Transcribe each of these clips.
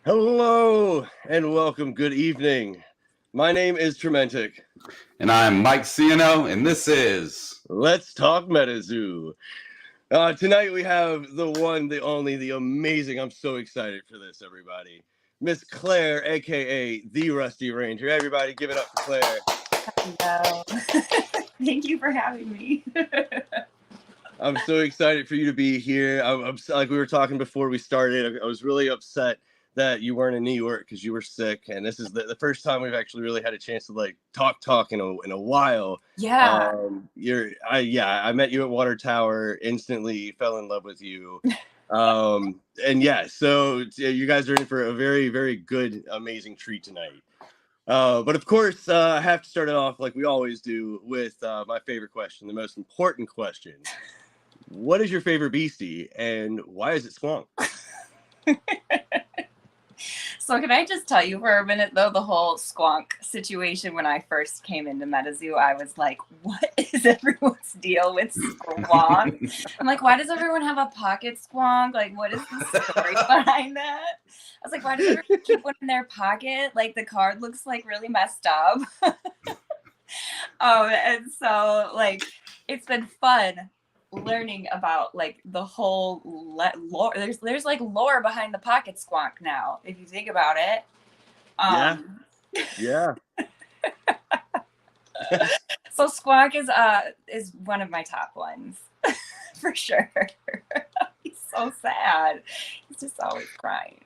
Hello and welcome. Good evening. My name is Turmentic. And I'm Mike Ciano, and this is Let's talk MetaZoo. Tonight we have the one, the only, the amazing. I'm so excited for this, everybody. Miss Claire, aka the Rusty Ranger. Everybody, give it up for Claire. Hello. Thank you for having me. I'm so excited for you to be here. I'm like we were talking before we started. I was really upset that you weren't in New York because you were sick, and this is the first time we've actually really had a chance to like talk in a while. Yeah. I met you at Water Tower, instantly fell in love with you. And yeah, so you guys are in for a very, very good, amazing treat tonight. But of course, I have to start it off like we always do with my favorite question, the most important question. What is your favorite beastie, and why is it Squonk? So can I just tell you for a minute, though, the whole Squonk situation when I first came into MetaZoo, I was like, what is everyone's deal with Squonk? I'm like, why does everyone have a pocket Squonk? Like, what is the story behind that? I was like, why does everyone keep one in their pocket? Like, the card looks like really messed up. And so, like, it's been fun learning about like the whole lore. There's like lore behind the pocket Squonk now, if you think about it. Yeah. So Squonk is one of my top ones for sure. He's so sad. He's just always crying.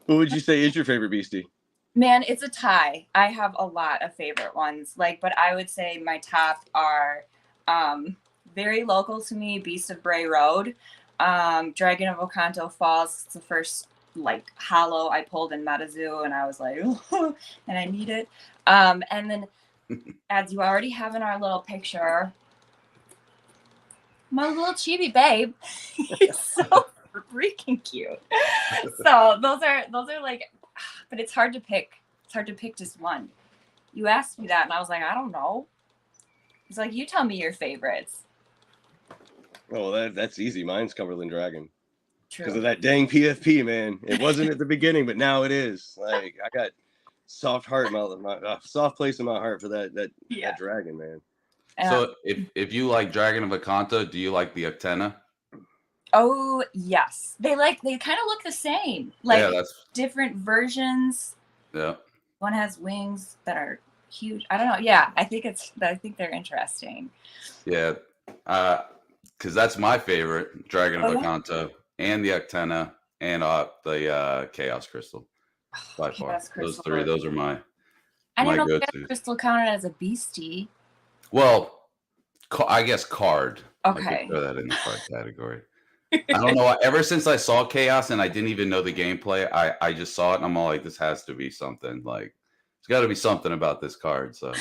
What would you say is your favorite beastie? Man, it's a tie. I have a lot of favorite ones, but I would say my top are very local to me, Beast of Bray Road, Dragon of Ocanto Falls. It's the first like hollow I pulled in MetaZoo, and I was like, oh, and I need it. And then, as you already have in our little picture, my little chibi babe. He's so freaking cute. So those are like, but it's hard to pick. It's hard to pick just one. You asked me that, and I was like, I don't know. It's like, you tell me your favorites. Oh, that's easy. Mine's Cumberland Dragon. True. Because of that dang PFP, man. It wasn't at the beginning, but now it is. Like, I got soft place in my heart for that dragon, man. So if you like Dragon of Ocanto, do you like the Octena? Oh yes, they kind of look the same, like different versions. Yeah. One has wings that are huge. I don't know. Yeah, I think they're interesting. Yeah. Because that's my favorite, Dragon of Ocanto, and the Octena, and the Chaos Crystal. By far, those three, those are my I don't know go-tos. if Chaos Crystal counted as a beastie. Well, I guess card. Okay. I could throw that in the card category. I don't know. Ever since I saw Chaos and I didn't even know the gameplay, I just saw it and I'm all like, this has to be something. Like, there's got to be something about this card. So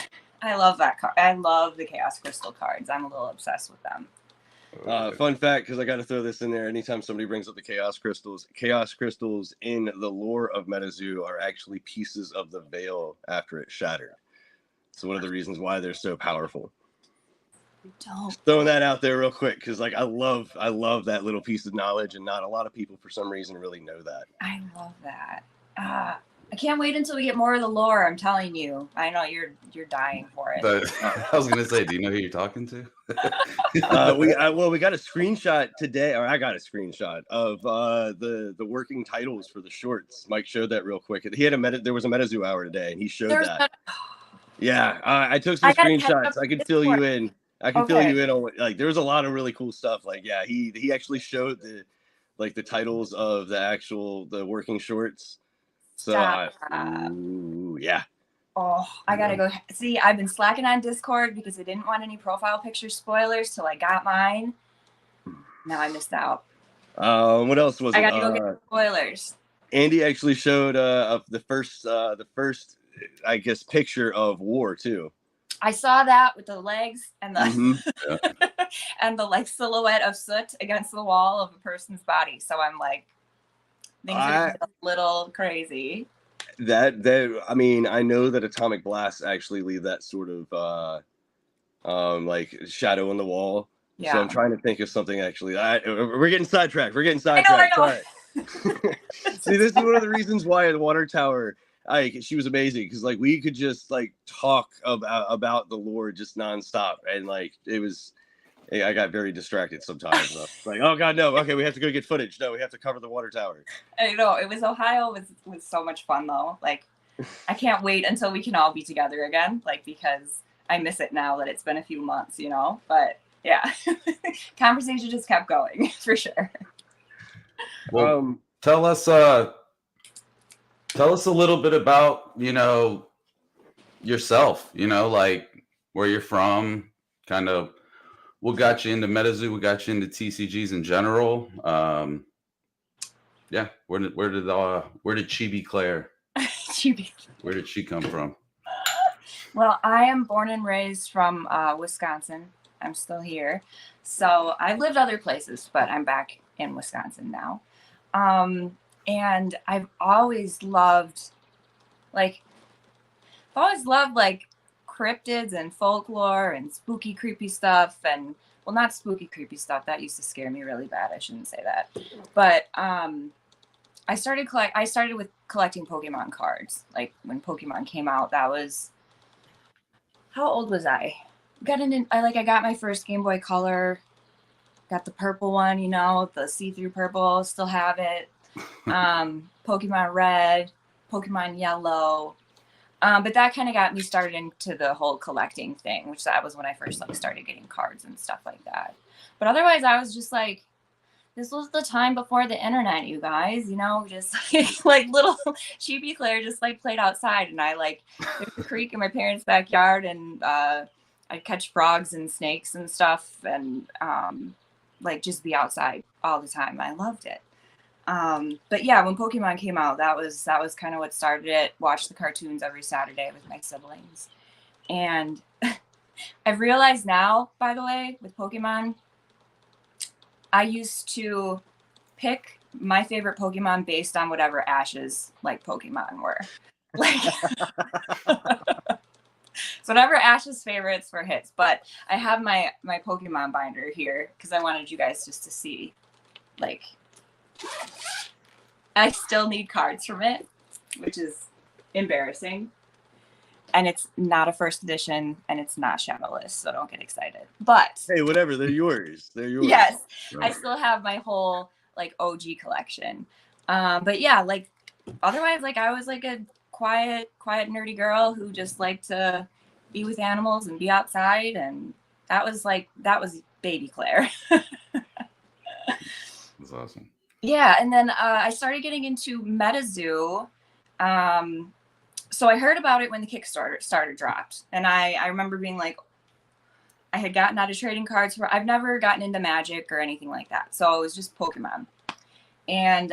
I love that card. I love the Chaos Crystal cards. I'm a little obsessed with them. Fun fact, because I got to throw this in there. Anytime somebody brings up the Chaos Crystals in the lore of MetaZoo are actually pieces of the veil after it shattered. So one of the reasons why they're so powerful. Just throwing that out there real quick, because like I love that little piece of knowledge, and not a lot of people for some reason really know that. I love that. I can't wait until we get more of the lore. I'm telling you. I know you're dying for it. But I was gonna say, do you know who you're talking to? We got a screenshot today, or I got a screenshot of the working titles for the shorts. Mike showed that real quick. He had there was a MetaZoo hour today, and he showed that. Yeah, I took some screenshots. I could fill you in. Fill you in on like there was a lot of really cool stuff. Like he actually showed the titles of the working shorts. So yeah. Oh, I gotta go. See, I've been slacking on Discord because I didn't want any profile picture spoilers till I got mine. Now I missed out. What else was I gotta go get spoilers. Andy actually showed the first I guess picture of War too. I saw that with the legs and the and the like silhouette of soot against the wall of a person's body. So I'm like, things are a little crazy. That I mean, I know that Atomic Blasts actually leave that sort of like shadow on the wall. Yeah. So I'm trying to think of something actually. We're getting sidetracked. I know. See, this is one of the reasons why at Water Tower, she was amazing, because like we could just like talk about the lore just nonstop, and like it was. I got very distracted sometimes. Like, oh god, no. Okay, we have to go get footage. No, we have to cover the Water Tower. I know, it was Ohio was so much fun though. Like, I can't wait until we can all be together again. Like, because I miss it now that it's been a few months, you know. But yeah, conversation just kept going for sure. Well, tell us a little bit about, yourself, like where you're from, kind of what got you into MetaZoo, what got you into TCGs in general. Yeah, where did Chibi Claire? Where did she come from? Well, I am born and raised from Wisconsin. I'm still here. So I've lived other places, but I'm back in Wisconsin now. And I've always loved cryptids and folklore and spooky, creepy stuff. And well, not spooky, creepy stuff. That used to scare me really bad. I shouldn't say that. But I started with collecting Pokemon cards. Like when Pokemon came out, that was, how old was I? I got my first Game Boy Color. Got the purple one, the see-through purple. Still have it. Pokemon Red, Pokemon Yellow. But that kind of got me started into the whole collecting thing, which that was when I first started getting cards and stuff like that. But otherwise, I was just like, this was the time before the internet, you guys, just like little Chibi Claire just played outside, and there's a creek in my parents' backyard, and I'd catch frogs and snakes and stuff, and just be outside all the time. I loved it. But yeah, when Pokemon came out, that was kind of what started it. Watched the cartoons every Saturday with my siblings. And I've realized now, by the way, with Pokemon, I used to pick my favorite Pokemon based on whatever Ash's Pokemon were. So whatever Ash's favorites were hits. But I have my Pokemon binder here because I wanted you guys just to see, I still need cards from it, which is embarrassing. And it's not a first edition, and it's not Shadowless, so don't get excited. But hey, whatever, they're yours. They're yours. Yes, right. I still have my whole OG collection. But yeah, otherwise, I was a quiet, nerdy girl who just liked to be with animals and be outside, and that was baby Claire. That's awesome. Yeah, and then I started getting into MetaZoo. So I heard about it when the Kickstarter dropped, and I remember being I had gotten out of trading cards. I've never gotten into Magic or anything like that, so it was just Pokemon. And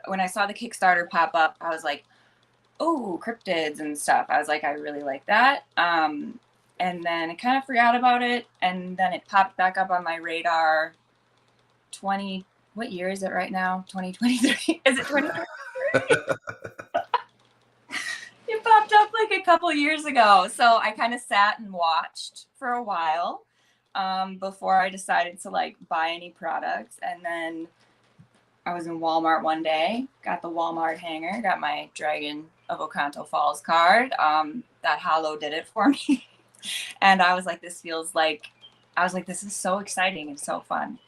when I saw the Kickstarter pop up, I was like, oh, cryptids and stuff. I was like, I really like that. And then I kind of forgot about it, and then it popped back up on my radar. What year is it right now? 2023? Is it 2023? It popped up a couple years ago. So I kind of sat and watched for a while before I decided to buy any products. And then I was in Walmart one day, got the Walmart hanger, got my Dragon of Ocanto Falls card. That holo did it for me. And I was like, this is so exciting and so fun.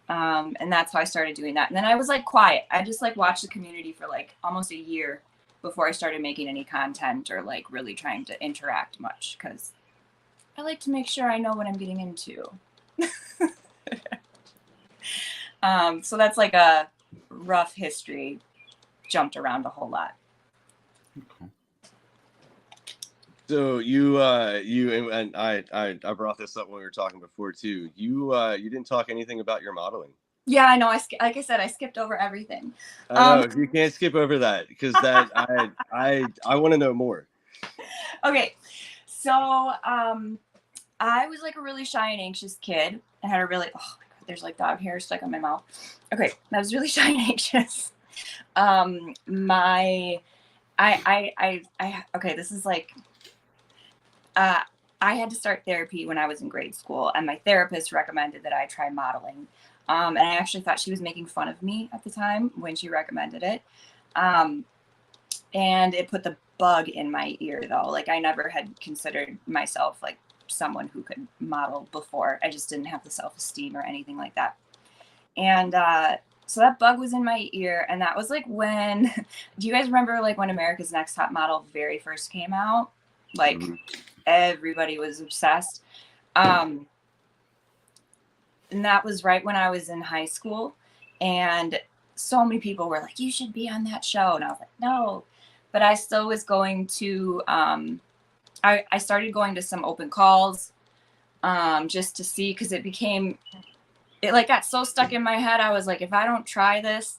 And that's how I started doing that. And then I was quiet. I just watched the community for almost a year before I started making any content or really trying to interact much, because I like to make sure I know what I'm getting into. So that's a rough history, jumped around a whole lot. Okay. So you and I brought this up when we were talking before too. You didn't talk anything about your modeling. Yeah, I know. Like I said, I skipped over everything. I know. You can't skip over that, because that I want to know more. Okay, so I was a really shy and anxious kid. I had a really there's dog hair stuck on my mouth. Okay, I was really shy and anxious. This is I had to start therapy when I was in grade school, and my therapist recommended that I try modeling And I actually thought she was making fun of me at the time when she recommended it. And it put the bug in my ear though. Like I never had considered myself like someone who could model before. I just didn't have the self-esteem or anything like that. And so that bug was in my ear. And that was like when, do you guys remember like when America's Next Top Model very first came out? Like everybody was obsessed. And that was right when I was in high school. And so many people were like, you should be on that show. And I was like, no. But I still was going to, I started going to some open calls just to see, because it like got so stuck in my head. I was like, if I don't try this,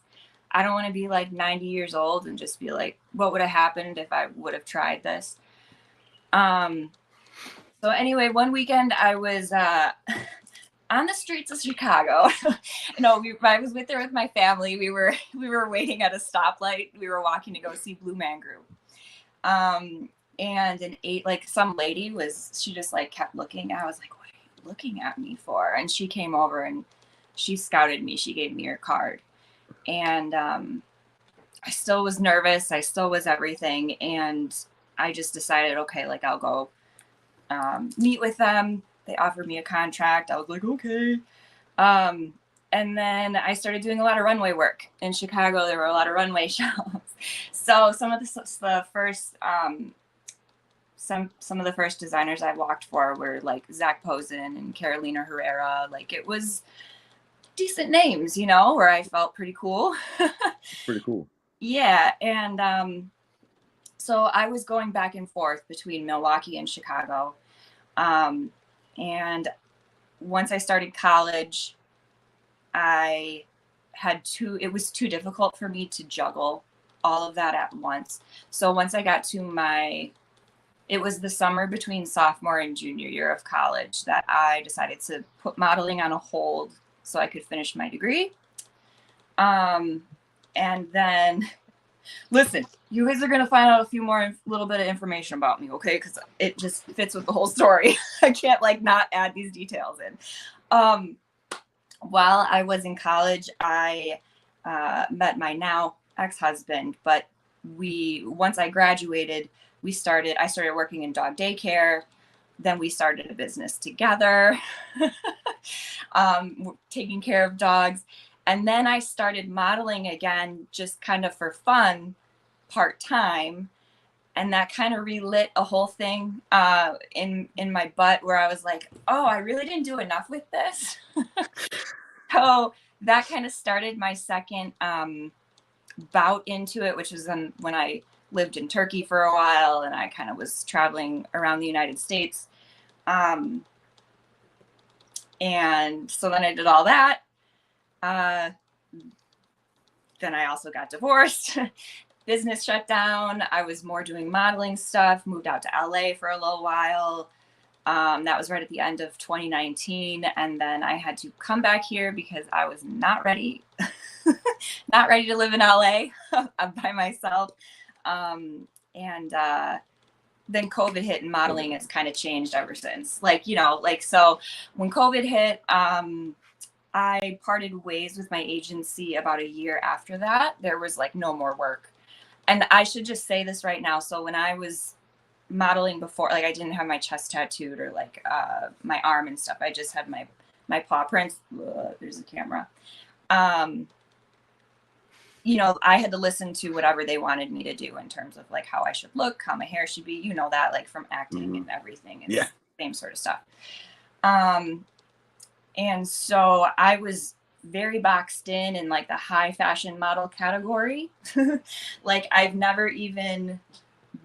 I don't want to be like 90 years old and just be like, what would have happened if I would have tried this? So anyway, one weekend I was on the streets of Chicago. I was there with my family. We were waiting at a stoplight. We were walking to go see Blue Man Group. And some lady she just like kept looking. I was like, what are you looking at me for? And she came over and she scouted me. She gave me her card. And I still was nervous. I still was everything. And I just decided, okay, like I'll go meet with them. They offered me a contract. I was like, okay. And then I started doing a lot of runway work in Chicago. There were a lot of runway shows. So some of the first some of the first designers I walked for were like Zach Posen and Carolina Herrera. Like it was decent names, where I felt pretty cool. Pretty cool. Yeah. And so I was going back and forth between Milwaukee and Chicago. And once I started college, it was too difficult for me to juggle all of that at once. So once I got to it was the summer between sophomore and junior year of college that I decided to put modeling on a hold so I could finish my degree. And then, listen, you guys are going to find out a little bit of information about me, okay? Because it just fits with the whole story. I can't not add these details in. While I was in college, I met my now ex-husband, but once I graduated, I started working in dog daycare. Then we started a business together, taking care of dogs. And then I started modeling again, just kind of for fun, part-time. And that kind of relit a whole thing in my butt where I was like, oh, I really didn't do enough with this. So that kind of started my second bout into it, which was when I lived in Turkey for a while and I kind of was traveling around the United States. And so then I did all that. Then I also got divorced. Business shut down. I was more doing modeling stuff, moved out to LA for a little while. That was right at the end of 2019. And then I had to come back here because I was not ready, not ready to live in LA by myself. Then COVID hit and modeling has kind of changed ever since. So when COVID hit, I parted ways with my agency about a year after that. There was no more work. And I should just say this right now. So when I was modeling before, I didn't have my chest tattooed or my arm and stuff. I just had my paw prints. Ugh, there's a camera. I had to listen to whatever they wanted me to do in terms of how I should look, how my hair should be, that from acting and everything. It's the same sort of stuff. And so I was very boxed in the high fashion model category. I've never even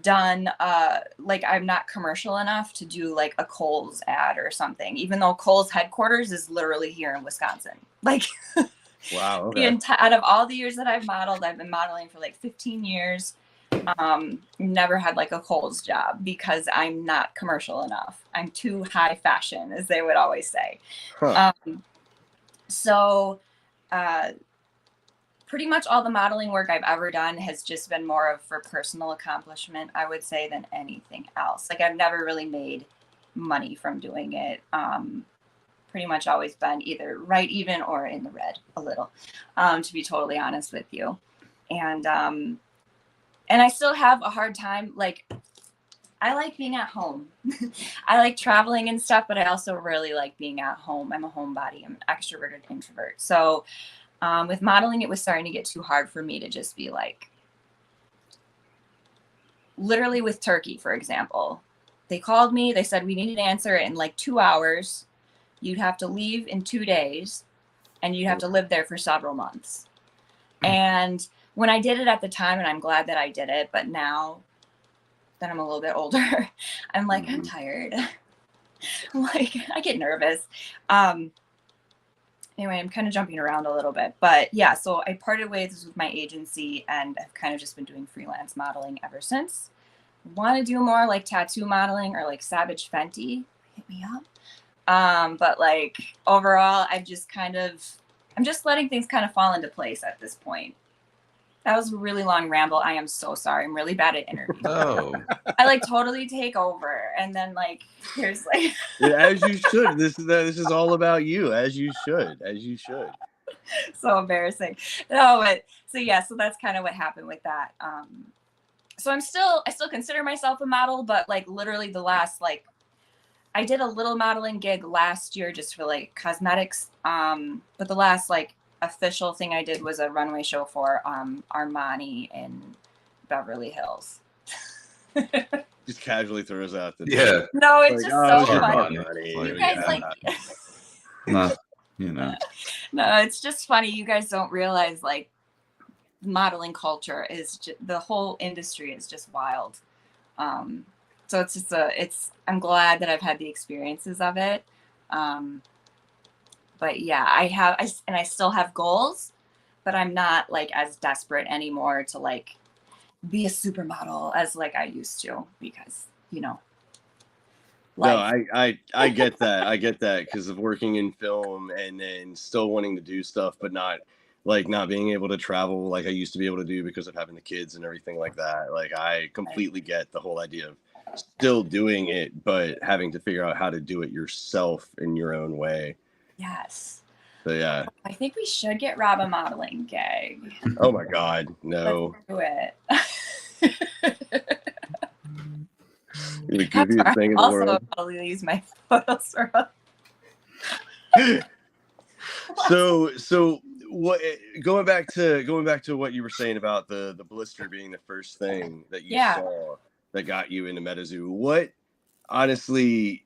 done, I'm not commercial enough to do a Kohl's ad or something, even though Kohl's headquarters is literally here in Wisconsin. Wow. Okay. Out of all the years that I've modeled, I've been modeling for 15 years. Never had a Kohl's job because I'm not commercial enough. I'm too high fashion, as they would always say. Huh. So pretty much all the modeling work I've ever done has just been more of for personal accomplishment, I would say, than anything else. I've never really made money from doing it. pretty much always been either right even or in the red a little, to be totally honest with you. And I still have a hard time. Like, I like being at home. I like traveling and stuff, but I also really like being at home. I'm a homebody. I'm an extroverted introvert. So with modeling, it was starting to get too hard for me to just be like, literally with Turkey, for example. They called me. They said, we need an answer in like 2 hours. You'd have to leave in 2 days, and you'd have to live there for several months. And when I did it at the time, and I'm glad that I did it, but now that I'm a little bit older, I'm like, I'm tired. Like, I get nervous. Anyway, I'm kind of jumping around a little bit, but yeah, so I parted ways with my agency, and I've kind of just been doing freelance modeling ever since. Want to do more like tattoo modeling or like Savage Fenty, hit me up. But like overall, I'm just letting things kind of fall into place at this point. That was a really long ramble. I am so sorry. I'm really bad at interviews. Oh, I like totally take over, and then like there's like Yeah, as you should. This is all about you, as you should. So embarrassing. No, but so yeah, so that's kind of what happened with that. So I still consider myself a model, but like literally the last like I did a little modeling gig last year just for like cosmetics. But the last like official thing I did was a runway show for Armani in Beverly Hills. Just casually throws out the yeah. No, it's like, just so Armani. funny. Like, You guys yeah. like Nah, you know. No, it's just funny. You guys don't realize like modeling culture is just, the whole industry is just wild. So it's just I'm glad that I've had the experiences of it. But yeah, I still have goals, but I'm not like as desperate anymore to like be a supermodel as like I used to, because, you know. Life. No, I get that. I get that because of working in film and then still wanting to do stuff, but not being able to travel like I used to be able to do because of having the kids and everything like that. Like, I completely get the whole idea of still doing it, but having to figure out how to do it yourself in your own way. Yes. So yeah. I think we should get Rob a modeling gig. Oh my God, no. Let's do it. The goofiest thing in the world. Also, I'll use my photos for. So what? Going back to what you were saying about the blister being the first thing that you saw that got you into MetaZoo. What, honestly,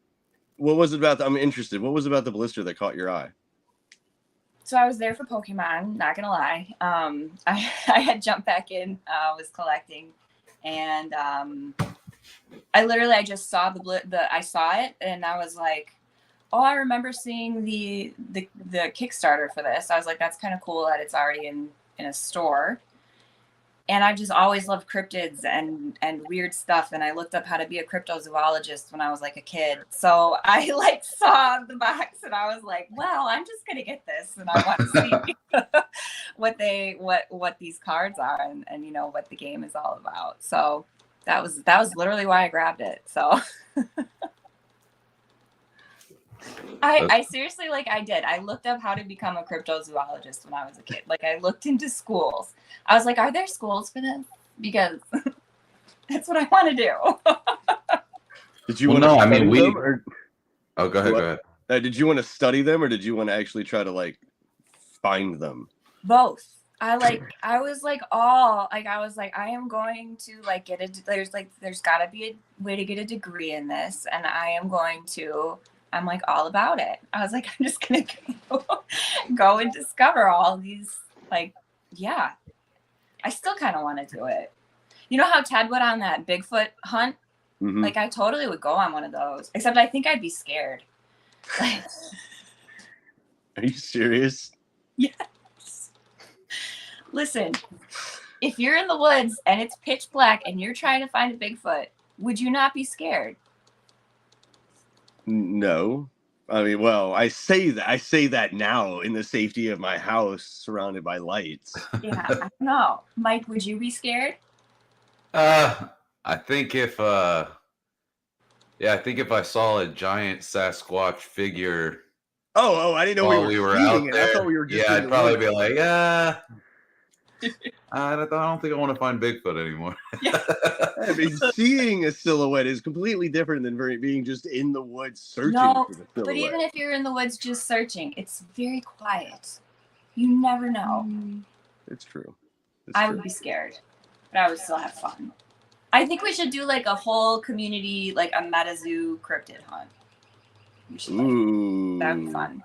what was it about? I'm interested. What was it about the blister that caught your eye? So I was there for Pokemon, not gonna lie. I had jumped back in, was collecting, and I just saw I saw it, and I was like, oh, I remember seeing the Kickstarter for this. I was like, that's kind of cool that it's already in a store. And I've just always loved cryptids and weird stuff. And I looked up how to be a cryptozoologist when I was like a kid. So I like saw the box and I was like, well, I'm just gonna get this, and I want to see what these cards are and you know what the game is all about. So that was literally why I grabbed it. So I seriously, like, I did. I looked up how to become a cryptozoologist when I was a kid. Like, I looked into schools. I was like, are there schools for this? Because that's what I want to do. Did you want to study them? Oh, go ahead. Did you want to study them, or did you want to actually try to like find them? Both. I was like, I am going to like there's gotta be a way to get a degree in this, and I'm like all about it. I was like, I'm just gonna go and discover all these, like, yeah. I still kind of want to do it. You know how Ted went on that Bigfoot hunt? Mm-hmm. Like, I totally would go on one of those, except I think I'd be scared. Are you serious? Yes. Listen, if you're in the woods and it's pitch black and you're trying to find a Bigfoot, would you not be scared? No. I mean, well, I say that now in the safety of my house surrounded by lights. Yeah, I don't know. Mike, would you be scared? I think if I saw a giant Sasquatch figure Oh, I didn't know while we were out seeing it. there. I thought we were just yeah, in I'd the probably woods. be like, I don't think I want to find Bigfoot anymore. I mean, seeing a silhouette is completely different than being just in the woods searching for the silhouette. But even if you're in the woods just searching, it's very quiet. You never know. It's true. I would be scared, but I would still have fun. I think we should do like a whole community, like a MetaZoo cryptid hunt. Ooh, that'd be fun.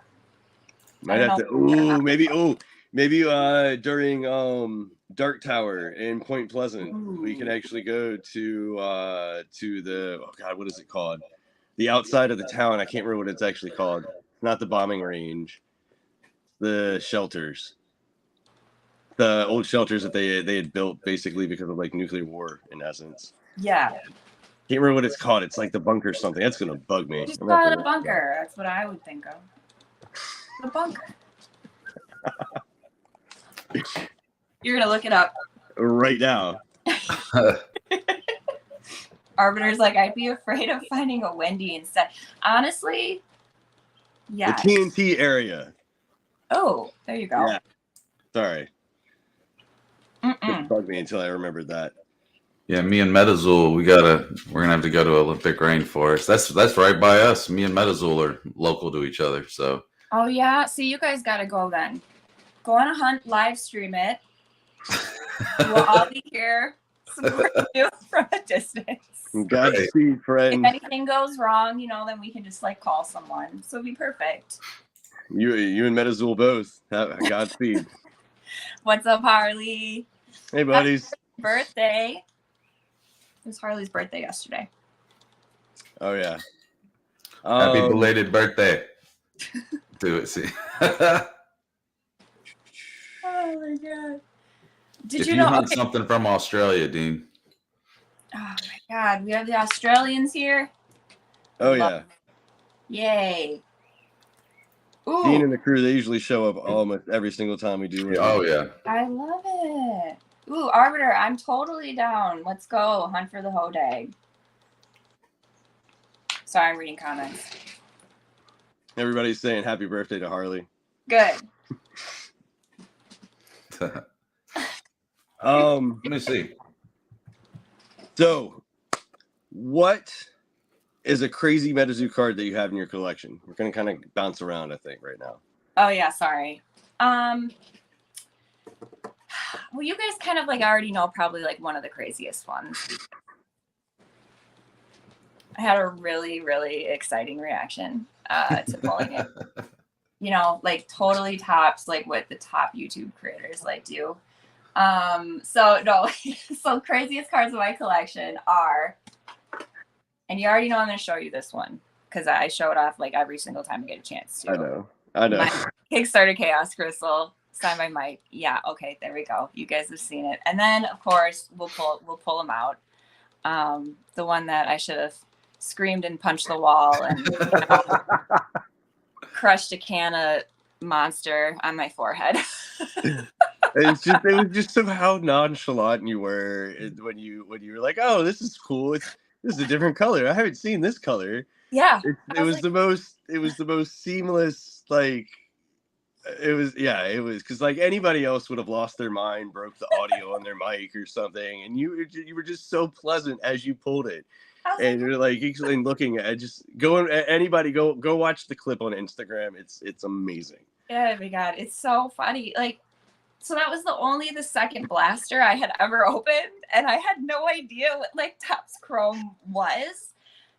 Might have to. Maybe during Dark Tower in Point Pleasant, we can actually go to the what is it called? The outside of the town. I can't remember what it's actually called. Not the bombing range. The shelters. The old shelters that they had built basically because of like nuclear war in essence. Yeah. Can't remember what it's called. It's like the bunker something. That's gonna bug me. Just call it a bunker. That's what I would think of. The bunker. You're gonna look it up right now. Arbiter's like, I'd be afraid of finding a Wendy instead. Honestly, yeah. The TNT area. Oh, there you go. Yeah. Sorry. It bugged me until I remembered that. Yeah, me and MetaZoo, we're gonna have to go to Olympic Rainforest. That's right by us. Me and MetaZoo are local to each other, so. Oh yeah, see, you guys gotta go then. Go on a hunt, live stream it. We'll all be here supporting you from a distance. Godspeed, friend. If anything goes wrong, then we can just like call someone. So it'd be perfect. You and MetaZoo both. Godspeed. What's up, Harley? Hey, buddies. Happy birthday. It was Harley's birthday yesterday. Oh yeah. Happy belated birthday. Do it, see. Oh my god. Did you know hunt something from Australia, Dean? Oh my god, we have the Australians here. Oh yeah. Yay. Ooh. Dean and the crew, they usually show up almost every single time we do it. Oh yeah. I love it. Ooh, Arbiter, I'm totally down. Let's go hunt for the hodag. Sorry, I'm reading comments. Everybody's saying happy birthday to Harley. Good. Let me see. So, what is a crazy MetaZoo card that you have in your collection? We're gonna kind of bounce around, I think, right now. Oh yeah, sorry. Well, you guys kind of like already know probably like one of the craziest ones. I had a really, really exciting reaction to pulling it. Like totally tops like what the top YouTube creators like do. So craziest cards in my collection are, and you already know I'm going to show you this one because I show it off like every single time I get a chance to. I know. My Kickstarter Chaos Crystal signed by Mike. Yeah, okay, there we go. You guys have seen it. And then of course we'll pull them out. The one that I should have screamed and punched the wall and crushed a can of Monster on my forehead. It was just how nonchalant you were when you were like, oh, this is cool. This is a different color. I haven't seen this color. Yeah. It was the most seamless, like it was because like anybody else would have lost their mind, broke the audio on their mic or something, and you were just so pleasant as you pulled it. And you're like looking at just anybody go watch the clip on Instagram. It's amazing. Oh my god, it's so funny. Like, so that was the second blaster I had ever opened, and I had no idea what like Topps Chrome was.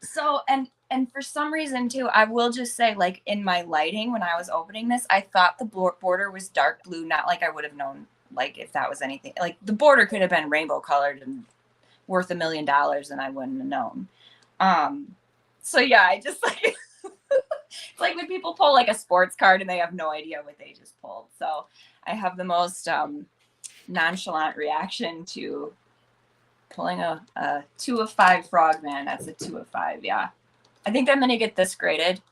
So and for some reason too, I will just say like in my lighting when I was opening this, I thought the border was dark blue, not like I would have known like if that was anything. Like the border could have been rainbow colored and worth $1 million and I wouldn't have known. So yeah, I just like it's like when people pull like a sports card and they have no idea what they just pulled. So I have the most nonchalant reaction to pulling a 2 of 5 Frogman. That's a 2 of 5. Yeah, I think I'm gonna get this graded.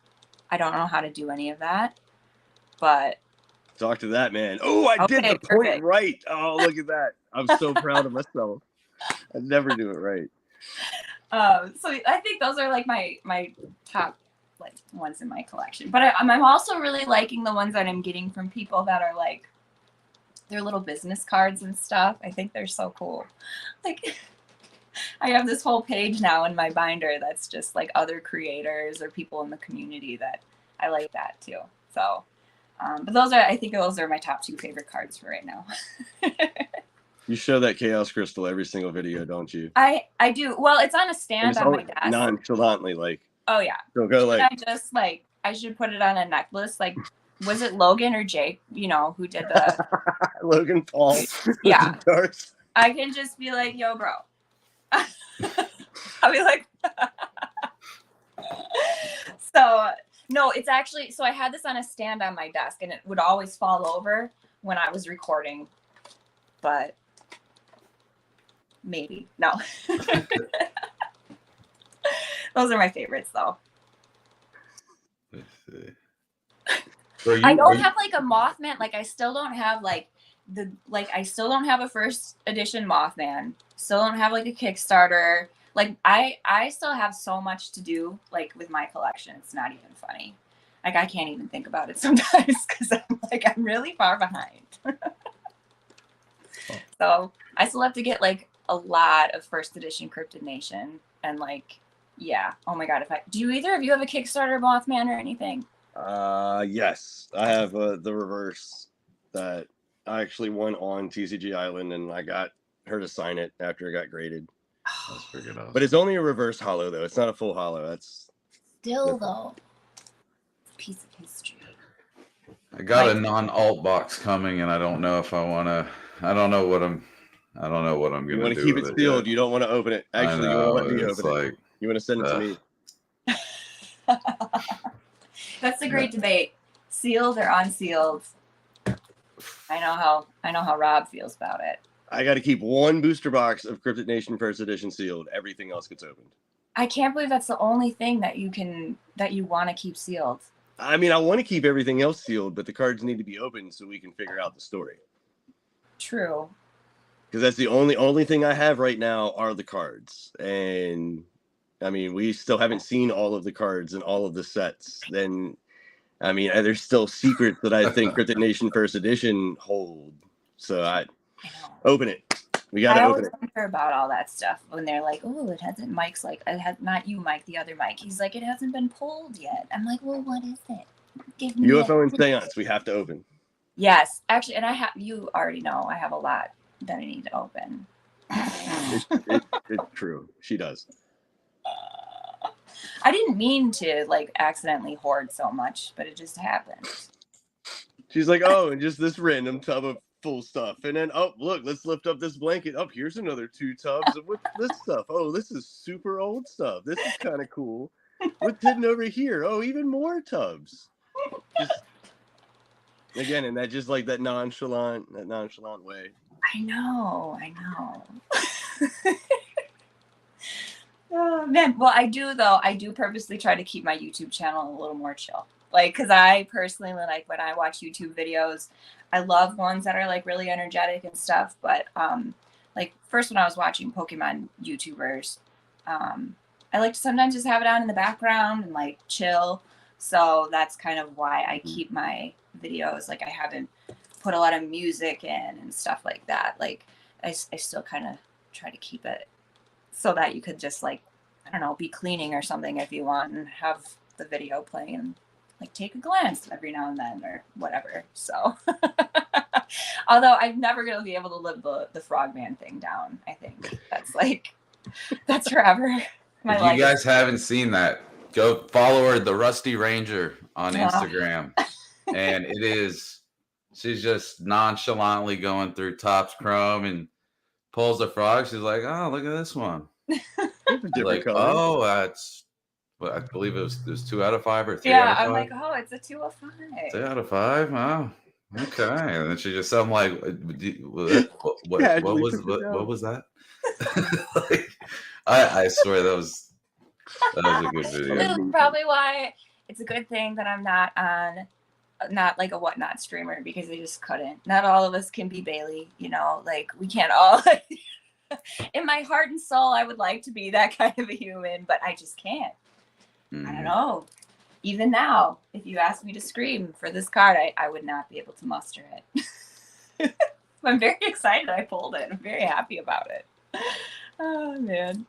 I don't know how to do any of that, but talk to that man. Oh, I did the point right. Oh, look at that. I'm so proud of myself. I never do it right. So I think those are like my top like ones in my collection. But I'm also really liking the ones that I'm getting from people that are like, they're little business cards and stuff. I think they're so cool. Like, I have this whole page now in my binder that's just like other creators or people in the community that I like that too. So, but I think those are my top 2 favorite cards for right now. You show that Chaos Crystal every single video, don't you? I do. Well, it's on a stand on my desk. Nonchalantly, like. Oh yeah. Don't go like. I just like, I should put it on a necklace. Like, was it Logan or Jake? You know, who did the Logan Paul. Yeah. I can just be like, yo, bro. I'll be like. So no, it's actually, so I had this on a stand on my desk, and it would always fall over when I was recording, but maybe no. Those are my favorites though. Let's see. I don't have like a Mothman. Like I still don't have like I still don't have a first edition Mothman. Still don't have like a Kickstarter. Like I still have so much to do like with my collection. It's not even funny. Like I can't even think about it sometimes because I'm really far behind. So I still have to get like a lot of first edition Cryptid Nation and like, yeah. Oh my God. Do you either of you have a Kickstarter Mothman or anything? Yes, I have the reverse that I actually won on TCG Island, and I got her to sign it after it got graded. That's pretty awesome. But it's only a reverse hollow though. It's not a full hollow. That's still though. Piece of history. I got a non-alt box coming, and I don't know if I want to. I don't know what I'm going to do. You want to keep it sealed. Yet. You don't want to open it. Actually, you want to let me open it. You want to send it to me. That's a great debate. Sealed or unsealed? I know how Rob feels about it. I got to keep one booster box of Cryptid Nation First Edition sealed. Everything else gets opened. I can't believe that's the only thing that you want to keep sealed. I mean, I want to keep everything else sealed, but the cards need to be opened so we can figure out the story. True. Because that's the only thing I have right now are the cards. And I mean, we still haven't seen all of the cards and all of the sets. Then, I mean, there's still secrets that I think Cryptid Nation First Edition hold. So I open it. We got to open it. I always wonder about all that stuff when they're like, oh, it hasn't, Mike's like, it has not you, Mike, the other Mike. He's like, it hasn't been pulled yet. I'm like, well, what is it? Give me UFO and Seance, we have to open. Yes, actually, and you already know I have a lot that I need to open. It's true. She does. I didn't mean to like accidentally hoard so much, but it just happened. She's like, oh, and just this random tub of full stuff. And then, oh, look, let's lift up this blanket. Oh, here's another 2 tubs of what's this stuff? Oh, this is super old stuff. This is kind of cool. What's hidden over here? Oh, even more tubs. Just, again, and that just like that nonchalant way. I know. Oh, man. Well, I do purposely try to keep my YouTube channel a little more chill. Like, because I personally, like, when I watch YouTube videos, I love ones that are, like, really energetic and stuff. But, like, first when I was watching Pokemon YouTubers, I like to sometimes just have it on in the background and, like, chill. So that's kind of why I keep my videos. Like, I haven't put a lot of music in and stuff like that. Like, I still kind of try to keep it so that you could just, like, I don't know, be cleaning or something if you want and have the video playing and like take a glance every now and then or whatever. So although I'm never going to be able to live the Frogman thing down. I think that's forever. If you guys haven't seen that, go follow her, the Rusty Ranger on Instagram. And she's just nonchalantly going through Topps Chrome and pulls a frog. She's like, oh, look at this one. Like, color. Oh, that's what I believe it was 2 out of 5 or 3 out of 5. I'm like, oh, it's a 2 of 5. 2 out of 5. Oh, okay. And then she just said, I'm like, what was that? Like, I swear that was a good video. This is probably why it's a good thing that I'm not like a whatnot streamer, because I just couldn't. Not all of us can be Bailey, you know, like we can't all. In my heart and soul, I would like to be that kind of a human, but I just can't. I don't know. even now, if you asked me to scream for this card, I would not be able to muster it. I'm very excited I pulled it. I'm very happy about it. Oh, man.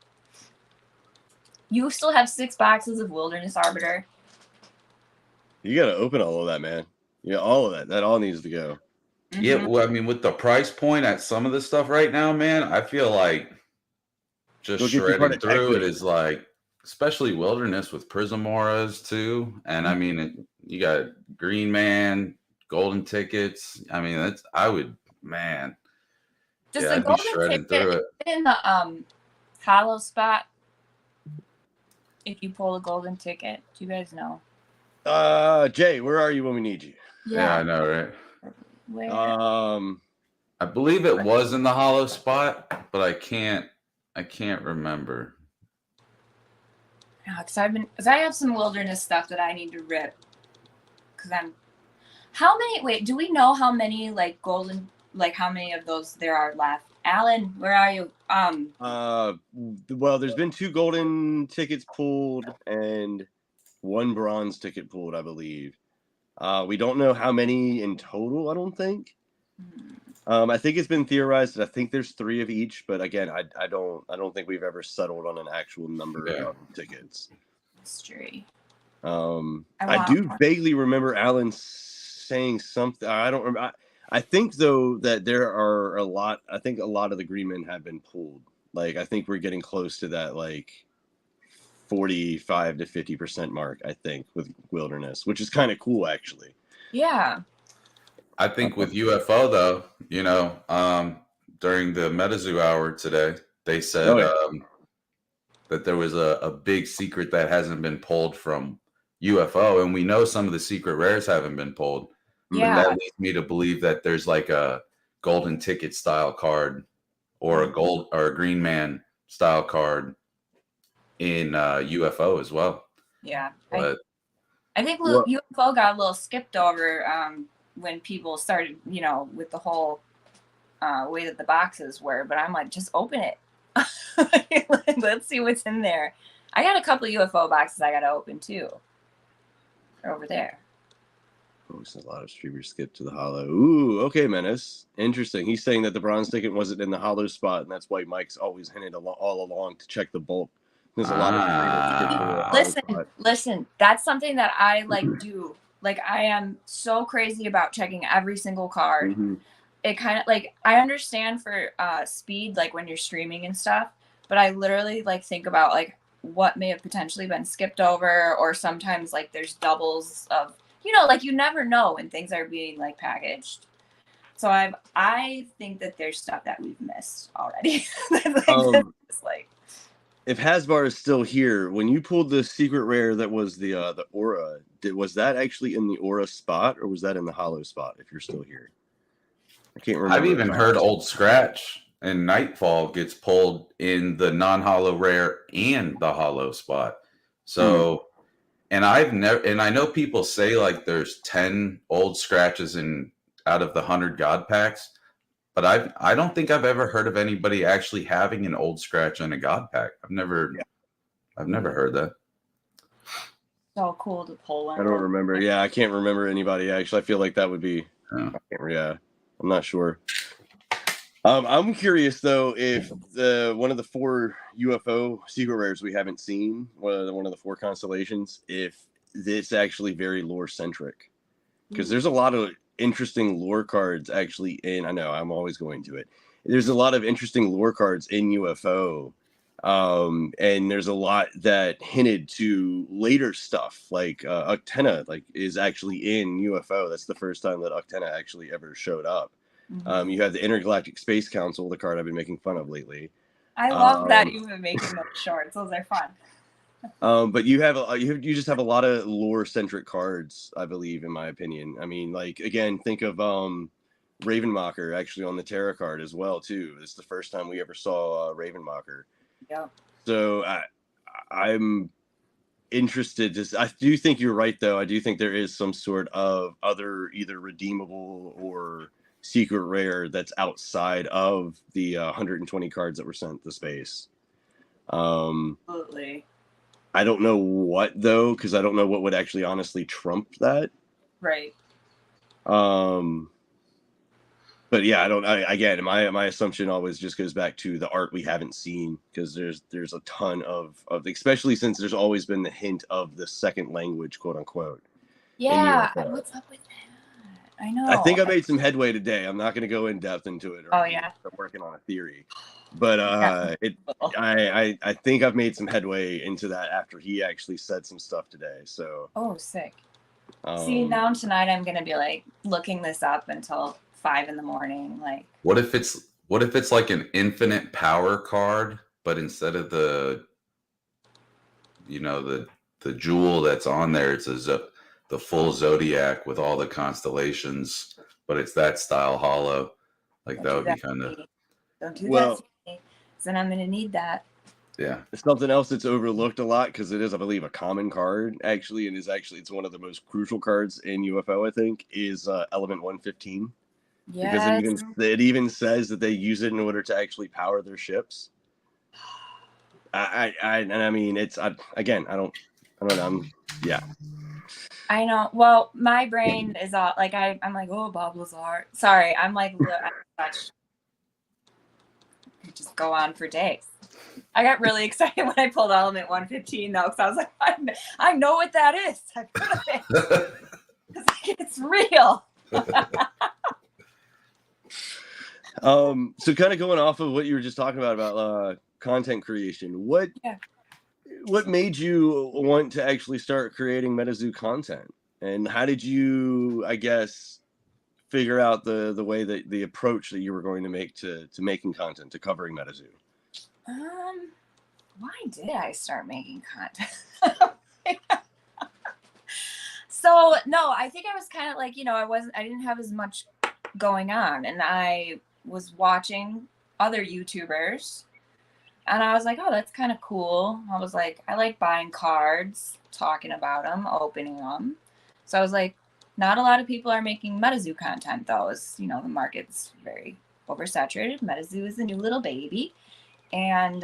You still have 6 boxes of Wilderness Arbiter. You got to open all of that, man. Yeah, all of that. That all needs to go. Mm-hmm. Yeah, well, I mean, with the price point at some of the stuff right now, man, I feel like just Go get you part shredding of through it equity. is like, especially Wilderness with Prismoras too. And I mean, you got Green Man, golden tickets. I mean, that's man. Does Yeah, the I'd be golden shredding ticket through it. in the hollow spot? If you pull a golden ticket, do you guys know? Jay, where are you when we need you? Yeah, I know, right? Where? I believe it was in the hollow spot, but I can't remember. Because I have some Wilderness stuff that I need to rip. How many? Wait, do we know how many like golden, like how many of those there are left? Alan, where are you? Well, there's been 2 golden tickets pulled and 1 bronze ticket pulled, I believe. We don't know how many in total, I don't think. I think it's been theorized that I think there's 3 of each, but again, I don't think we've ever settled on an actual number of tickets. Mystery. I do vaguely remember Alan saying something. I don't remember. I think though that there are a lot. I think a lot of the green men have been pulled. Like I think we're getting close to that like 45 to 50% mark. I think with Wilderness, which is kind of cool actually. Yeah. I think with UFO though, during the MetaZoo hour today, they said that there was a big secret that hasn't been pulled from UFO, and we know some of the secret rares haven't been pulled. Yeah. And that leads me to believe that there's like a golden ticket style card or a green man style card in UFO as well. Yeah. But I think UFO got a little skipped over when people started, with the whole way that the boxes were. But I'm like, just open it. Let's see what's in there. I got a couple of UFO boxes I got to open too. They're over there. Oh, a lot of streamers skip to the hollow. Ooh, okay, Menace. Interesting. He's saying that the bronze ticket wasn't in the hollow spot, and that's why Mike's always hinted all along to check the bulk. There's a lot of streamers skip to the hollow spot. Listen. That's something that I do. Like I am so crazy about checking every single card. Mm-hmm. It kind of like I understand for speed, like when you're streaming and stuff, but I literally think about like what may have potentially been skipped over, or sometimes like there's doubles of. Like you never know when things are being like packaged. So I think that there's stuff that we've missed already. If Hasbar is still here, when you pulled the secret rare that was the aura, was that actually in the aura spot or was that in the hollow spot? If you're still here, I can't remember. I've even heard Old Scratch and Nightfall gets pulled in the non-hollow rare and the hollow spot. So. And I know people say like there's 10 old scratches out of the 100 God packs, but I don't think I've ever heard of anybody actually having an old scratch in a God pack. I've never heard that. So cool to pull one. I don't remember. Yeah, I can't remember anybody actually. I feel like that would be. Yeah, I'm not sure. I'm curious though if one of the 4 UFO secret rares we haven't seen, one of the 4 constellations, if it's actually very lore centric, because there's a lot of interesting lore cards actually in. I know I'm always going to it. There's a lot of interesting lore cards in UFO, and there's a lot that hinted to later stuff like Uktena is actually in UFO. That's the first time that Uktena actually ever showed up. Mm-hmm. You have the Intergalactic Space Council, the card I've been making fun of lately. I love that you've been making those shorts; those are fun. But you you just have a lot of lore-centric cards, I believe, in my opinion. I mean, like again, think of Ravenmacher actually on the Terra card as well too. It's the first time we ever saw Ravenmacher. Yeah. So I'm interested. I do think you're right, though. I do think there is some sort of other either redeemable or secret rare that's outside of the 120 cards that were sent to space. Absolutely. I don't know what though, because I don't know what would actually honestly trump that. Right. But yeah, again, my assumption always just goes back to the art we haven't seen, because there's a ton of especially since there's always been the hint of the second language, quote unquote. Yeah. What's up with that? I know. I think I made some headway today. I'm not going to go in depth into it. Yeah. I'm working on a theory, but I think I've made some headway into that after he actually said some stuff today. So. Oh, sick. See, now tonight I'm gonna be like looking this up until 5 a.m. Like, what if it's like an infinite power card, but instead of the jewel that's on there, it's the full zodiac with all the constellations, but it's that style hollow. Like, that would be kind of. Don't do that to me, then I'm gonna need that. Yeah, it's something else that's overlooked a lot, because it is, I believe, a common card actually, and it's one of the most crucial cards in UFO. I think is Element 115. Yeah, because it even says that they use it in order to actually power their ships. I mean, it's again, I don't know. Yeah. I know. Well, my brain is all like I'm like, oh, Bob Lazar. Sorry, I'm like, I just go on for days. I got really excited when I pulled Element 115 though, because I was like, I know what that is. I've heard of it. It's real. So kind of going off of what you were just talking about content creation, what made you want to actually start creating MetaZoo content, and how did you, I guess, figure out the way that the approach that you were going to make to making content, to covering MetaZoo? Why did I start making content? So no, I think I was kind of like, I didn't have as much going on, and I was watching other YouTubers, and I was like, oh, that's kind of cool. I was like, I like buying cards, talking about them, opening them. So I was like, not a lot of people are making MetaZoo content though. The market's very oversaturated. MetaZoo is the new little baby. And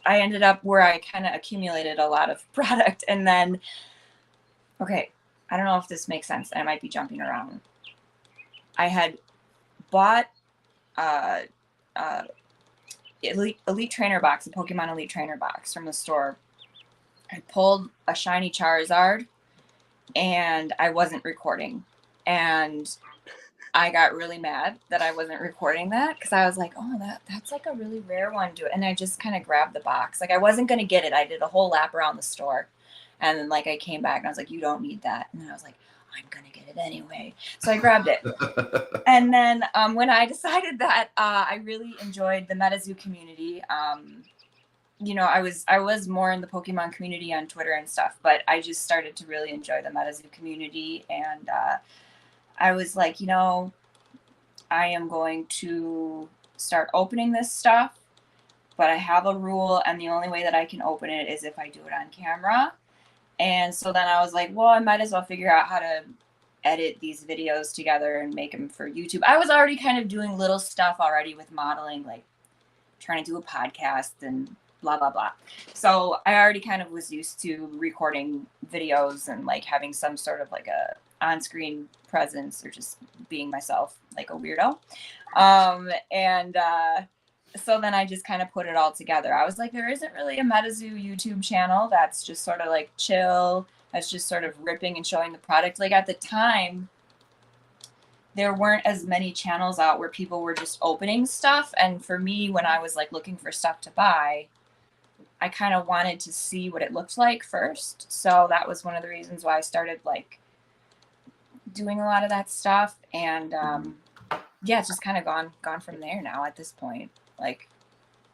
I ended up where I kind of accumulated a lot of product. And then, okay, I don't know if this makes sense. I might be jumping around. I had bought Elite Trainer box, a Pokemon Elite Trainer box from the store. I pulled a shiny Charizard, and I wasn't recording. And I got really mad that I wasn't recording that, because I was like, oh, that's like a really rare one. And I just kind of grabbed the box. Like, I wasn't going to get it. I did a whole lap around the store. And then, like, I came back and I was like, you don't need that. And then I was like, I'm going to get it anyway. So I grabbed it. And then when I decided that, I really enjoyed the MetaZoo community. I was more in the Pokemon community on Twitter and stuff, but I just started to really enjoy the MetaZoo community. And I was like, I am going to start opening this stuff, but I have a rule, and the only way that I can open it is if I do it on camera. And so then I was like, well, I might as well figure out how to edit these videos together and make them for YouTube. I was already kind of doing little stuff already with modeling, like trying to do a podcast and blah, blah, blah. So I already kind of was used to recording videos and like having some sort of like a on-screen presence, or just being myself, like a weirdo. So then I just kind of put it all together. I was like, there isn't really a MetaZoo YouTube channel that's just sort of like chill, that's just sort of ripping and showing the product. Like, at the time, there weren't as many channels out where people were just opening stuff. And for me, when I was like looking for stuff to buy, I kind of wanted to see what it looked like first. So that was one of the reasons why I started like doing a lot of that stuff. And it's just kind of gone from there now at this point. Like,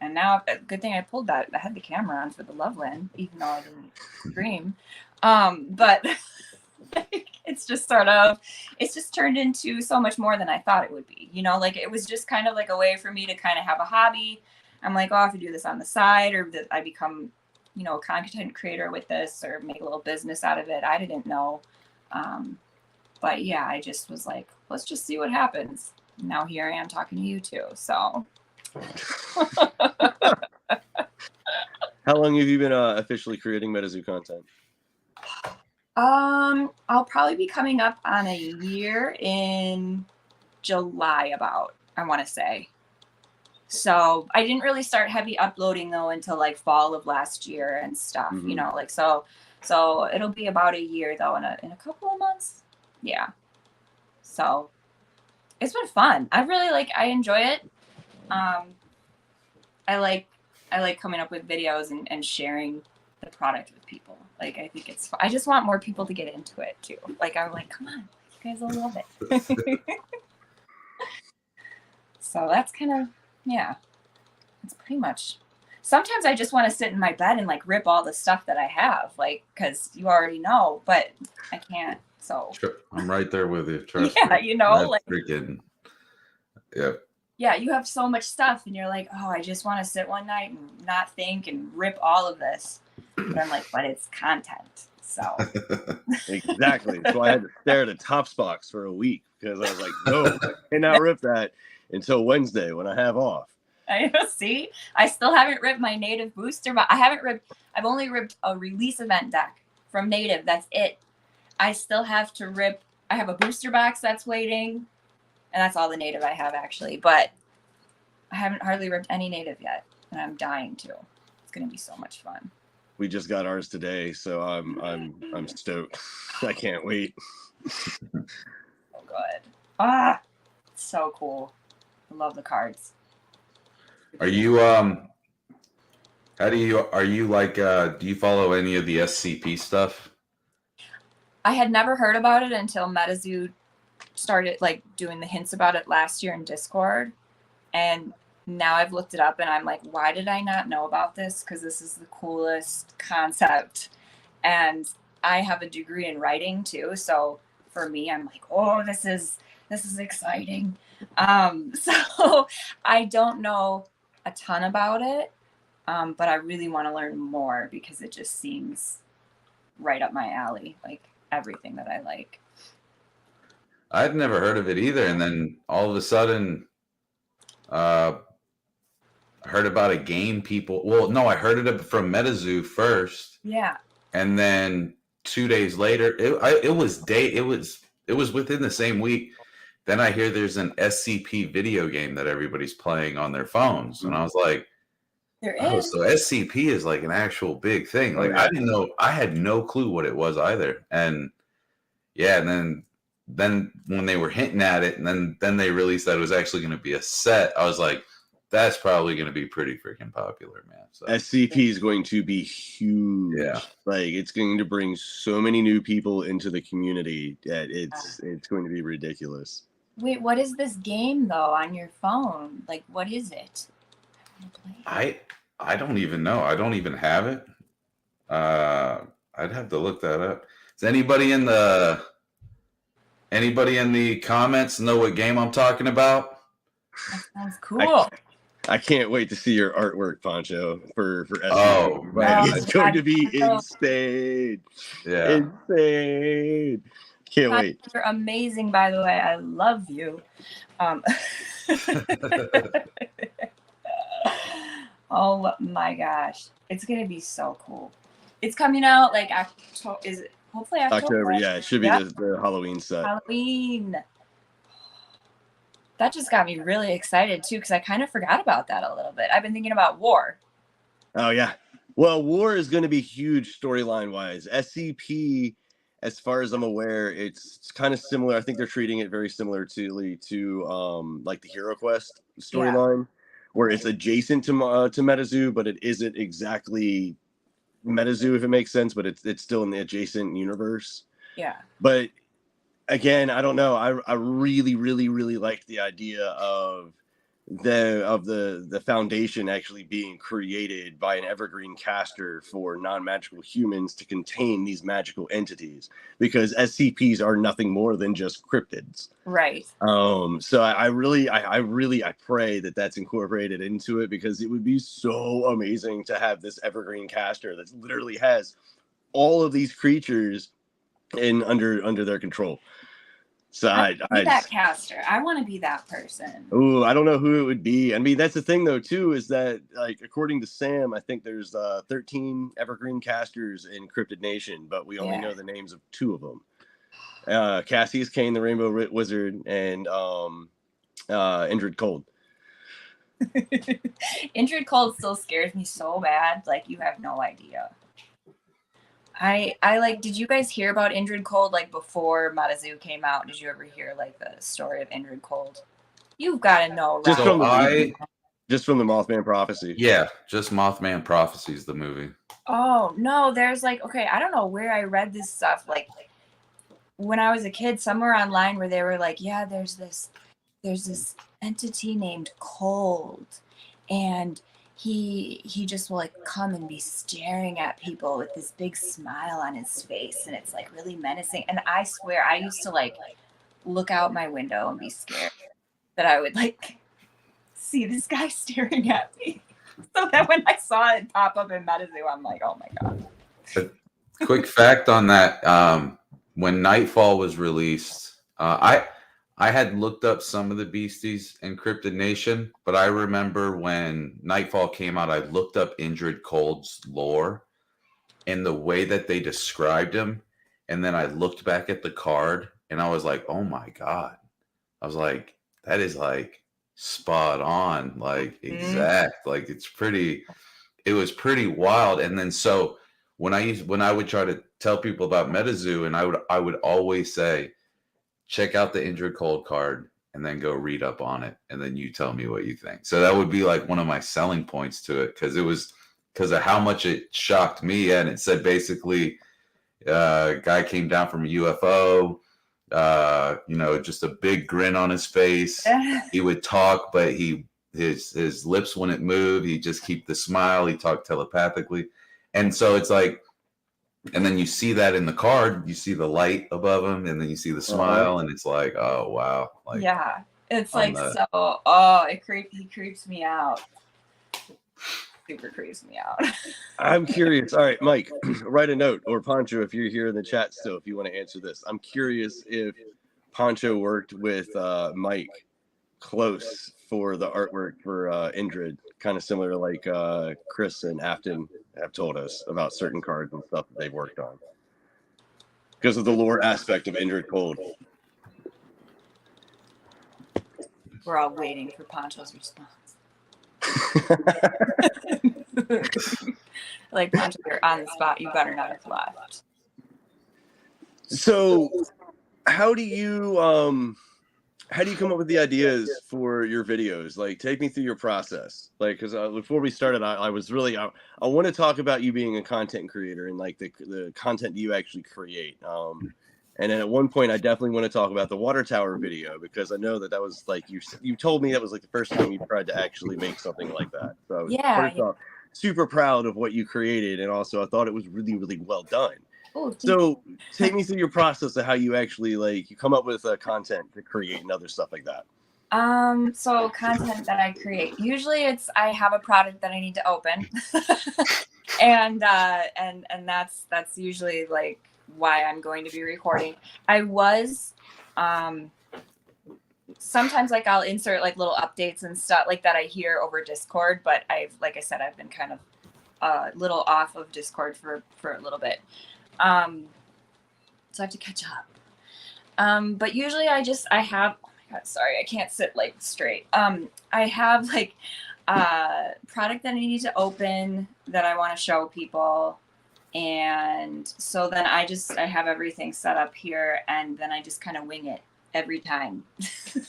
and now, good thing I pulled that. I had the camera on for the Loveland, even though I didn't scream. But it's just turned into so much more than I thought it would be. Like, it was just kind of like a way for me to kind of have a hobby. I'm like, oh, if I do this on the side, or that I become, a content creator with this, or make a little business out of it. I didn't know. But yeah, I just was like, let's just see what happens. Now here I am talking to you too. So. How long have you been officially creating MetaZoo content? I'll probably be coming up on a year in July about, I want to say. So I didn't really start heavy uploading though until like fall of last year and stuff, you know, like so it'll be about a year though in a couple of months. Yeah. So it's been fun. I enjoy it. I like coming up with videos and sharing the product with people. Like I think it's fun. I just want more people to get into it too. Like I'm like, come on, you guys will love it. So that's kind of, yeah, it's pretty much. Sometimes I just want to sit in my bed and like rip all the stuff that I have, like, because you already know, but I can't. So I'm right there with you. Trust yeah, me. you know, That's like freaking. Yeah. Yeah, you have so much stuff, and you're like, oh, I just want to sit one night and not think and rip all of this. But I'm like, but it's content, so. Exactly. So I had to stare at a Topps box for a week because I was like, no, I cannot rip that until Wednesday when I have off. I see. I still haven't ripped my native booster, but I've only ripped a release event deck from native. That's it. I still have to rip. I have a booster box that's waiting, and that's all the native I have actually. But I haven't hardly ripped any native yet, and I'm dying to. It's gonna be so much fun. We just got ours today, so I'm stoked. I can't wait. Oh, good. Ah, so cool. I love the cards. Are you are you like do you follow any of the SCP stuff? I had never heard about it until MetaZoo started like doing the hints about it last year in Discord, and now I've looked it up and I'm like, why did I not know about this? Because this is the coolest concept, and I have a degree in writing too, so for me I'm like, oh, this is exciting. So I don't know a ton about it, but I really want to learn more because it just seems right up my alley, like everything that I like. I'd never heard of it either, and then all of a sudden heard about a game people. Well, no, I heard it from MetaZoo first. Yeah. And then 2 days later, it was within the same week. Then I hear there's an SCP video game that everybody's playing on their phones, and I was like, There "Oh, is. so SCP is like an actual big thing." Like I didn't know, I had no clue what it was either. And yeah, and then when they were hinting at it, and then they released that it was actually going to be a set, I was like, that's probably going to be pretty freaking popular, man. So SCP is going to be huge. Yeah. Like it's going to bring so many new people into the community that it's going to be ridiculous. Wait, what is this game though on your phone? Like, what is it? I don't even know. I don't even have it. I'd have to look that up. Does anybody in the comments know what game I'm talking about? That sounds cool. I can't wait to see your artwork, Poncho, for SCP. Oh, man. It's going to be insane. Yeah. Insane. Can't wait. You're amazing, by the way. I love you. Oh my gosh. It's going to be so cool. It's coming out like October. Is it hopefully October? Yeah, it should be the Halloween set. Halloween. That just got me really excited too, because I kind of forgot about that a little bit. I've been thinking about War. Oh yeah. Well, War is going to be huge storyline wise. SCP, as far as I'm aware, it's kind of similar. I think they're treating it very similar to like the Hero Quest storyline, where it's adjacent to MetaZoo, but it isn't exactly MetaZoo, if it makes sense. But it's still in the adjacent universe. Yeah. But again, I don't know. I really, really, really liked the idea of the foundation actually being created by an evergreen caster for non-magical humans to contain these magical entities, because SCPs are nothing more than just cryptids. Right. So I pray that that's incorporated into it, because it would be so amazing to have this evergreen caster that literally has all of these creatures under their control. So be that caster. I want to be that person. Oh, I don't know who it would be. I mean, that's the thing though too, is that like according to Sam, I think there's 13 evergreen casters in Cryptid Nation, but we only know the names of 2 of them. Cassius Kane, the Rainbow Wizard, and Indrid Cold. Indrid Cold still scares me so bad, like you have no idea. I like, did you guys hear about Indrid Cold like before MetaZoo came out? Did you ever hear like the story of Indrid Cold? You've got to know, just right? from the Mothman Prophecy. Yeah, just Mothman Prophecies, the movie. Oh no, there's like, okay, I don't know where I read this stuff. Like when I was a kid, somewhere online where they were like, yeah, there's this entity named Cold, and he just will like come and be staring at people with this big smile on his face, and it's like really menacing. And I swear I used to like look out my window and be scared that I would like see this guy staring at me. So that when I saw it pop up in MetaZoo, I'm like, oh my god. A quick fact on that, when Nightfall was released, I had looked up some of the beasties in Cryptid Nation, but I remember when Nightfall came out, I looked up Indrid Cold's lore and the way that they described him. And then I looked back at the card and I was like, oh my God. I was like, that is like spot on, like exact. Like it was pretty wild. And then so when I would try to tell people about MetaZoo, and I would always say, check out the Indrid Cold card and then go read up on it. And then you tell me what you think. So that would be like one of my selling points to it. Cause it was because of how much it shocked me. And it said basically a guy came down from a UFO, just a big grin on his face. He would talk, but his lips wouldn't move. He'd just keep the smile. He talked telepathically. And so it's like, and then you see that in the card, you see the light above him, and then you see the smile, and it's like, oh wow, like yeah, it's like he creeps me out. Super creeps me out. I'm curious. All right, Mike, write a note, or Poncho, if you're here in the chat still, if you want to answer this. I'm curious if Poncho worked with Mike close for the artwork for Indrid, kind of similar to like Chris and Afton have told us about certain cards and stuff that they've worked on because of the lore aspect of Indrid Cold. We're all waiting for Poncho's response. Like, Poncho, you're on the spot. You better not have left. So how do you come up with the ideas for your videos? Like, take me through your process. Like, because before we started, I was really I want to talk about you being a content creator and like the content you actually create. And then at one point, I definitely want to talk about the water tower video because I know that was like you told me that was like the first time you tried to actually make something like that. So first off, super proud of what you created, and also I thought it was really, really well done. Oh, so take me through your process of how you actually you come up with content to create and other stuff like that. So content that I create, usually I have a product that I need to open, and that's usually like why I'm going to be recording. I was sometimes like I'll insert like little updates and stuff like that I hear over Discord, but like I said, I've been kind of a little off of Discord for a little bit. So I have to catch up. But usually I have, oh my God, sorry, I can't sit like straight. I have like product that I need to open that I want to show people. And so then I have everything set up here, and then I just kind of wing it every time.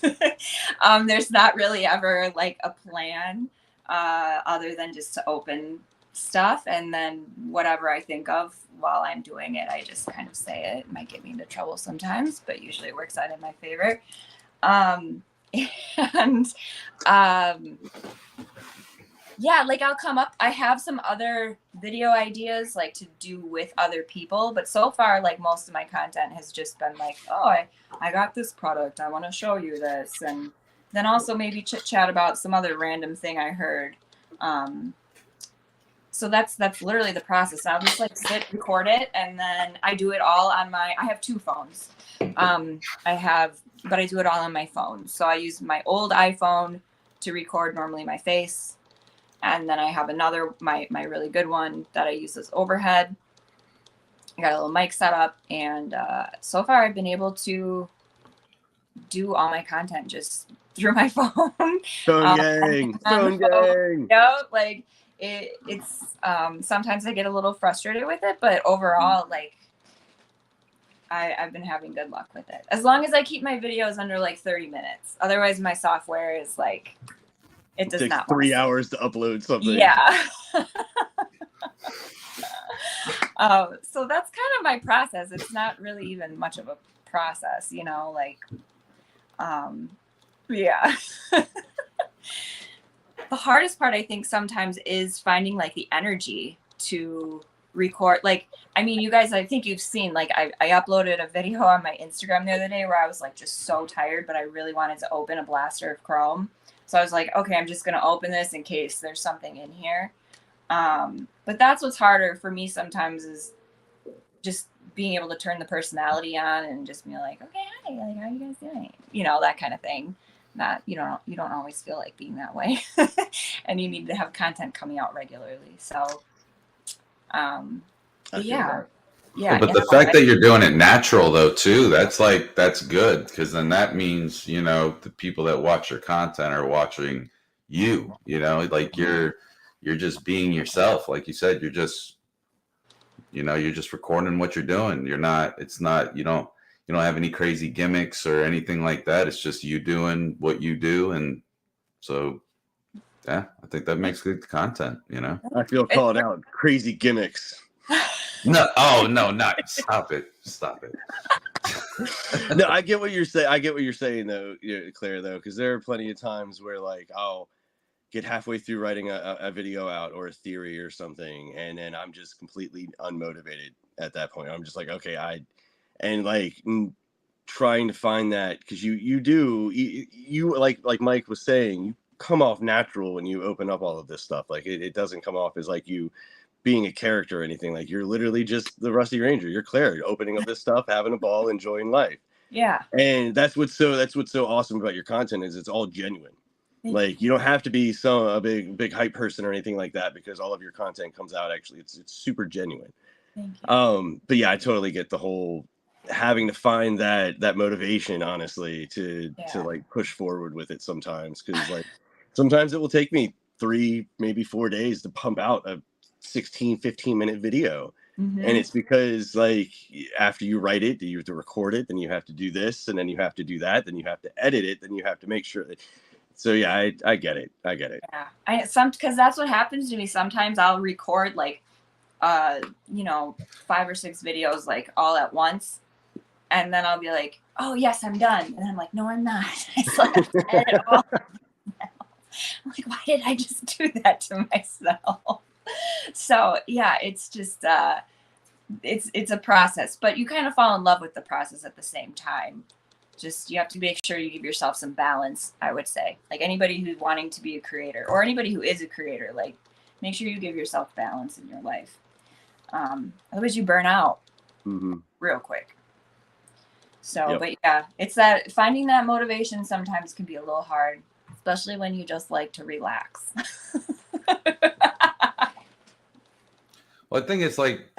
There's not really ever like a plan other than just to open stuff, and then whatever I think of while I'm doing it, I just kind of say it. It might get me into trouble sometimes, but usually it works out in my favor. Yeah, like I'll come up, I have some other video ideas like to do with other people, but so far like most of my content has just been like, oh, I got this product, I want to show you this, and then also maybe chit chat about some other random thing I heard. so that's literally the process. I'll just like sit, record it, and then I do it all on I have 2 phones. But I do it all on my phone. So I use my old iPhone to record normally my face. And then I have another, my really good one that I use as overhead. I got a little mic set up, and so far I've been able to do all my content just through my phone. Stone gang. Like it's sometimes I get a little frustrated with it, but overall, like I've been having good luck with it. As long as I keep my videos under like 30 minutes. Otherwise, my software is like, it does not. 3 hours to upload something. Yeah. So that's kind of my process. It's not really even much of a process, you know, like, yeah. The hardest part, I think, sometimes is finding like the energy to record. Like, I mean, you guys, I think you've seen, like, I uploaded a video on my Instagram the other day where I was like just so tired, but I really wanted to open a blaster of Chrome. So I was like, okay, I'm just going to open this in case there's something in here. But that's what's harder for me sometimes, is just being able to turn the personality on and just be like, okay, hi, like, how are you guys doing? You know, that kind of thing. Not, you don't always feel like being that way. And you need to have content coming out regularly. So, yeah. Yeah. But the fact that you're doing it natural though, too, that's good. Cause then that means, you know, the people that watch your content are watching you, you know, like you're just being yourself. Like you said, you're just recording what you're doing. You don't have any crazy gimmicks or anything like that. It's just you doing what you do. And so, yeah, I think that makes good content, you know? I feel called out. Crazy gimmicks. No, oh no, not stop it. No, I get what you're saying though, Claire, though, because there are plenty of times where like I'll get halfway through writing a video out or a theory or something, and then I'm just completely unmotivated at that point. I'm just like, okay, trying to find that, because you like Mike was saying, you come off natural when you open up all of this stuff. Like it doesn't come off as like you being a character or anything. Like you're literally just the Rusty Ranger. You're Claire, opening up this stuff, having a ball, enjoying life. Yeah. And that's what's so awesome about your content, is it's all genuine. Like you don't have to be a big hype person or anything like that, because all of your content comes out actually it's super genuine. Thank you. But yeah, I totally get the whole having to find that motivation, honestly, to like push forward with it sometimes, because like sometimes it will take me 3 maybe 4 days to pump out a 16-15 minute video. And it's because like after you write it, you have to record it, then you have to do this, and then you have to do that, then you have to edit it, then you have to make sure that. So yeah, I get it. Yeah, because that's what happens to me. Sometimes I'll record like 5 or 6 videos like all at once, and then I'll be like, oh yes, I'm done, and I'm like, no, I'm not. I still have to edit all. I'm like, why did I just do that to myself? So yeah, it's just it's a process, but you kind of fall in love with the process at the same time. Just you have to make sure you give yourself some balance, I would say. Like anybody who's wanting to be a creator, or anybody who is a creator, like make sure you give yourself balance in your life. Otherwise you burn out real quick. So, But yeah, it's that finding that motivation sometimes can be a little hard, especially when you just like to relax. Well, I think it's like,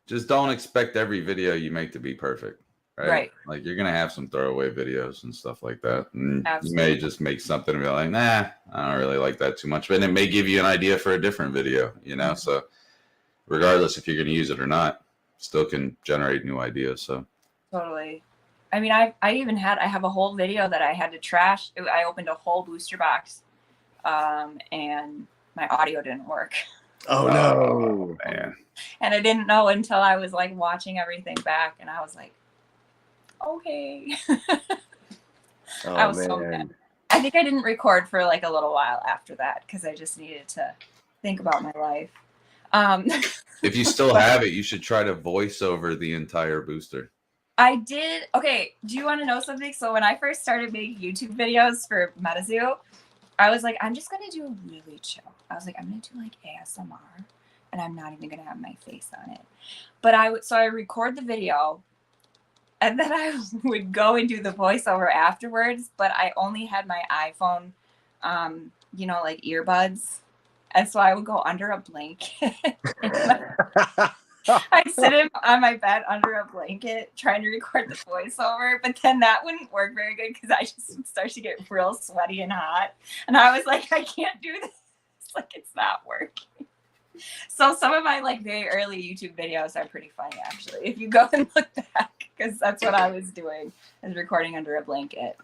just don't expect every video you make to be perfect, right? Like you're going to have some throwaway videos and stuff like that. And you may just make something and be like, nah, I don't really like that too much. But it may give you an idea for a different video, you know? So regardless if you're going to use it or not, still can generate new ideas. So totally. I mean, I have a whole video that I had to trash. I opened a whole booster box and my audio didn't work. Oh no, man. And I didn't know until I was like watching everything back, and I was like, okay. I was so mad. I think I didn't record for like a little while after that, because I just needed to think about my life. If you still have it, you should try to voice over the entire booster. I did. Okay, do you want to know something? So when I first started making YouTube videos for MetaZoo, I was like, I'm just going to do really chill. I was like, I'm going to do like ASMR. and I'm not even going to have my face on it. But so I record the video, and then I would go and do the voiceover afterwards, but I only had my iPhone, you know, like earbuds. And so I would go under a blanket. I'd sit on my bed under a blanket trying to record the voiceover, but then that wouldn't work very good because I just would start to get real sweaty and hot. And I was like, I can't do this. Like, it's not working. So some of my like very early YouTube videos are pretty funny, actually, if you go and look back, because that's what I was doing, is recording under a blanket.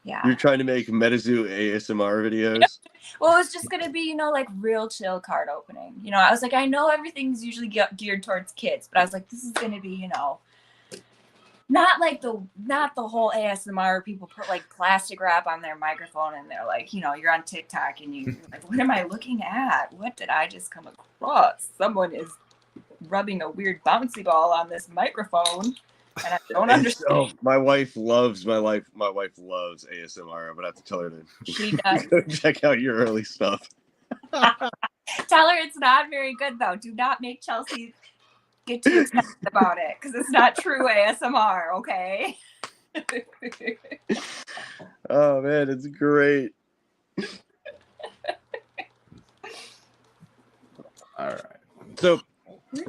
Yeah. You're trying to make MetaZoo ASMR videos? Well, it was just going to be, you know, like real chill card opening. You know, I was like, I know everything's usually geared towards kids, but I was like, this is going to be, you know, not the whole ASMR people put like plastic wrap on their microphone and they're like, you know, you're on TikTok and you're like, what am I looking at? What did I just come across? Someone is rubbing a weird bouncy ball on this microphone. And I don't understand. So, my wife loves ASMR. I'm gonna have to tell her to She does. go check out your early stuff. Tell her it's not very good though. Do not make Chelsea get too excited about it, because it's not true ASMR, okay? Oh man, it's great. All right. So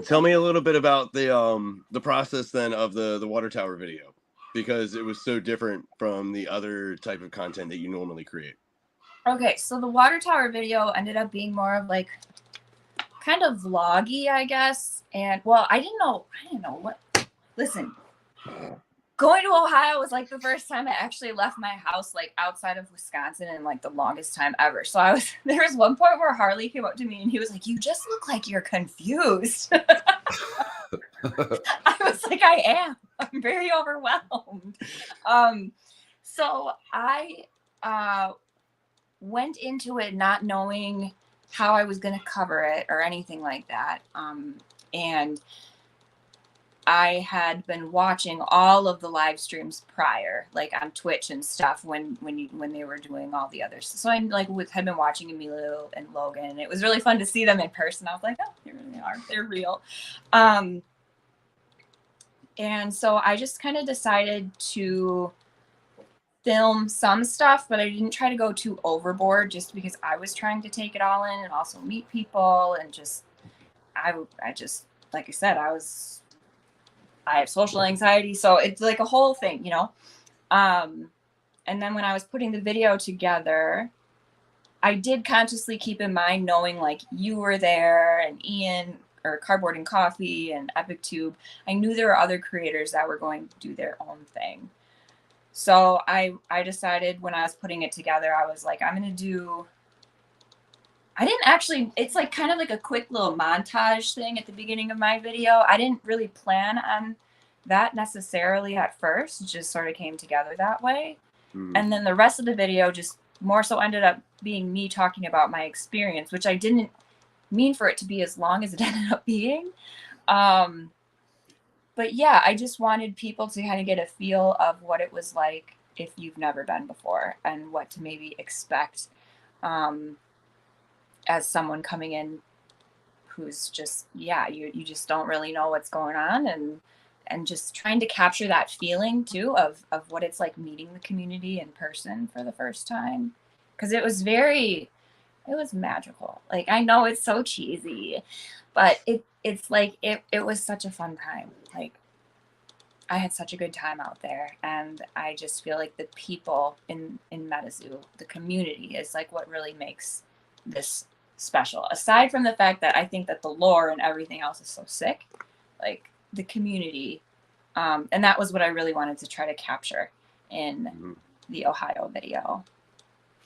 tell me a little bit about the process then of the water tower video, because it was so different from the other type of content that you normally create. Okay, so the water tower video ended up being more of like kind of vloggy, I guess. And well, I didn't know what. Listen, going to Ohio was like the first time I actually left my house, like outside of Wisconsin, in like the longest time ever. So there was one point where Harley came up to me and he was like, "You just look like you're confused." I was like, I am. I'm very overwhelmed. So I went into it not knowing how I was going to cover it or anything like that. And I had been watching all of the live streams prior, like on Twitch and stuff, when they were doing all the others. So I like had been watching Emilio and Logan. It was really fun to see them in person. I was like, oh, here they are. They're real. And so I just kind of decided to film some stuff, but I didn't try to go too overboard, just because I was trying to take it all in and also meet people, and just I just, like I said, I have social anxiety, so it's like a whole thing, you know. And then when I was putting the video together, I did consciously keep in mind, knowing like you were there and Ian or Cardboard and Coffee and Epic Tube. I knew there were other creators that were going to do their own thing. So I decided when I was putting it together, I was like, it's like kind of like a quick little montage thing at the beginning of my video. I didn't really plan on that necessarily at first. It just sort of came together that way. Mm-hmm. And then the rest of the video just more so ended up being me talking about my experience, which I didn't mean for it to be as long as it ended up being. But yeah, I just wanted people to kind of get a feel of what it was like if you've never been before, and what to maybe expect as someone coming in who's just, you just don't really know what's going on, and just trying to capture that feeling too of what it's like meeting the community in person for the first time. Because it was magical. Like, I know it's so cheesy, but it's like it was such a fun time. Like, I had such a good time out there, and I just feel like the people in MetaZoo, the community, is like what really makes this special. Aside from the fact that I think that the lore and everything else is so sick, like the community, and that was what I really wanted to try to capture in the Ohio video.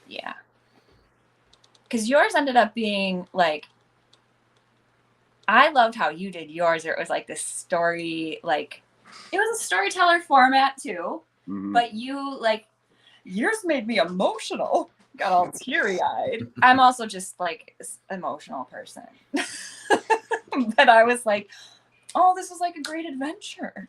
Yeah. Because yours ended up being like, I loved how you did yours. It was like this story, like it was a storyteller format too. Mm-hmm. But yours made me emotional. Got all teary-eyed. I'm also just like an emotional person. But I was like, oh, this is like a great adventure.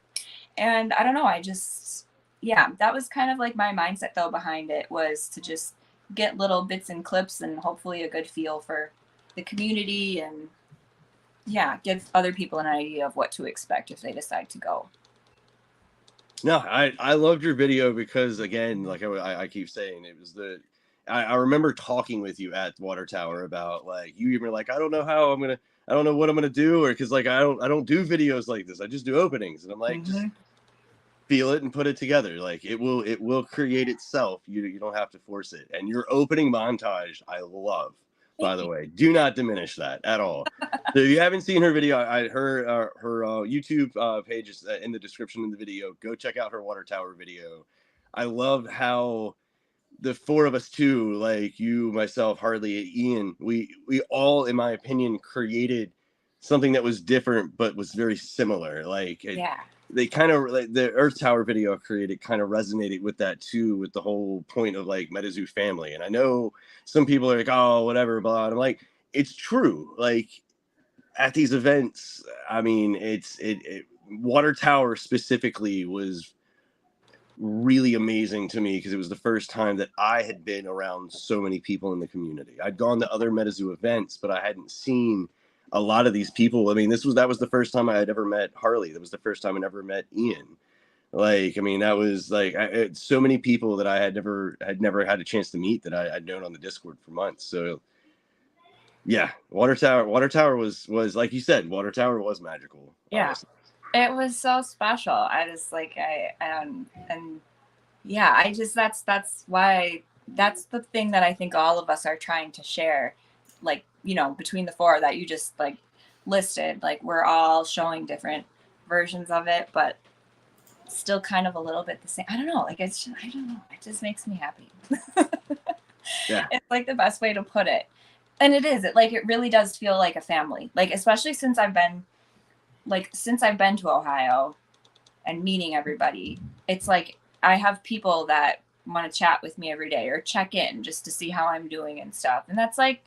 And I don't know, that was kind of like my mindset though behind it, was to just get little bits and clips and hopefully a good feel for the community and yeah, give other people an idea of what to expect if they decide to go. No, I loved your video because, again, like I keep saying, it was I remember talking with you at Water Tower about, like, you even were like, I don't know what I'm gonna do, or because, like, I don't do videos like this, I just do openings, and I'm like, just feel it and put it together. Like, it will create itself. You don't have to force it. And your opening montage, I love. By the way, do not diminish that at all. So if you haven't seen her video, her YouTube page is in the description of the video. Go check out her Water Tower video. I love how the four of us too, like you, myself, Harley, Ian, we all, in my opinion, created something that was different but was very similar. Like, they kind of, like, the Earth Tower video created kind of resonated with that too, with the whole point of, like, MetaZoo family. And I know some people are like, oh, whatever, blah. And I'm like, it's true. Like, at these events, I mean, it Water Tower specifically was really amazing to me because it was the first time that I had been around so many people in the community. I'd gone to other MetaZoo events, but I hadn't seen a lot of these people. I mean, that was the first time I had ever met Harley. That was the first time I ever met Ian. Like, I mean, that was like so many people that I had never had a chance to meet that I'd known on the Discord for months. So yeah, Water Tower was like you said, Water Tower was magical. Yeah. Honestly. It was so special. I just like and yeah, I just that's why that's the thing that I think all of us are trying to share, like, you know, between the four that you just like listed, like, we're all showing different versions of it, but still kind of a little bit the same. I don't know, like, it's just, I don't know, it just makes me happy. Yeah, it's like the best way to put it. And it is, it really does feel like a family, like, especially since I've been to Ohio and meeting everybody. It's like I have people that want to chat with me every day or check in just to see how I'm doing and stuff. And that's like,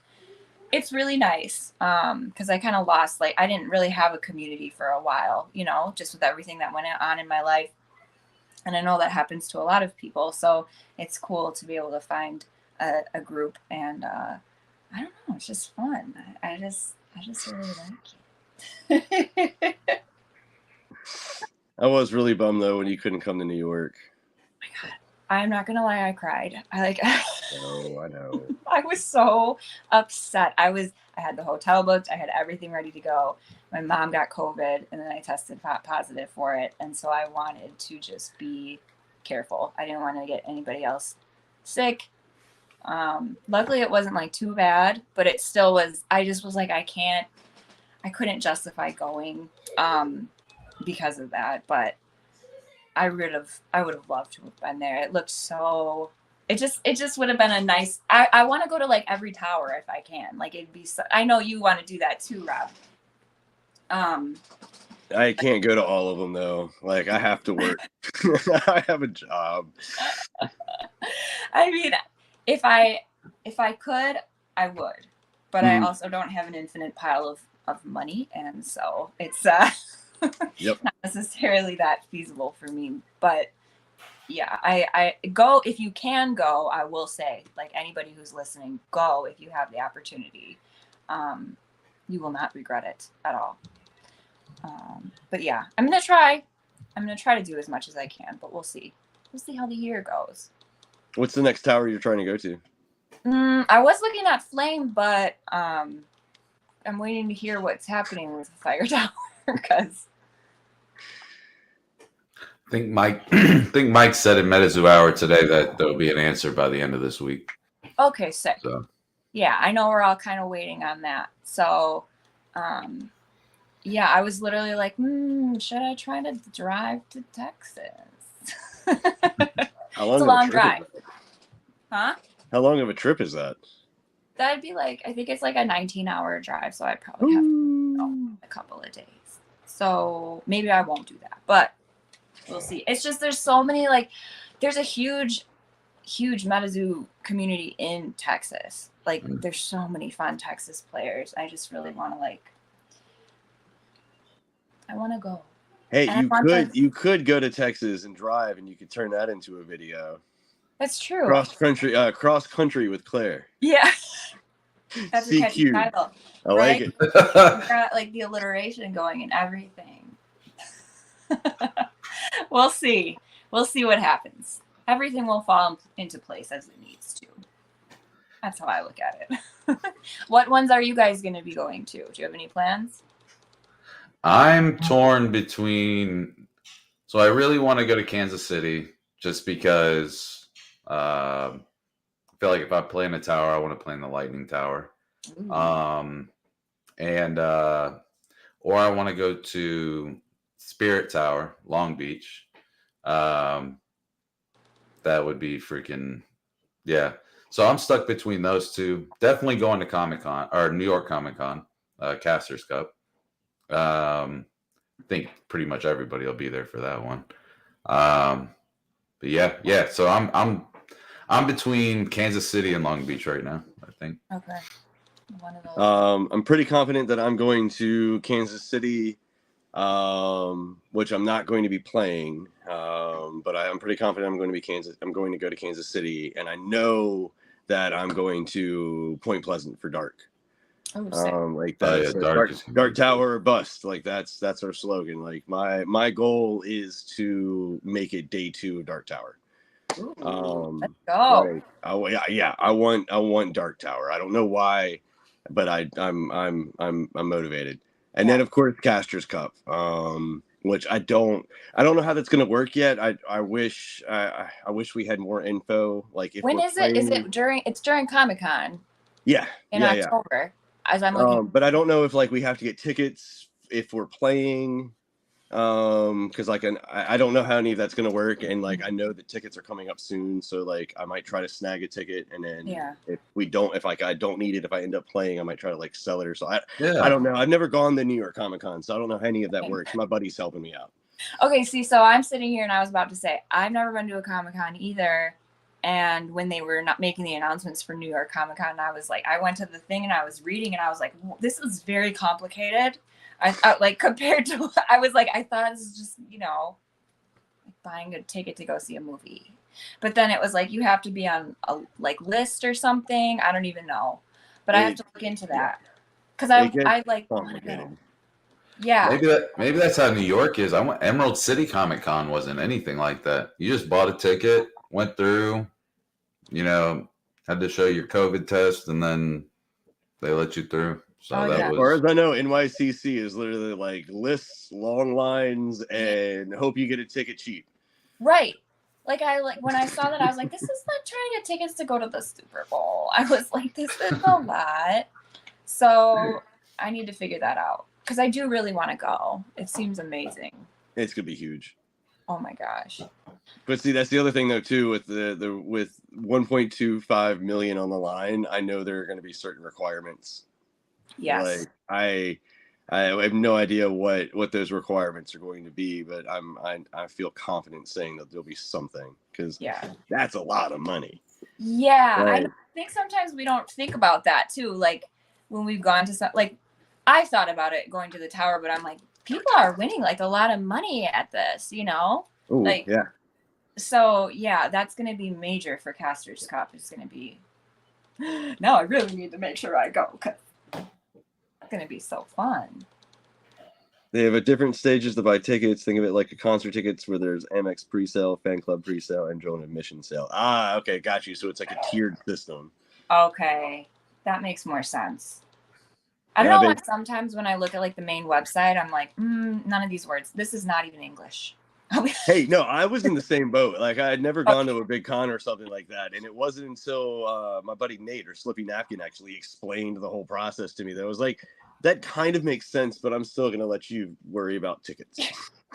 it's really nice. Because I kind of lost, like, I didn't really have a community for a while, you know, just with everything that went on in my life. And I know that happens to a lot of people. So it's cool to be able to find a group. And I don't know, it's just fun. I just really like it. I was really bummed though when you couldn't come to New York. Oh my God, I'm not gonna lie, I cried. Oh, I know. I was so upset. I had the hotel booked. I had everything ready to go. My mom got COVID, and then I tested positive for it, and so I wanted to just be careful. I didn't want to get anybody else sick. Luckily, it wasn't like too bad, but it still was. I just was like, I couldn't justify going because of that, but I would have loved to have been there. It looked so, it just would have been a nice, I want to go to like every tower if I can. Like, it'd be so, I know you want to do that too, Rob. I can't go to all of them though. Like, I have to work. I have a job. I mean, if I could, I would, but I also don't have an infinite pile of money, and so it's Yep. not necessarily that feasible for me. But yeah, I go if you can go. I will say, like, anybody who's listening, go if you have the opportunity. You will not regret it at all. But yeah, I'm gonna try to do as much as I can, but we'll see how the year goes. What's the next tower you're trying to go to? I was looking at Flame, but I'm waiting to hear what's happening with Fire Tower because I think Mike said in MetaZoo Hour today that there'll be an answer by the end of this week. Okay, sick. So yeah, I know we're all kind of waiting on that. So, yeah, I was literally like, should I try to drive to Texas? How long it's a long drive. Huh? How long of a trip is that? That'd be like, I think it's like a 19-hour drive, so I'd probably have a couple of days. So maybe I won't do that, but we'll see. It's just there's so many, like, there's a huge MetaZoo community in Texas. Like, there's so many fun Texas players. I just really want to, like, I want to go. Hey, you could go to Texas and drive, and you could turn that into a video. That's true. Cross country with Claire. Yeah. That's a catchy CQ. title. I like it. You got like the alliteration going and everything. We'll see. We'll see what happens. Everything will fall into place as it needs to. That's how I look at it. What ones are you guys going to be going to? Do you have any plans? I'm torn between. So I really want to go to Kansas City just because I feel like if I play in a tower, I want to play in the Lightning Tower. And or I want to go to Spirit Tower, Long Beach. That would be freaking yeah. So I'm stuck between those two. Definitely going to Comic-Con or New York Comic-Con, Casters Cup. I think pretty much everybody will be there for that one. But yeah. So I'm between Kansas City and Long Beach right now, I think. Okay. One of those. I'm pretty confident that I'm going to Kansas City, which I'm not going to be playing. But I'm pretty confident I'm going to go to Kansas City, and I know that I'm going to Point Pleasant for Dark. Like that's Dark Tower or bust. Like that's our slogan. Like my goal is to make it day 2 of Dark Tower. Let's go. Like, I want Dark Tower. I don't know why, but I'm motivated. And then of course Casters Cup, which I don't know how that's gonna work yet. I wish we had more info. Like if when is it? Is it during? It's during Comic-Con. Yeah. In October. As I'm looking. But I don't know if like we have to get tickets if we're playing. Because like I don't know how any of that's gonna work, and like I know that tickets are coming up soon, so like I might try to snag a ticket, and then if I don't need it, if I end up playing, I might try to like sell it or so. I don't know. I've never gone to New York Comic-Con, so I don't know how any of that works. My buddy's helping me out. Okay, see, so I'm sitting here and I was about to say I've never been to a Comic-Con either. And when they were not making the announcements for New York Comic-Con, I was like, I went to the thing and I was reading and I was like, this is very complicated. I like compared to, I was like, I thought it was just, like buying a ticket to go see a movie. But then it was like, you have to be on a like list or something. I don't even know. But I have to look into that. Because I like want to go. Yeah. Maybe that's how New York is. I went Emerald City Comic-Con wasn't anything like that. You just bought a ticket, went through, had to show your COVID test, and then they let you through. So was. As far as I know, NYCC is literally like lists, long lines, and hope you get a ticket cheap. Right. Like when I saw that, I was like, this is not trying to get tickets to go to the Super Bowl. I was like, this is a lot. So I need to figure that out. Because I do really want to go. It seems amazing. It's gonna be huge. Oh my gosh. But see, that's the other thing though too. With with 1.25 million on the line, I know there are going to be certain requirements. Yes. Like I have no idea what those requirements are going to be, but I feel confident saying that there'll be something because that's a lot of money. Yeah, I think sometimes we don't think about that too. Like when we've gone to some, like I thought about it going to the tower, but I'm like, people are winning like a lot of money at this, Ooh, like yeah. So yeah, that's gonna be major for Casters Cup. It's gonna be. Now I really need to make sure I go because it's gonna be so fun. They have different stages to buy tickets. Think of it like a concert tickets where there's Amex pre-sale, fan club pre-sale, and drone admission sale. Ah, okay, got you. So it's like a tiered system. Okay, that makes more sense. I don't know why sometimes when I look at like the main website, I'm like, none of these words. This is not even English. Hey, no, I was in the same boat. Like I had never gone to a big con or something like that, and it wasn't until my buddy Nate or Slippy Napkin actually explained the whole process to me that I was like, that kind of makes sense, but I'm still gonna let you worry about tickets.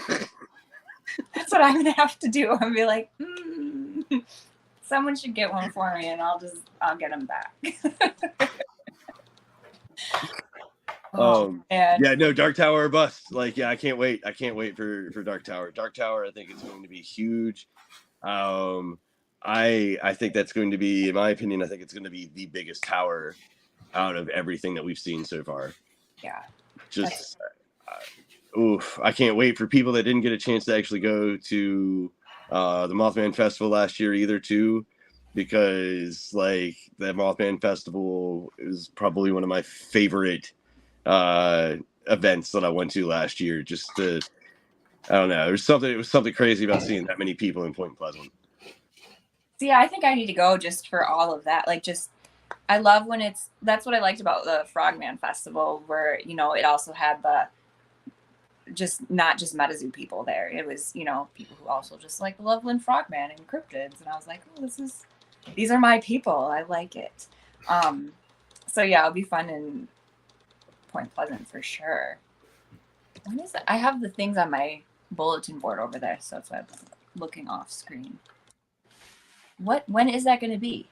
That's what I'm gonna have to do. I'll be like, someone should get one for me, and I'll get them back. No, Dark Tower or bust. Like, I can't wait. I can't wait for Dark Tower. Dark Tower, I think it's going to be huge. I think that's going to be, in my opinion, I think it's going to be the biggest tower out of everything that we've seen so far. Yeah. Just, I can't wait for people that didn't get a chance to actually go to the Mothman Festival last year either, too. because like the Mothman Festival is probably one of my favorite events that I went to last year. Just to, I don't know, it was something crazy about seeing that many people in Point Pleasant. See, I think I need to go just for all of that. Like, just I love when that's what I liked about the Frogman Festival, where it also had the not just MetaZoo people there. It was people who also just like the Loveland Frogman and cryptids, and I was like, oh, these are my people. I like it. So yeah, it'll be fun in Point Pleasant for sure. When is it? I have the things on my bulletin board over there, so that's why I'm looking off screen. When is that going to be?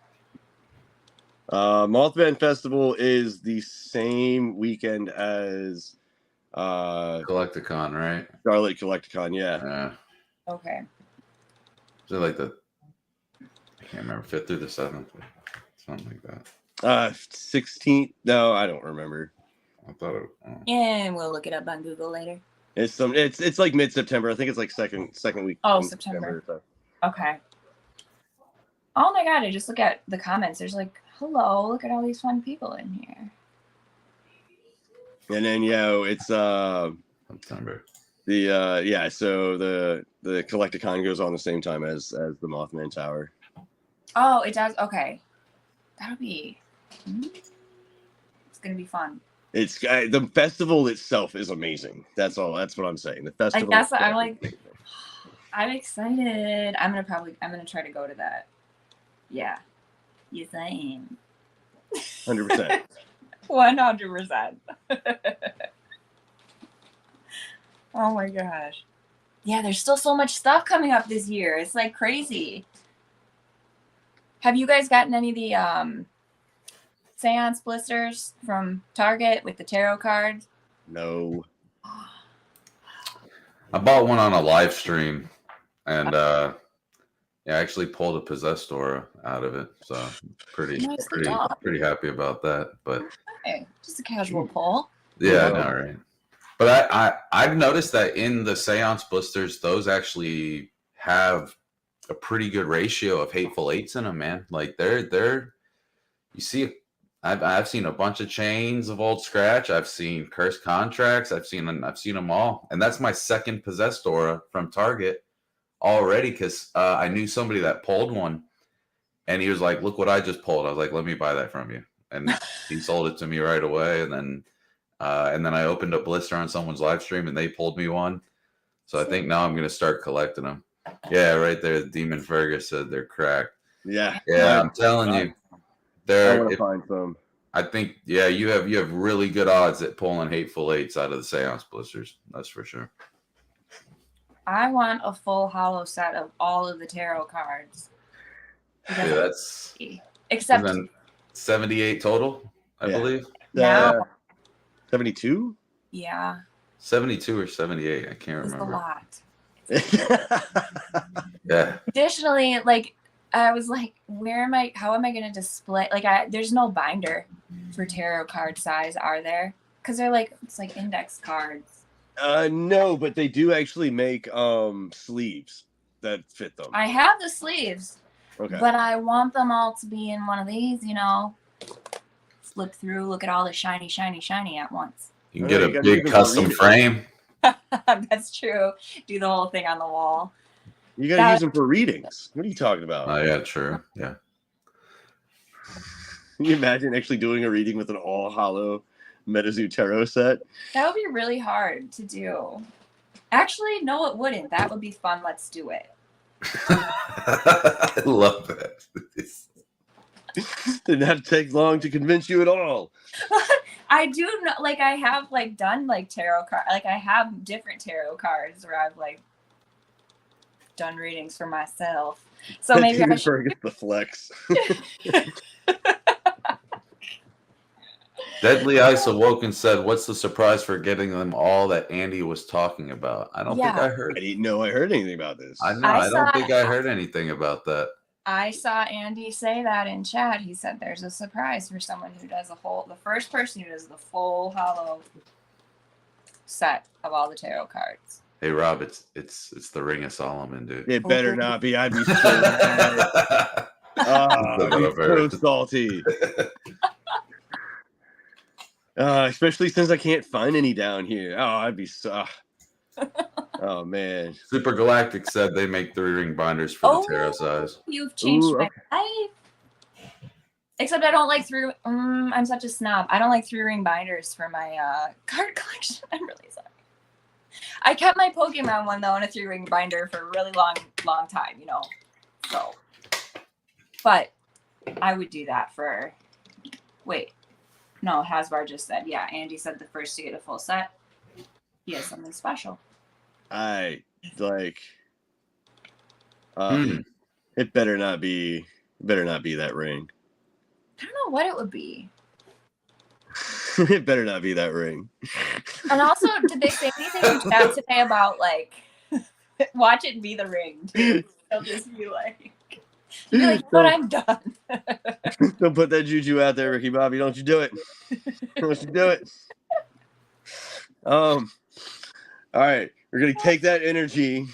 Mothman Festival is the same weekend as Collecticon, right? Charlotte Collecticon, yeah. Yeah. Okay. Is it like I can't remember, 5th through the 7th, something like that. 16th? No, I don't remember. I thought it. Yeah, we'll look it up on Google later. It's like mid-September. I think it's like second week. Oh, September. So. Okay. Oh my God! I just look at the comments. There's like, hello, look at all these fun people in here. And then it's September. So the Collecticon goes on the same time as the Mothman Tower. Oh, it does. Okay, that'll be. It's gonna be fun. It's the festival itself is amazing. That's all. That's what I'm saying. The festival. Like, that's what I'm like. I'm excited. I'm gonna try to go to that. Yeah, you saying? 100%. 100%. Oh my gosh. Yeah, there's still so much stuff coming up this year. It's like crazy. Have you guys gotten any of the seance blisters from Target with the tarot cards? No. I bought one on a live stream, and I actually pulled a possessed aura out of it, so pretty happy about that. But okay, just a casual pull. Yeah, I know, right? But I've noticed that in the seance blisters, those actually have a pretty good ratio of hateful eights in them, man. Like they're you see, I've seen a bunch of chains of old scratch. I've seen cursed contracts. I've seen them all, and that's my second possessed aura from Target already, because I knew somebody that pulled one, and he was like, "Look what I just pulled." I was like, "Let me buy that from you," and he sold it to me right away. And then I opened a blister on someone's live stream, and they pulled me one. So I think now I'm gonna start collecting them. Yeah, right there, Demon Fergus said they're cracked. Yeah, I'm telling you, I want to find some. I think you have really good odds at pulling hateful eights out of the seance blisters. That's for sure. I want a full hollow set of all of the tarot cards. Yeah, that's except 78 total, I believe. 72? Yeah. 72 or 78, I can't remember. It's a lot. Yeah. Additionally, like I was like, how am I going to display? Like there's no binder for tarot card size, are there? Because it's like index cards. No, but they do actually make sleeves that fit them. I have the sleeves. Okay. But I want them all to be in one of these, flip through, look at all the shiny, shiny, shiny at once. You can get a big custom frame. That's true. Do the whole thing on the wall. You got to use them for readings. What are you talking about? Oh, yeah, true. Yeah. Can you imagine actually doing a reading with an all hollow MetaZoo tarot set? That would be really hard to do. Actually, no, it wouldn't. That would be fun. Let's do it. I love that. Didn't have to take long to convince you at all. I do know, I have done tarot card. I have different tarot cards where I've done readings for myself. So maybe I should get the flex. Deadly Ice Awoken said, "What's the surprise for getting them all that Andy was talking about?" I don't think I heard. I didn't know I heard anything about this. I don't think I heard anything about that. I saw Andy say that in chat. He said there's a surprise for someone who does the first person who does the full hollow set of all the tarot cards. Hey Rob, it's the Ring of Solomon, dude. It better not be. I'd be so mad. Oh, he's so salty. Especially since I can't find any down here. Oh, I'd be so. Oh man. Super Galactic said they make 3-ring binders for the tarot size. You've changed my okay. life. Except I don't like I'm such a snob. I don't like 3-ring binders for my card collection. I'm really sorry. I kept my Pokemon one though in a 3-ring binder for a really long time, you know. So, but I would do that for. Wait, no, Hasbar just said, yeah. Andy said the first to get a full set. He has something special. I like. It better not be that ring. I don't know what it would be. It better not be that ring. And also, did they say anything in chat today about like watch it be the ring? Too. They'll just be like, but I'm done. Don't put that juju out there, Ricky Bobby. Don't you do it. Don't you do it. All right. We're gonna take that energy.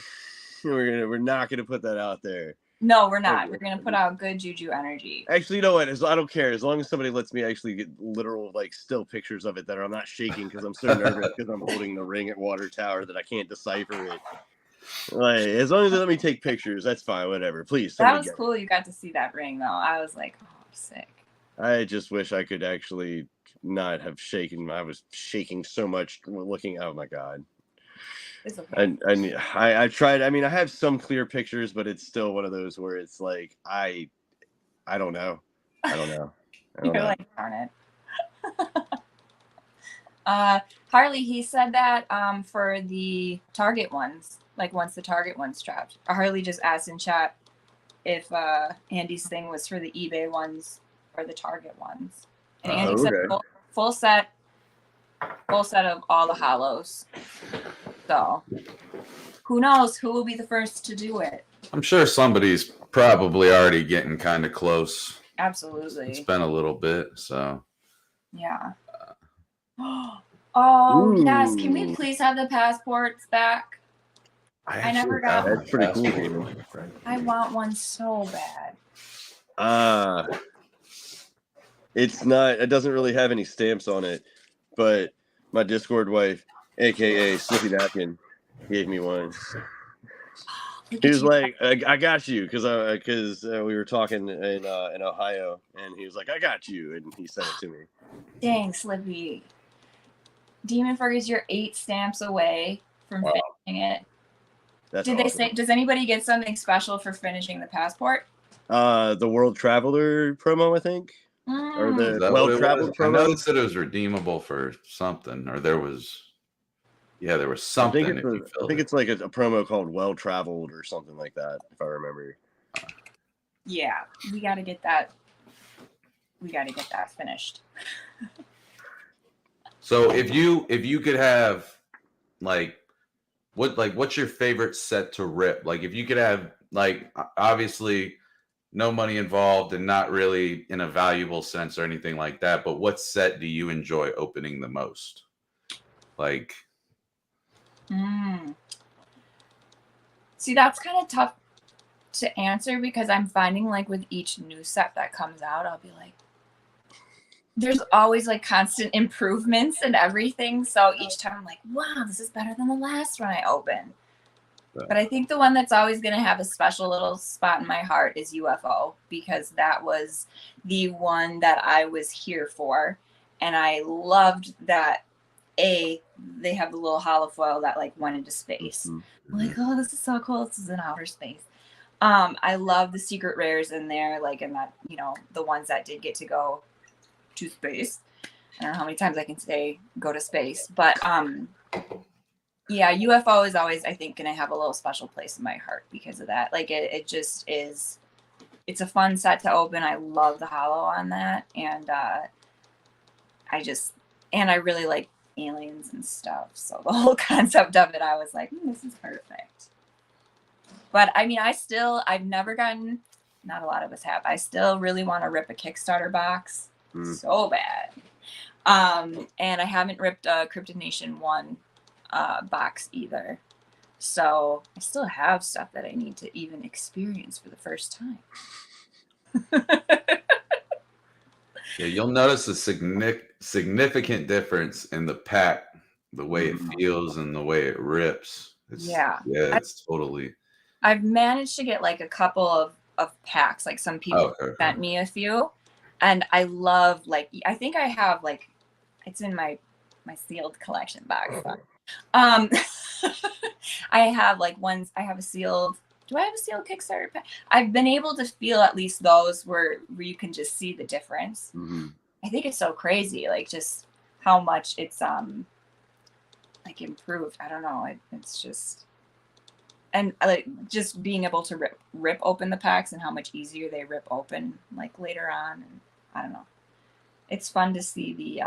We're not gonna put that out there. No, we're not. We're gonna put out good juju energy. Actually, you know what? I don't care as long as somebody lets me actually get literal like still pictures of it that I'm not shaking because I'm so nervous because I'm holding the ring at Water Tower that I can't decipher it. Like as long as they let me take pictures, that's fine. Whatever. Please. That was cool. You got to see that ring though. I was like, oh, sick. I just wish I could actually not have shaken. I was shaking so much looking. Oh my god. It's okay. I tried. I mean, I have some clear pictures, but it's still one of those where it's like I don't know. You're like, darn it. Harley, he said that for the Target ones, like once the Target ones dropped. Harley just asked in chat if Andy's thing was for the eBay ones or the Target ones, and Andy said full set of all the hollows. So, who knows who will be the first to do it? I'm sure somebody's probably already getting kind of close. Absolutely. It's been a little bit, so. Yeah. Oh, yes. Can we please have the passports back? I never got one. That's pretty cool. I want one so bad. It's not, it doesn't really have any stamps on it, but my Discord wife, aka Slippy Napkin, gave me one. He was like, "I got you," because we were talking in Ohio, and he was like, "I got you," and he sent it to me. Dang, Slippy. Demon Fergus, you're 8 stamps away from finishing it. Did they say? Does anybody get something special for finishing the passport? The World Traveler promo, I think. Or the well-traveled promo. I know that it was redeemable for something, or there was something. I think it's like a promo called Well Traveled or something like that, if I remember. Yeah, we got to get that. We got to get that finished. So if you could have what's your favorite set to rip? Like if you could have obviously no money involved and not really in a valuable sense or anything like that, but what set do you enjoy opening the most? See, that's kind of tough to answer because I'm finding with each new set that comes out, I'll be like, there's always constant improvements and everything. So each time I'm like, wow, this is better than the last one I opened. But I think the one that's always going to have a special little spot in my heart is UFO, because that was the one that I was here for. And I loved that, they have the little holofoil that went into space. Mm-hmm. I'm like, oh, this is so cool. This is in outer space. I love the secret rares in there, and that, the ones that did get to go to space. I don't know how many times I can say go to space, but yeah, UFO is always, I think, going to have a little special place in my heart because of that. It just is, it's a fun set to open. I love the holo on that. And I really like aliens and stuff. So the whole concept of it, I was like, this is perfect. But I mean, I've never gotten, not a lot of us have, I still really want to rip a Kickstarter box so bad. And I haven't ripped a Cryptid Nation 1 box either. So I still have stuff that I need to even experience for the first time. Yeah, you'll notice a significant difference in the pack, the way it feels and the way it rips. It's totally. I've managed to get like a couple of packs. Like some people sent me a few, and I love like I think I have like it's in my sealed collection box. I have like ones. I have a sealed. Do I have a sealed Kickstarter pack? I've been able to feel at least those where you can just see the difference. I think it's so crazy, like just how much it's like improved. I don't know. It's just and like just being able to rip open the packs and how much easier they rip open like later on. And I don't know. It's fun to see the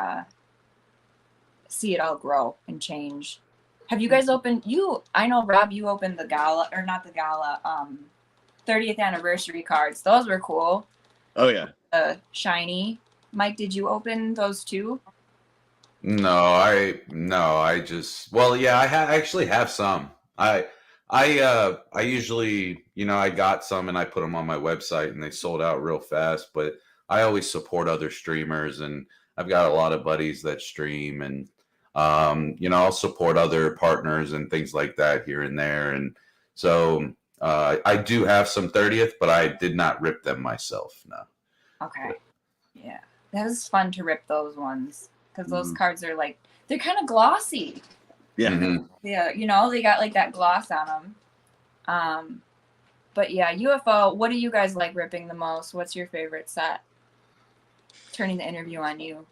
see it all grow and change. Have you guys opened I know Rob, you opened the gala or not the gala 30th anniversary cards. Those were cool. Oh yeah. Shiny. Mike, did you open those too? No, I just I actually have some. I usually, I got some and I put them on my website and they sold out real fast, but I always support other streamers and I've got a lot of buddies that stream and I'll support other partners and things like that here and there. And so I do have some 30th, but I did not rip them myself. No. Okay. Yeah. That was fun to rip those ones because those cards are like, they're kind of glossy. Yeah. Yeah. They got like that gloss on them. But yeah, UFO, what do you guys like ripping the most? What's your favorite set? Turning the interview on you.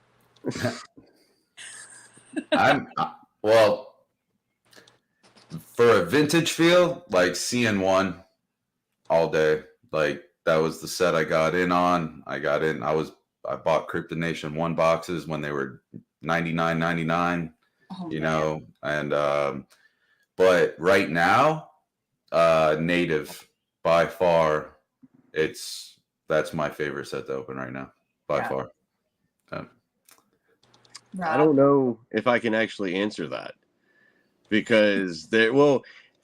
For a vintage feel, like CN1 all day. Like that was the set I got in on. I bought Crypto Nation 1 boxes when they were $99.99. And but right now, Native by far, that's my favorite set to open right now by far. I don't know if I can actually answer that because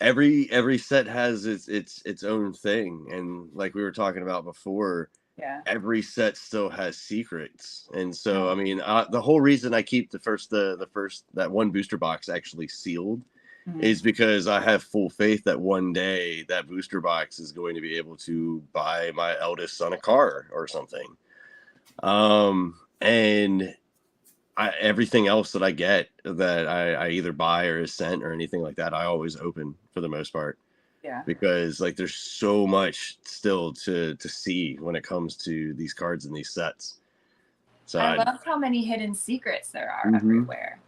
every set has its own thing, and like we were talking about before, every set still has secrets. And so I mean the whole reason I keep the first that one booster box actually sealed is because I have full faith that one day that booster box is going to be able to buy my eldest son a car or something. And everything else that I get that I either buy or is sent or anything like that, I always open for the most part. Yeah. Because like there's so much still to see when it comes to these cards and these sets. So I love how many hidden secrets there are everywhere.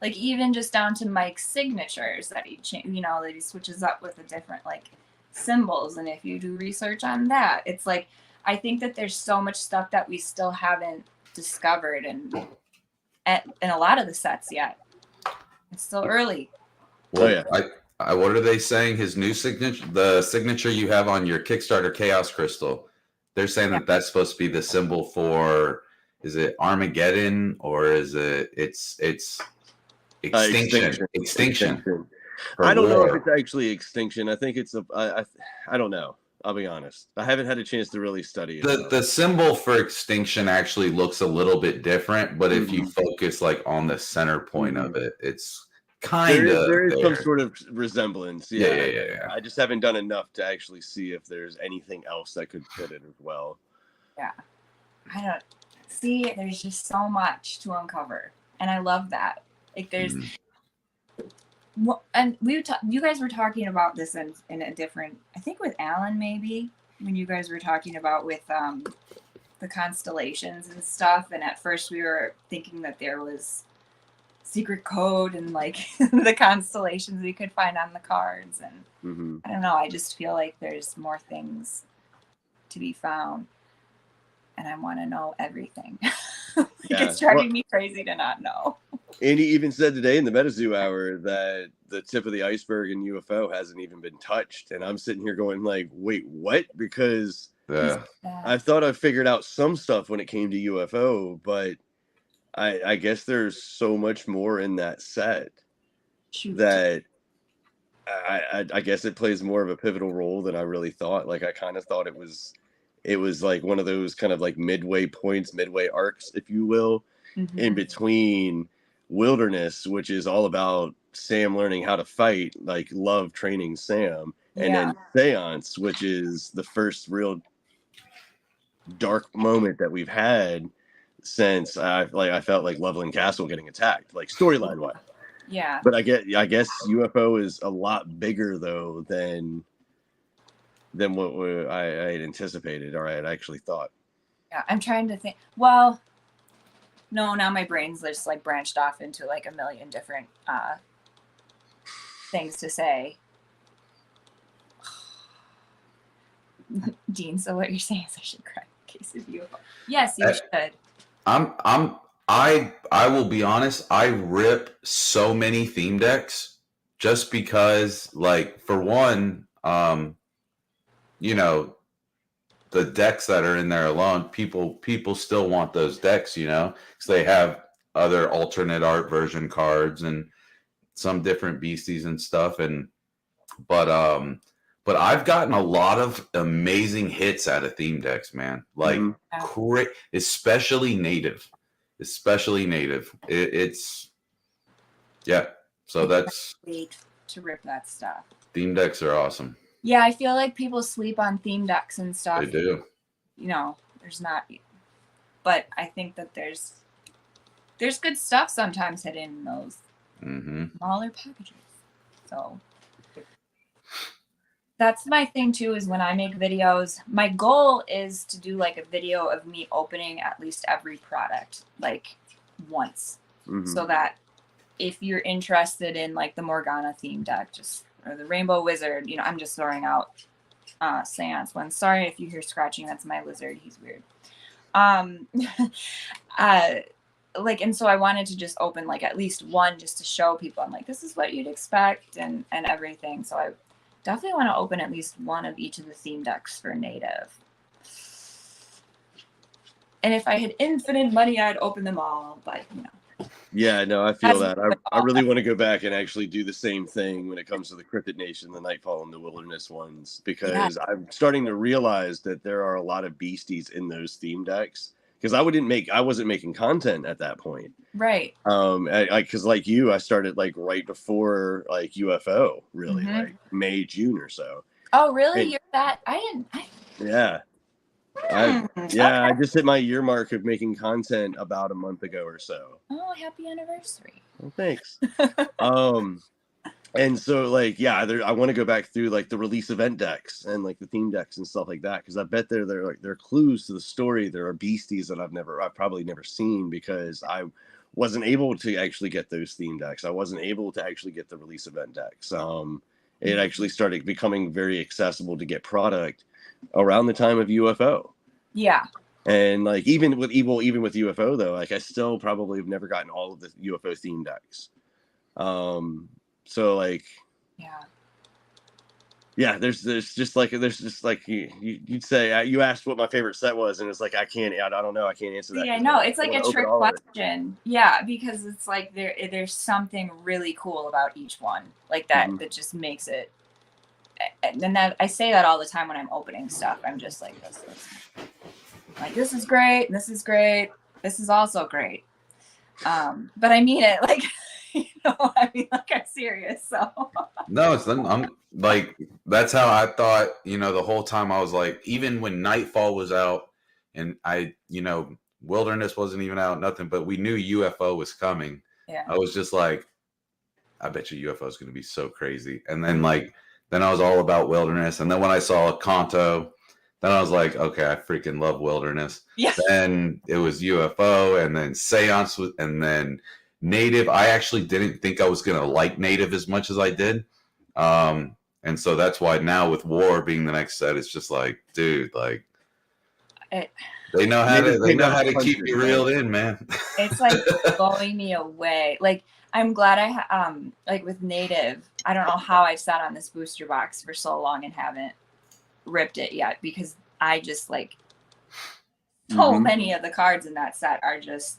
Like even just down to Mike's signatures that he that he switches up with the different like symbols. And if you do research on that, it's like I think that there's so much stuff that we still haven't discovered and in a lot of the sets yet. It's still early. Well, what are they saying? His new signature, the signature you have on your Kickstarter Chaos Crystal, they're saying that that's supposed to be the symbol for, is it Armageddon or is it's extinction? Extinction. I don't know if it's actually extinction. I think it's I don't know. I'll be honest. I haven't had a chance to really study it. The symbol for extinction actually looks a little bit different, but if you focus like on the center point of it, it's kind of there is some sort of resemblance. Yeah. I just haven't done enough to actually see if there's anything else that could fit it as well. Yeah. I don't see. There's just so much to uncover, and I love that. Like there's. And you guys were talking about this in a different, I think with Alan maybe, when you guys were talking about with the constellations and stuff, and at first we were thinking that there was secret code and like the constellations we could find on the cards, and I don't know, I just feel like there's more things to be found, and I want to know everything. It's driving me crazy to not know. And he even said today in the MetaZoo hour that the tip of the iceberg in UFO hasn't even been touched. And I'm sitting here going like, wait, what? Because I thought I figured out some stuff when it came to UFO, but I guess there's so much more in that set that I guess it plays more of a pivotal role than I really thought. Like I kind of thought it was it was like one of those kind of like midway points, midway arcs, if you will, in between Wilderness, which is all about Sam learning how to fight, like Love training Sam, and then Seance, which is the first real dark moment that we've had since I felt like Loveland Castle getting attacked, like storyline wise. Yeah. But I guess UFO is a lot bigger though than what I had anticipated, or I had actually thought. Yeah, I'm trying to think. Well, no, now my brain's just like branched off into like a million different things to say. Dean, so what you're saying is I should cry in case of UFO. Yes, you should. I will be honest, I rip so many theme decks just because, like, for one, you know, the decks that are in there alone, people still want those decks, you know, because they have other alternate art version cards and some different beasties and stuff. But I've gotten a lot of amazing hits out of theme decks, man. Like, great, especially native. It's yeah. So that's to rip that stuff. Theme decks are awesome. Yeah, I feel like people sleep on theme decks and stuff. They do. You know, there's not, but I think that there's good stuff sometimes hidden in those smaller packages. So that's my thing too, is when I make videos, my goal is to do like a video of me opening at least every product like once, so that if you're interested in like the Morgana theme deck, or the Rainbow Wizard, you know, I'm just throwing out Seance one. Sorry if you hear scratching, that's my lizard. He's weird. Like, and so I wanted to just open like at least one just to show people. I'm like, this is what you'd expect and everything. So I definitely want to open at least one of each of the theme decks for native. And if I had infinite money, I'd open them all, but you know. Yeah, no, I feel that. I really want to go back and actually do the same thing when it comes to the Cryptid Nation, the Nightfall, and the Wilderness ones, because I'm starting to realize that there are a lot of beasties in those theme decks. Because I wasn't making content at that point, right? Because like you, I started like right before like UFO, really, like May, June or so. Oh, really? You're that? Yeah. I just hit my year mark of making content about a month ago or so. Oh, happy anniversary. Well, thanks. And so like, I want to go back through like the release event decks and like the theme decks and stuff like that, because I bet there are clues to the story. There are beasties that I've probably never seen, because I wasn't able to actually get those theme decks. I wasn't able to actually get the release event decks. It actually started becoming very accessible to get product around the time of UFO. Yeah. And like even with UFO though, like I still probably have never gotten all of the UFO theme decks. So like there's just like you'd say, you asked what my favorite set was, and it's like I don't know, I can't answer that. Yeah, no, it's like a trick question. Yeah, because it's like there's something really cool about each one, like that that just makes it. And that I say that all the time when I'm opening stuff. I'm just like this is great, and this is great, this is also great. But I mean it, like, you know, I mean, like, I'm serious. So no, I'm like, that's how I thought, you know, the whole time. I was like, even when Nightfall was out, and Wilderness wasn't even out, nothing, but we knew UFO was coming. Yeah, I was just like, I bet you UFO is going to be so crazy. And then then I was all about Wilderness. And then when I saw Kanto, then I was like, okay, I freaking love Wilderness. Yeah. Then it was UFO, and then Seance, and then Native. I actually didn't think I was going to like Native as much as I did. And so that's why now with War being the next set, it's just like, dude, like, they know how to keep you reeled in, man. It's like blowing me away. Like, I'm glad like with Native, I don't know how I've sat on this booster box for so long and haven't ripped it yet, because I just like so many of the cards in that set are just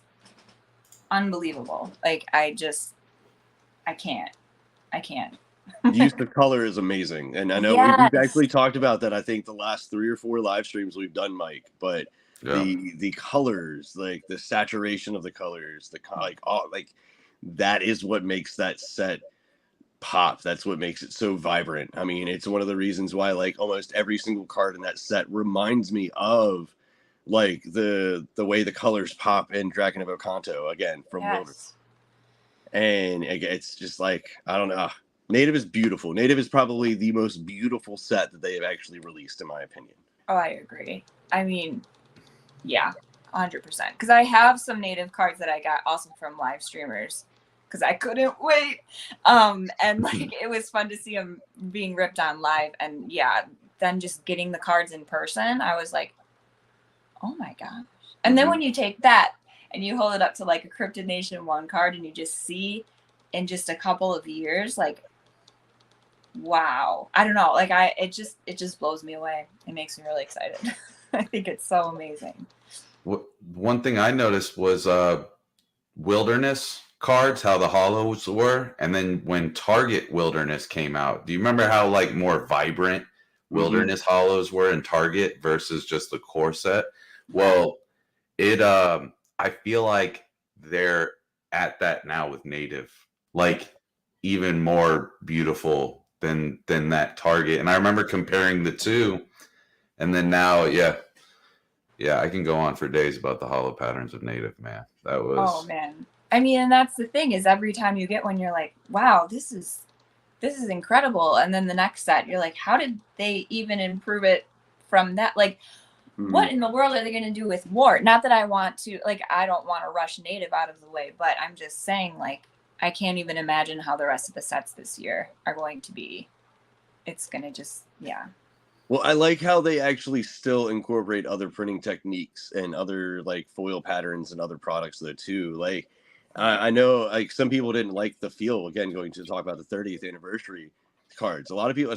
unbelievable. Like I can't. The use of color is amazing, and I know we've actually talked about that. I think the last 3 or 4 live streams we've done, Mike. But the colors, like the saturation of the colors, that is what makes that set pop. That's what makes it so vibrant. I mean, it's one of the reasons why like almost every single card in that set reminds me of like the way the colors pop in Dragon of Okanto again from Wilderness. And it's just like, I don't know. Native is beautiful. Native is probably the most beautiful set that they have actually released, in my opinion. Oh, I agree. I mean, yeah, 100%. Because I have some Native cards that I got also from live streamers because I couldn't wait. And like it was fun to see them being ripped on live. And yeah, then just getting the cards in person, I was like, oh my gosh. And then when you take that and you hold it up to like a Cryptid Nation 1 card and you just see in just a couple of years, like, wow. I don't know. Like it just blows me away. It makes me really excited. I think it's so amazing. One thing I noticed was Wilderness cards, how the hollows were, and then when Target Wilderness came out, do you remember how like more vibrant Wilderness hollows were in Target versus just the core set? Well, I feel like they're at that now with Native, like even more beautiful than that Target. And I remember comparing the two, and then now, yeah, I can go on for days about the hollow patterns of Native, man. That was, oh man. I mean, and that's the thing is every time you get one, you're like, wow, this is incredible. And then the next set, you're like, how did they even improve it from that? Like, what in the world are they going to do with more? Not that I want to, like, I don't want to rush Native out of the way, but I'm just saying, like, I can't even imagine how the rest of the sets this year are going to be. It's going to just, yeah. Well, I like how they actually still incorporate other printing techniques and other like foil patterns and other products though too. Like, I know like some people didn't like the feel, again, going to talk about the 30th anniversary cards.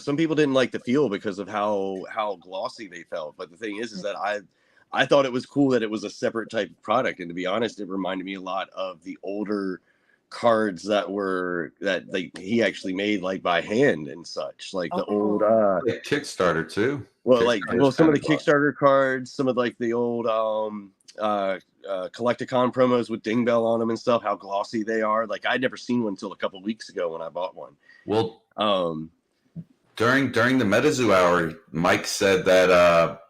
Some people didn't like the feel because of how glossy they felt. But the thing is that I thought it was cool that it was a separate type of product. And to be honest, it reminded me a lot of the older cards that he actually made like by hand and such, like the old Kickstarter too. Some of the Kickstarter cards, some of like the old Collecticon promos with Ding Bell on them and stuff, how glossy they are. Like I'd never seen one until a couple weeks ago when I bought one. Well, during the MetaZoo hour, Mike said that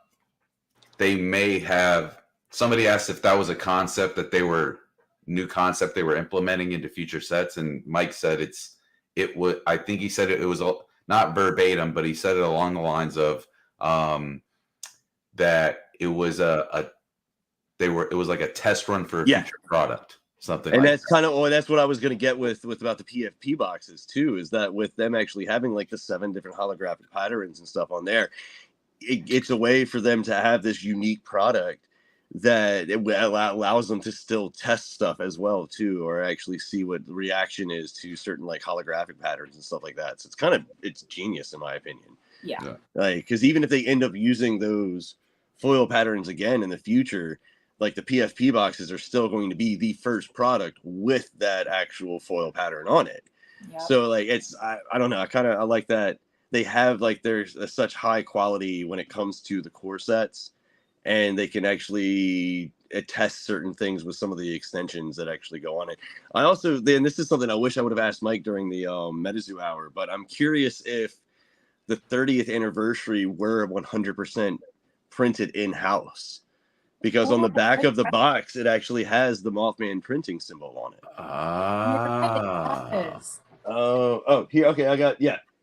they may have, somebody asked if that was a concept that they were implementing into future sets, and Mike said it would. I think he said it was not verbatim, but he said it along the lines of that it was it was like a test run for a future product, something. And that's kind of that's what I was going to get with about the PFP boxes too, is that with them actually having like the 7 different holographic patterns and stuff on there, it's a way for them to have this unique product that it allows them to still test stuff as well too, or actually see what the reaction is to certain like holographic patterns and stuff like that. So it's genius in my opinion. Yeah. Like, because even if they end up using those foil patterns again in the future, like the PFP boxes are still going to be the first product with that actual foil pattern on it. Yep. So like I don't know, I like that they have like there's such high quality when it comes to the core sets. And they can actually test certain things with some of the extensions that actually go on it. I also, then this is something I wish I would have asked Mike during the MetaZoo hour, but I'm curious if the 30th anniversary were 100% printed in-house. Because on the back of the box, it actually has the Mothman printing symbol on it. Here, okay,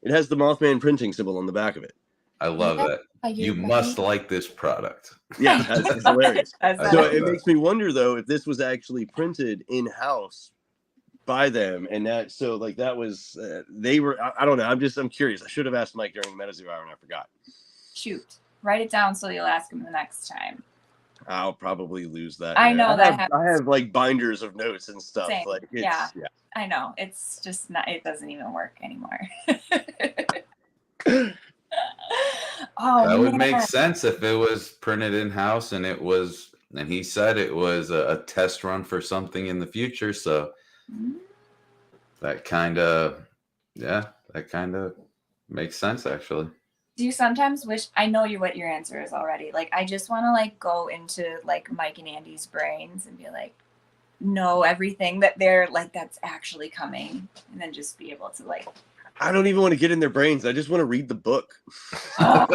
it has the Mothman printing symbol on the back of it. I love that. You must like this product. Yeah, that's hilarious. So it makes me wonder though if this was actually printed in house by them, and that was they were. I don't know. I'm curious. I should have asked Mike during the MetaZoo hour, and I forgot. Shoot, write it down so you'll ask him the next time. I'll probably lose that. I know I have like binders of notes and stuff. Same. Like yeah, I know. It's just not. It doesn't even work anymore. That would make sense if it was printed in house and he said it was a test run for something in the future. So that kind of, that that kind of makes sense, actually. Do you sometimes wish, I know what your answer is already. Like, I just want to like go into like Mike and Andy's brains and be like, know everything that they're like, that's actually coming. And then just be able to like. I don't even want to get in their brains. I just want to read the book. Oh,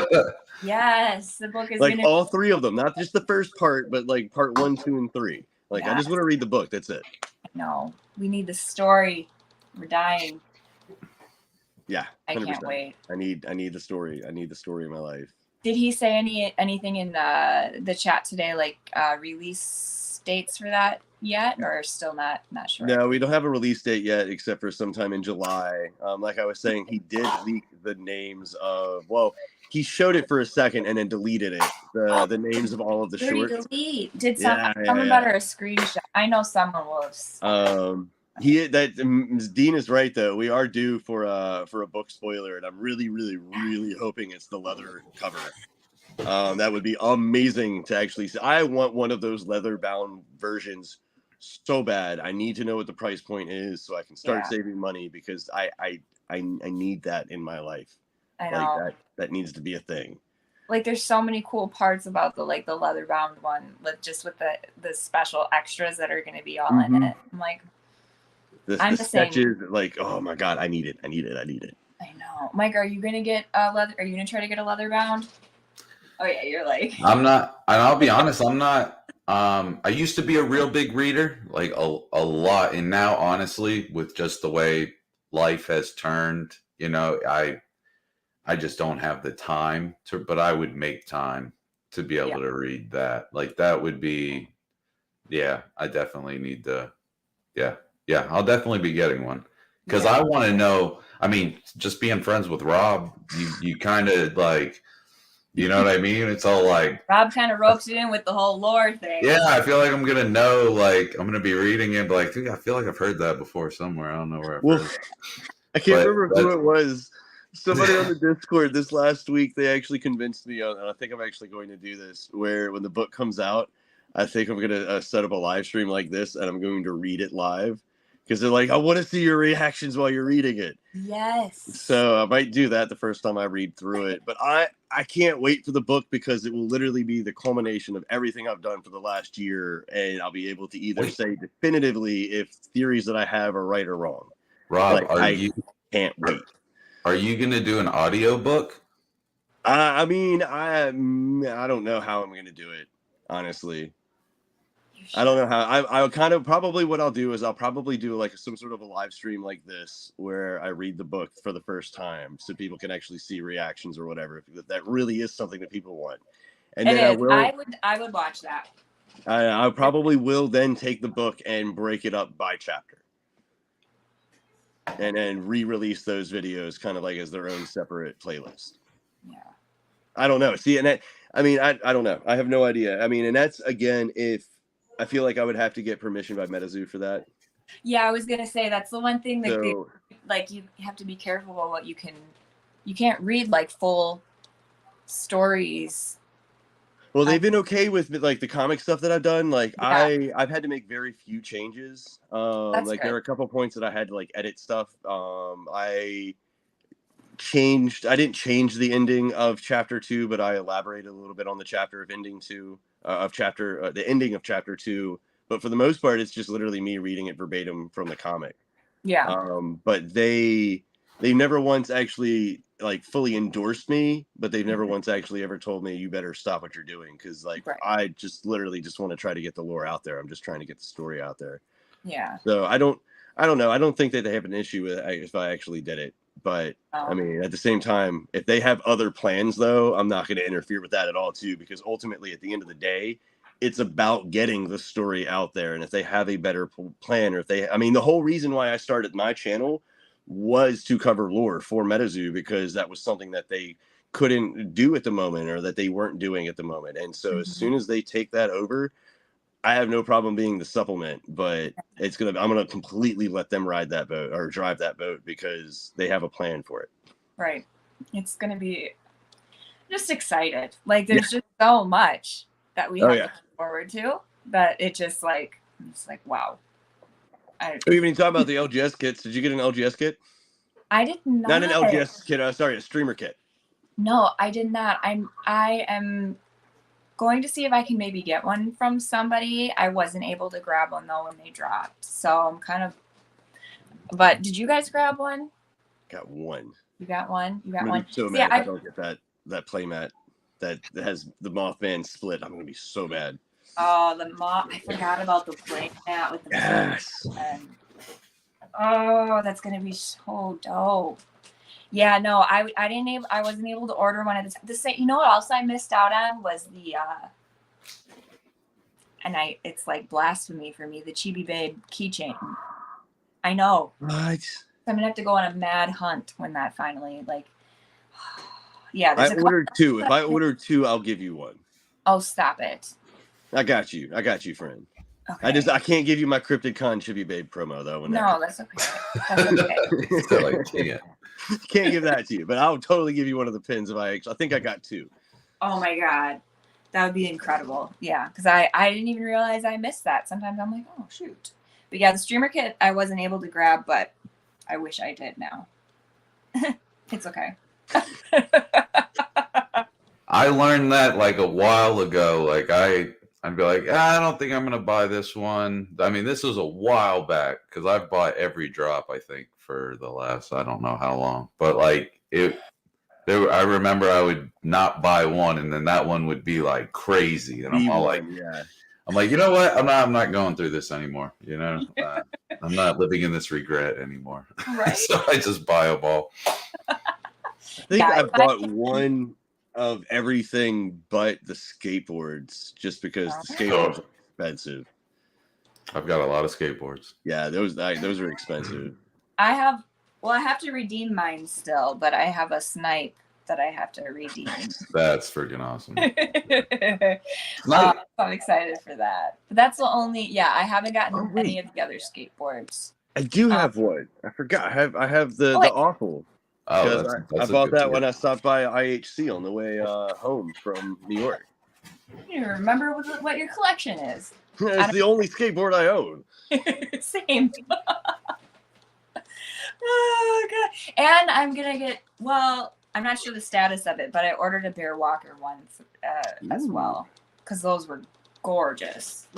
yes. The book is like all 3 of them, not just the first part, but like part 1, 2, and 3. Like, I just want to read the book. That's it. No, we need the story. We're dying. Yeah, 100%. I can't wait. I need the story. I need the story of my life. Did he say anything in the chat today, like release dates for that yet, or still not sure? No, we don't have a release date yet, except for sometime in July. Like I was saying, he did leak the names of. Well, he showed it for a second and then deleted it. The names of all of the shorts. Delete. Did someone better a screenshot? I know someone will have. Dean is right though. We are due for a book spoiler, and I'm really, really, really hoping it's the leather cover. That would be amazing to actually see. I want one of those leather bound versions so bad. I need to know what the price point is so I can start saving money, because I need that in my life. I know. Like that needs to be a thing. Like, there's so many cool parts about the leather bound one, with the special extras that are going to be all in it. I'm like, the sketches, like, oh my god, I need it. I know. Mike, are you gonna get leather? Are you gonna try to get a leather bound? Oh yeah, you're like. I'm not, and I'll be honest, I'm not. I used to be a real big reader, like a lot, and now honestly, with just the way life has turned, I just don't have the time to. But I would make time to be able to read that. Like, that would be, I definitely need to. Yeah, I'll definitely be getting one, because I want to know. I mean, just being friends with Rob, you kind of like, you know what I mean? It's all like Rob kind of ropes you in with the whole lore thing. Yeah, I feel like I'm gonna know. Like, I'm gonna be reading it, but like, dude, I feel like I've heard that before somewhere. I don't know where. I can't remember who it was. Somebody on the Discord this last week, they actually convinced me, and I think I'm actually going to do this, where when the book comes out, I think I'm going to set up a live stream like this, and I'm going to read it live. Because they're like, I want to see your reactions while you're reading it. Yes. So I might do that the first time I read through it. But I can't wait for the book, because it will literally be the culmination of everything I've done for the last year. And I'll be able to either say definitively if theories that I have are right or wrong. Rob, I can't wait. Are you going to do an audio book? I mean, I don't know how I'm going to do it, honestly. I don't know how. I kind of probably what I'll do is I'll probably do like some sort of a live stream like this, where I read the book for the first time, so people can actually see reactions or whatever. If that really is something that people want, and then I would watch that. I probably will then take the book and break it up by chapter, and then re-release those videos kind of like as their own separate playlist. Yeah. I don't know. See, and I don't know. I have no idea. I mean, and that's again if. I feel like I would have to get permission by MetaZoo for that. Yeah, I was gonna say that's the one thing that you have to be careful about what you can't read like full stories. Well, they've been okay with like the comic stuff that I've done. Like I've had to make very few changes. Like good. There are a couple points that I had to like edit stuff. I didn't change the ending of chapter 2, but I elaborated a little bit on the chapter of ending 2. The ending of chapter 2, but for the most part, it's just literally me reading it verbatim from the comic. Yeah. But they never once actually like fully endorsed me, but they've never once actually ever told me you better stop what you're doing, because like I just literally just want to try to get the lore out there. I'm just trying to get the story out there. Yeah. So I don't know. I don't think that they have an issue with it if I actually did it. But I mean, at the same time, if they have other plans, though, I'm not going to interfere with that at all, too, because ultimately, at the end of the day, it's about getting the story out there. And if they have a better plan, or the whole reason why I started my channel was to cover lore for MetaZoo, because that was something that they couldn't do at the moment, or that they weren't doing at the moment. And so as soon as they take that over, I have no problem being the supplement, but I'm gonna completely let them ride that boat or drive that boat, because they have a plan for it. Right. It's gonna be just excited. Like there's just so much that we have to look forward to that it's like wow. Even talking about the LGS kits, did you get an LGS kit? I did not. Not an LGS kit. Sorry, a streamer kit. No, I did not. I am going to see if I can maybe get one from somebody. I wasn't able to grab one though when they dropped. So I'm kind of. But did you guys grab one? Got one. You got one. You got one. So mad if I don't get that playmat that has the Mothman split. I'm gonna be so mad. Oh, the moth! I forgot about the playmat with the yes. Oh, that's gonna be so dope. Yeah, no, I wasn't able to order one at the same. You know what else I missed out on was the it's like blasphemy for me, the Chibi Babe keychain. I know. What? I'm gonna have to go on a mad hunt when that finally yeah. I ordered two. If I order two, I'll give you one. Oh, stop it. I got you, friend. Okay. I can't give you my Cryptid Con Chibi Babe promo though. No, that's okay. That's okay. Still, I can't give that to you, but I'll totally give you one of the pins if I think I got two. Oh my god, that would be incredible. Yeah, because I didn't even realize I missed that. Sometimes I'm like, oh shoot. But yeah, the streamer kit I wasn't able to grab, but I wish I did now. It's okay. I learned that like a while ago. Like I'd be like, I don't think I'm gonna buy this one. I mean, this was a while back because I've bought every drop I think for the last I don't know how long. But like I remember I would not buy one, and then that one would be like crazy, and I'm all like, yeah. I'm like, you know what? I'm not going through this anymore. You know, I'm not living in this regret anymore. Right. So I just buy a ball. I think I bought one of everything but the skateboards, just because the skateboards are expensive. I've got a lot of skateboards. Yeah, those are expensive. I have to redeem mine still, but I have a snipe that I have to redeem. That's freaking awesome. I'm excited for that. But that's the only, I haven't gotten any of the other skateboards. I do have one. I forgot. I have the awful. Oh, I bought that when I stopped by IHC on the way home from New York. You remember what your collection is? It's the only skateboard I own. Same. Oh god! And I'm gonna get I'm not sure the status of it, but I ordered a Bear Walker one as well because those were gorgeous.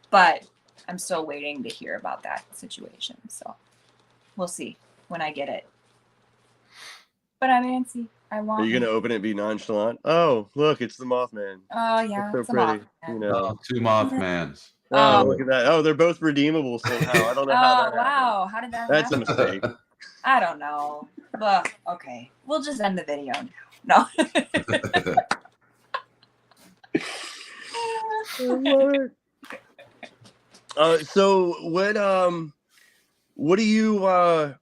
But I'm still waiting to hear about that situation. So we'll see when I get it. But I'm antsy. I want. Are you gonna open it and be nonchalant? Oh, look, it's the Mothman. Oh yeah, it's so pretty. You know, two Mothmans. Oh, look at that! Oh, they're both redeemable somehow. I don't know how that happened. Wow, how did that That's happen? a mistake. I don't know. But okay, we'll just end the video now. No. So what do you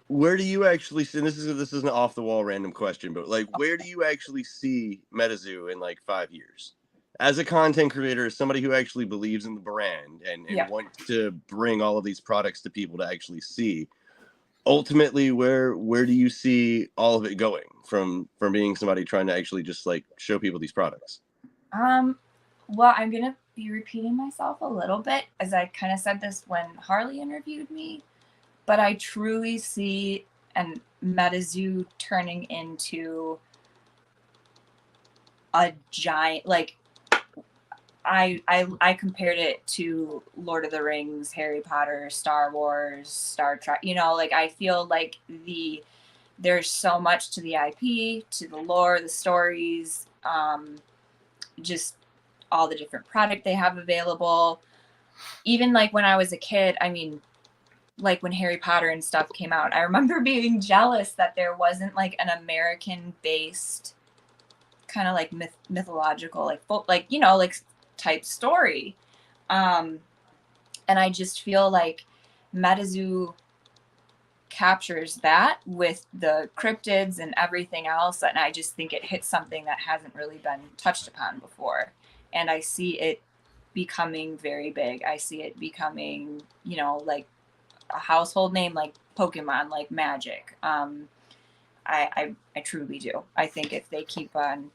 where do you actually see, and this is an off the wall random question, but like where do you actually see MetaZoo in like 5 years? As a content creator, as somebody who actually believes in the brand and wants to bring all of these products to people to actually see, ultimately where do you see all of it going from being somebody trying to actually just like show people these products? Well, I'm gonna be repeating myself a little bit, as I kind of said this when Harley interviewed me, but I truly see an MetaZoo turning into a giant, like I compared it to Lord of the Rings, Harry Potter, Star Wars, Star Trek. You know, like I feel like there's so much to the IP, to the lore, the stories, just all the different product they have available. Even like when I was a kid, I mean, like when Harry Potter and stuff came out, I remember being jealous that there wasn't like an American-based kind of like mythological, like you know, like type story. And I just feel like MetaZoo captures that with the cryptids and everything else, and I just think it hits something that hasn't really been touched upon before, and I see it becoming very big. I see it becoming, you know, like a household name, like Pokemon, like Magic. I truly do. I think if they keep on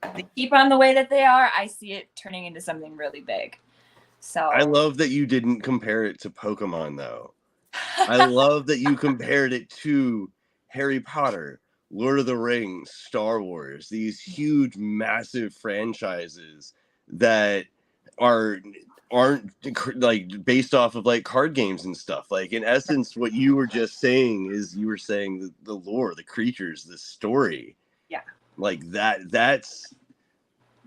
the way that they are, I see it turning into something really big. So I love that you didn't compare it to Pokemon though, I love that you compared it to Harry Potter, Lord of the Rings, Star Wars, these huge, massive franchises that aren't like based off of like card games and stuff. Like in essence, what you were just saying is you were saying the lore, the creatures, the story. Yeah. Like that's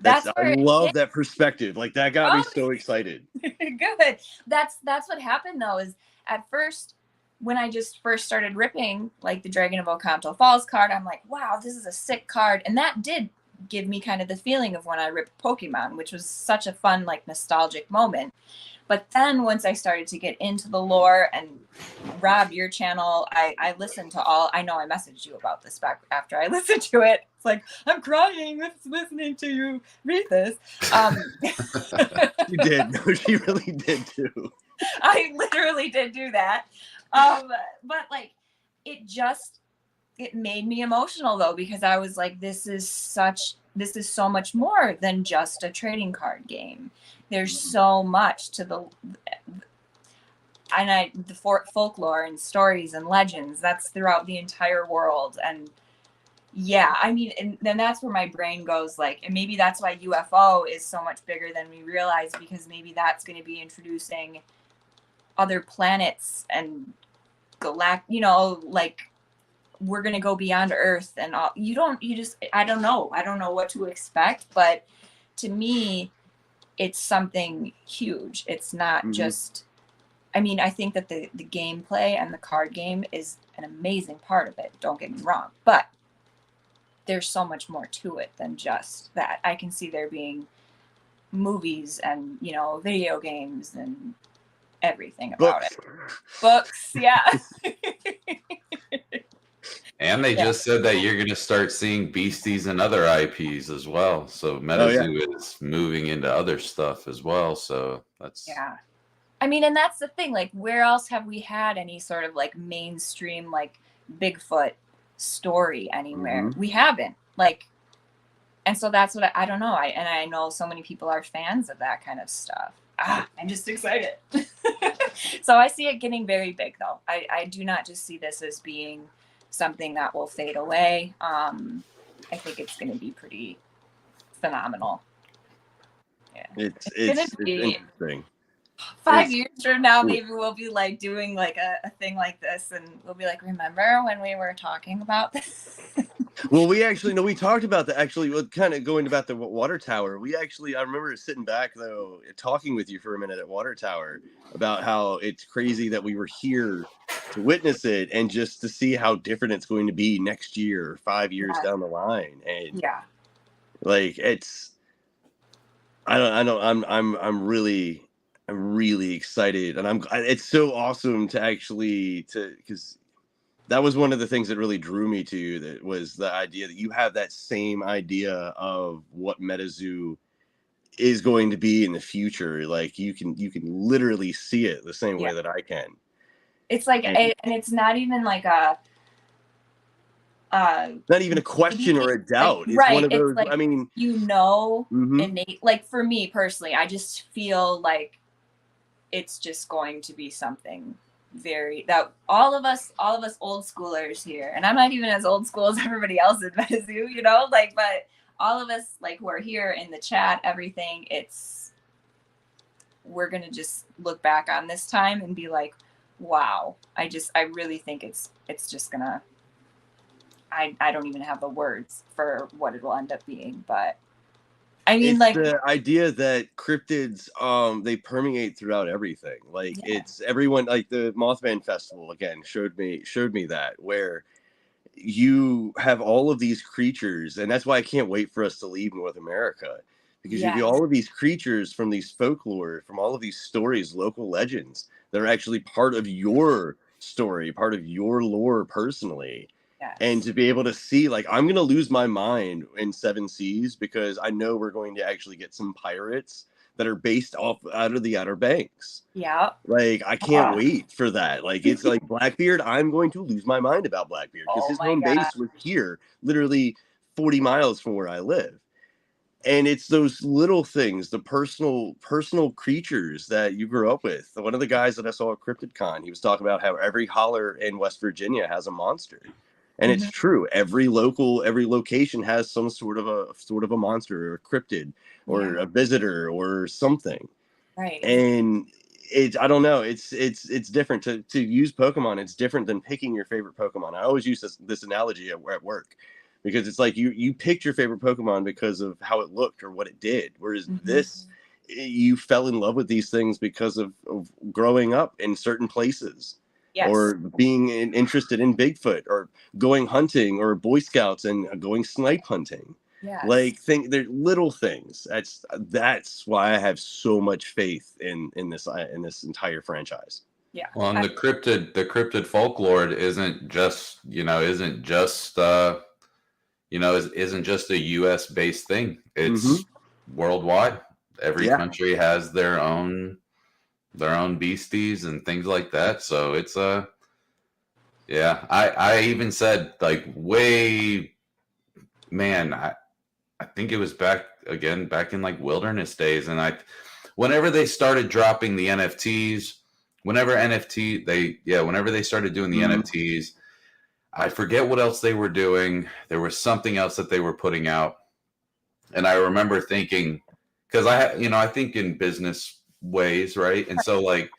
I love that perspective. Like that got me so excited. Good. That's what happened though, is at first when I just first started ripping like the Dragon of Ocanto Falls card, I'm like, wow, this is a sick card. And that did give me kind of the feeling of when I ripped Pokemon, which was such a fun, like nostalgic moment. But then once I started to get into the lore, and Rob, your channel, I listened to all, I know I messaged you about this back after I listened to it. It's like, I'm crying listening to you read this. You did. No, she really did too. I literally did do that. But like, it made me emotional though, because I was like, this is so much more than just a trading card game. There's so much to the folklore and stories and legends that's throughout the entire world. And yeah, I mean, and then that's where my brain goes, like, and maybe that's why UFO is so much bigger than we realize, because maybe that's going to be introducing other planets and like we're going to go beyond Earth and all. I don't know what to expect, but to me, it's something huge. It's not just, I mean, I think that the gameplay and the card game is an amazing part of it. Don't get me wrong, but there's so much more to it than just that. I can see there being movies and, video games and everything about it. Books, yeah. And they just said that you're going to start seeing Beasties and other IPs as well. So MetaZoo is moving into other stuff as well. So that's... Yeah. I mean, and that's the thing. Like, where else have we had any sort of like mainstream, like Bigfoot story anywhere? We haven't. Like, and so that's what I don't know. I know so many people are fans of that kind of stuff. I'm just excited. So I see it getting very big though. I do not just see this as being something that will fade away. I think it's going to be pretty phenomenal. Yeah, it's interesting. 5 years from now, maybe we'll be like doing like a thing like this, and we'll be like, remember when we were talking about this? Well, we talked about that actually. Kind of going about the water tower. I remember sitting back though, talking with you for a minute at Water Tower about how it's crazy that we were here to witness it and just to see how different it's going to be next year, 5 years down the line. And like I'm really excited, and it's so awesome to because that was one of the things that really drew me to you. That was the idea that you have that same idea of what MetaZoo is going to be in the future. Like you can literally see it the same way that I can. It's like, and it's not even like a not even a question or a doubt. It's one of those. Like, I mean, innate. Like for me personally, I just feel like it's just going to be something that all of us old schoolers here, and I'm not even as old school as everybody else in MetaZoo, but all of us like who are here in the chat, everything, we're gonna just look back on this time and be like, wow. I really think it's just gonna, I don't even have the words for what it will end up being, but I mean, it's like the idea that cryptids, they permeate throughout everything. Like it's everyone, like the Mothman Festival again showed me that, where you have all of these creatures, and that's why I can't wait for us to leave North America, because you get all of these creatures from these folklore, from all of these stories, local legends that are actually part of your story, part of your lore personally. And to be able to see, like, I'm going to lose my mind in Seven Seas because I know we're going to actually get some pirates that are based off out of the Outer Banks. Yeah. Like, I can't wait for that. Like, it's like Blackbeard. I'm going to lose my mind about Blackbeard because his home base was here, literally 40 miles from where I live. And it's those little things, the personal creatures that you grew up with. One of the guys that I saw at CryptidCon, he was talking about how every holler in West Virginia has a monster. And it's true. Every location has some sort of a monster or a cryptid or a visitor or something. Right. And I don't know. It's different to use Pokemon. It's different than picking your favorite Pokemon. I always use this analogy at work, because it's like you picked your favorite Pokemon because of how it looked or what it did. Whereas this, you fell in love with these things because of growing up in certain places. Yes. Or being interested in Bigfoot, or going hunting, or Boy Scouts and going snipe hunting. Yes. Like, they're little things. That's why I have so much faith in this entire franchise. Yeah. Well, and the cryptid folklore isn't just isn't just a US based thing. It's worldwide. Every country has their own beasties and things like that. So it's I even said, like, I think it was back in like wilderness days, and whenever they started dropping the NFTs, whenever they started doing the NFTs, I forget what else they were doing. There was something else that they were putting out, and I remember thinking, because I think in business ways, right? And so, like,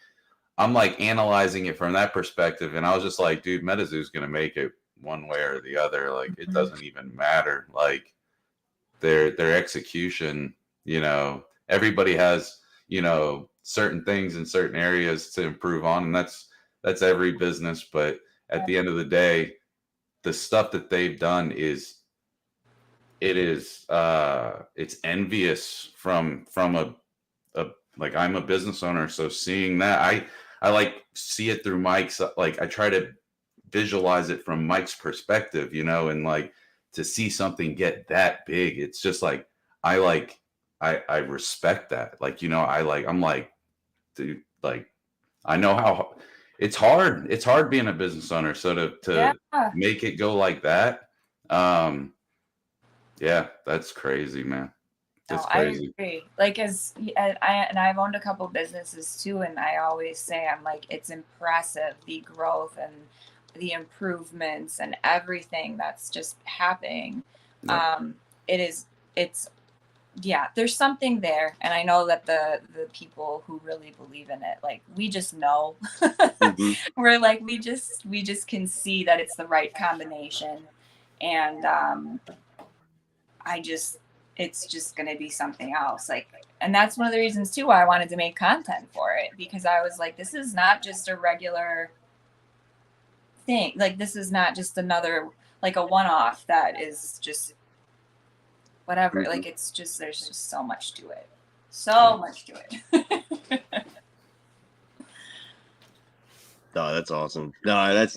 I'm like analyzing it from that perspective, and I was just like, dude, MetaZoo's gonna make it one way or the other. Like, it doesn't even matter. Like, their execution, everybody has certain things in certain areas to improve on, and that's every business. But at the end of the day, the stuff that they've done it's envious from a like, I'm a business owner, so seeing that, I like see it through Mike's, like, I try to visualize it from Mike's perspective, and like, to see something get that big, it's just like, I respect that. Like, I'm like, dude, like, I know how it's hard being a business owner. So to make it go like that, that's crazy, man. That's crazy. I agree. Like, I've owned a couple businesses too, and I always say, I'm like, it's impressive, the growth and the improvements and everything that's just happening. There's something there, and I know that the people who really believe in it, like, we just know. We're like, we just can see that it's the right combination, and it's just going to be something else. Like, and that's one of the reasons too why I wanted to make content for it, because I was like, this is not just a regular thing. Like, this is not just another, like, a one-off that is just whatever. Like, it's just, there's just so much to it. So much to it. No, that's awesome. No, that's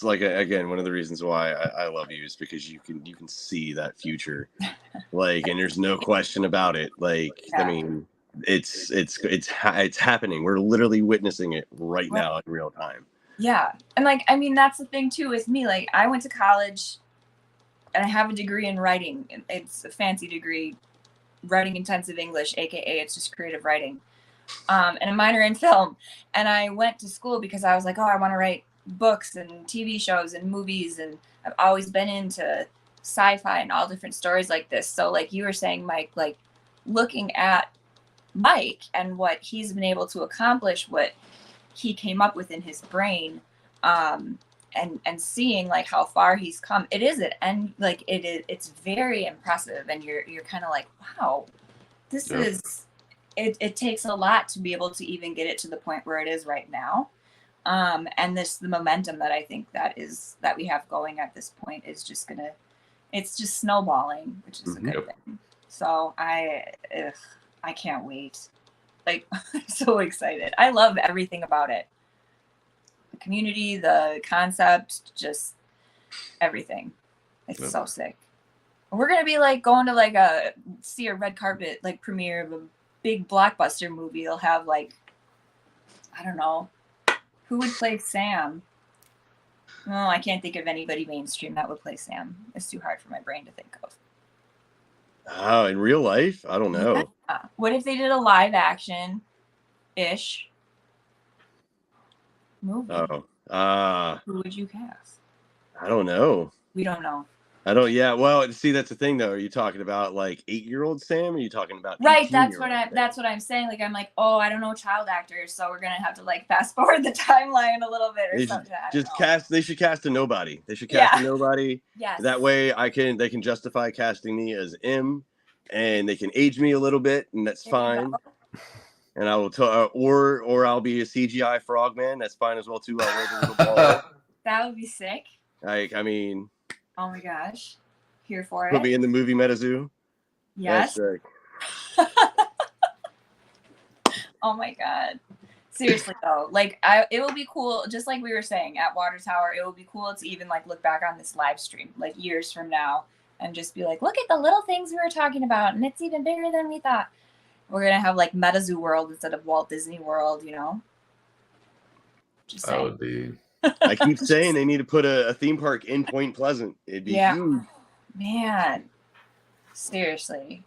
like, again, one of the reasons why I love you, is because you can see that future, like, and there's no question about it. Like, I mean, it's happening. We're literally witnessing it right now in real time. Yeah, and like, I mean, that's the thing too with me. Like, I went to college, and I have a degree in writing. It's a fancy degree, writing intensive English, aka it's just creative writing. And a minor in film. And I went to school because I was like, oh, I want to write books and TV shows and movies. And I've always been into sci-fi and all different stories like this. So, like you were saying, Mike, like, looking at Mike and what he's been able to accomplish, what he came up with in his brain, and seeing, like, how far he's come, it's very impressive. And you're kind of like, wow, this is... It takes a lot to be able to even get it to the point where it is right now. And the momentum that I think that we have going at this point is just it's just snowballing, which is a good thing. So I can't wait. Like, I'm so excited. I love everything about it. The community, the concept, just everything. It's so sick. We're going to be like going to see a red carpet, like, premiere of a big blockbuster movie. It'll have, like, I don't know, who would play Sam? Oh, I can't think of anybody mainstream that would play Sam. It's too hard for my brain to think of. Oh, in real life? I don't know. Yeah. What if they did a live action-ish movie? Oh, Who would you cast? I don't know. We don't know. I don't. Yeah. Well, see, that's the thing, though. Are you talking about like 8-year-old Sam? Or are you talking about Right. 18-year-old That's what I'm saying. Like, I'm like, oh, I don't know child actors, so we're gonna have to like fast forward the timeline a little bit or They something. just cast. They should cast a nobody. They should Yeah. cast a nobody. Yes. That way, they can justify casting me as M, and they can age me a little bit, and that's There you fine. go. And I will or I'll be a CGI frogman. That's fine as well too. I'll wear the little ball. That would be sick. Like, I mean, Oh my gosh. Here for put it. me in the movie MetaZoo. Yes. That's sick. Oh my god. Seriously though, like it will be cool, just like we were saying at Water Tower, it will be cool to even like look back on this live stream like years from now and just be like, look at the little things we were talking about, and it's even bigger than we thought. We're gonna have like MetaZoo World instead of Walt Disney World, you know? Just That saying. would be. I keep saying they need to put a theme park in Point Pleasant. It'd be huge. Man. Seriously.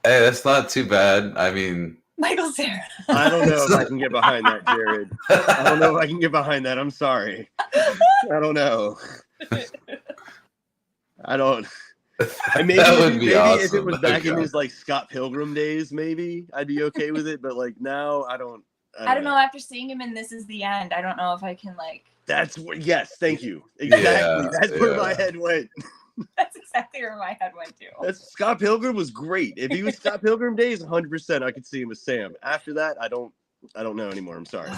Hey, that's not too bad. I mean, Michael Cera. I don't know if I can get behind that, Jared. I don't know if I can get behind that. I'm sorry. I don't know. I don't. Maybe awesome. if it was back in his like Scott Pilgrim days, maybe I'd be okay with it. But like now, I don't know. After seeing him in This Is the End, I don't know if I can like. That's what. Yes, thank you. Exactly. Yeah, That's where my head went. That's exactly where my head went to. Scott Pilgrim was great. If he was Scott Pilgrim days, 100%, I could see him as Sam. After that, I don't know anymore. I'm sorry.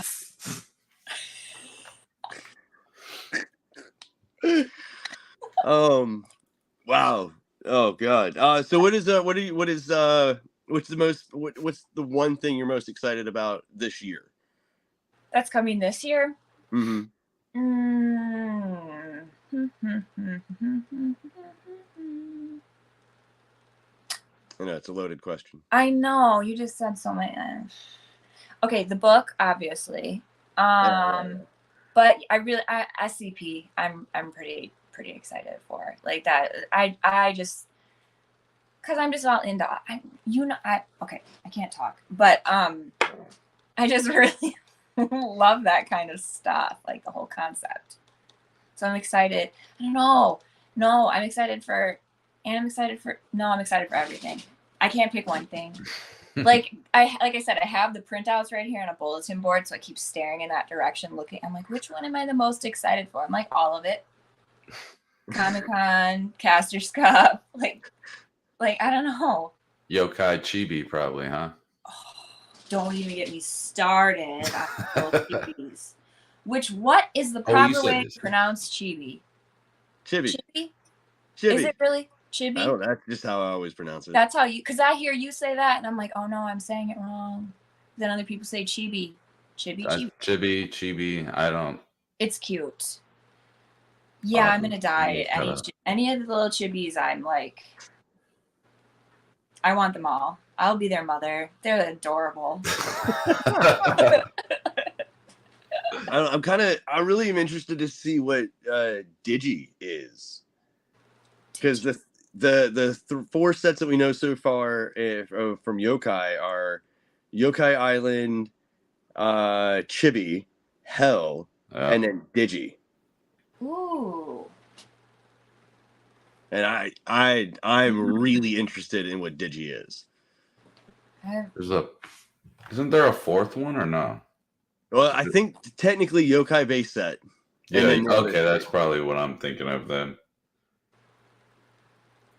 Wow. Oh god. So what's the one thing you're most excited about this year? That's coming this year? Mm-hmm. I know it's a loaded question. I know, you just said so many. Okay, the book, obviously. But SCP, I'm pretty excited for. Like that. I just, because I'm just all into okay, I can't talk. But I just really love that kind of stuff, like the whole concept. So I'm excited. I don't know. No, I'm excited for everything. I can't pick one thing. Like I said, I have the printouts right here on a bulletin board, so I keep staring in that direction, looking. I'm like, which one am I the most excited for? I'm like, all of it. Comic-Con, Caster's Cup, like I don't know. Yokai Chibi, probably, huh? Oh, don't even get me started on those chibis. What is the proper way to pronounce chibi? Chibi. Chibi? Chibi. Is it really chibi? Oh, that's just how I always pronounce it. That's how because I hear you say that, and I'm like, oh no, I'm saying it wrong. Then other people say chibi. Chibi. I don't. It's cute. Yeah, I'm gonna die. Any of the little chibis, I'm like, I want them all. I'll be their mother. They're adorable. I'm really am interested to see what Digi is, because the 4 sets that we know so far from Yokai are Yokai Island, Chibi, Hell, and then Digi. Ooh. And I'm really interested in what Digi is. Isn't there a 4th one or no? Well, I think technically Yokai base set. Yeah, okay, that's probably what I'm thinking of then.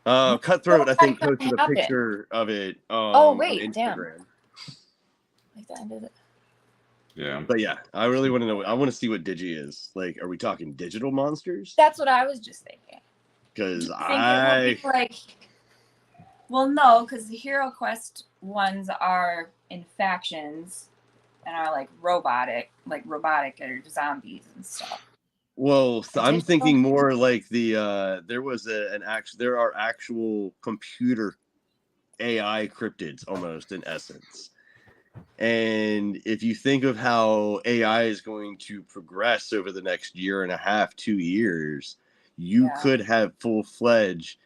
Cutthroat, I think, posted a picture of it on Instagram. Damn. Like the end of it. Yeah. But yeah, I really want to know. I want to see what Digi is. Like, are we talking digital monsters? That's what I was just thinking. Because no, because the Hero Quest ones are in factions and are like robotic or zombies and stuff. Well, I'm thinking more like there are actual computer AI cryptids almost in essence. And if you think of how AI is going to progress over the next year and a half, 2 years, you could have full-fledged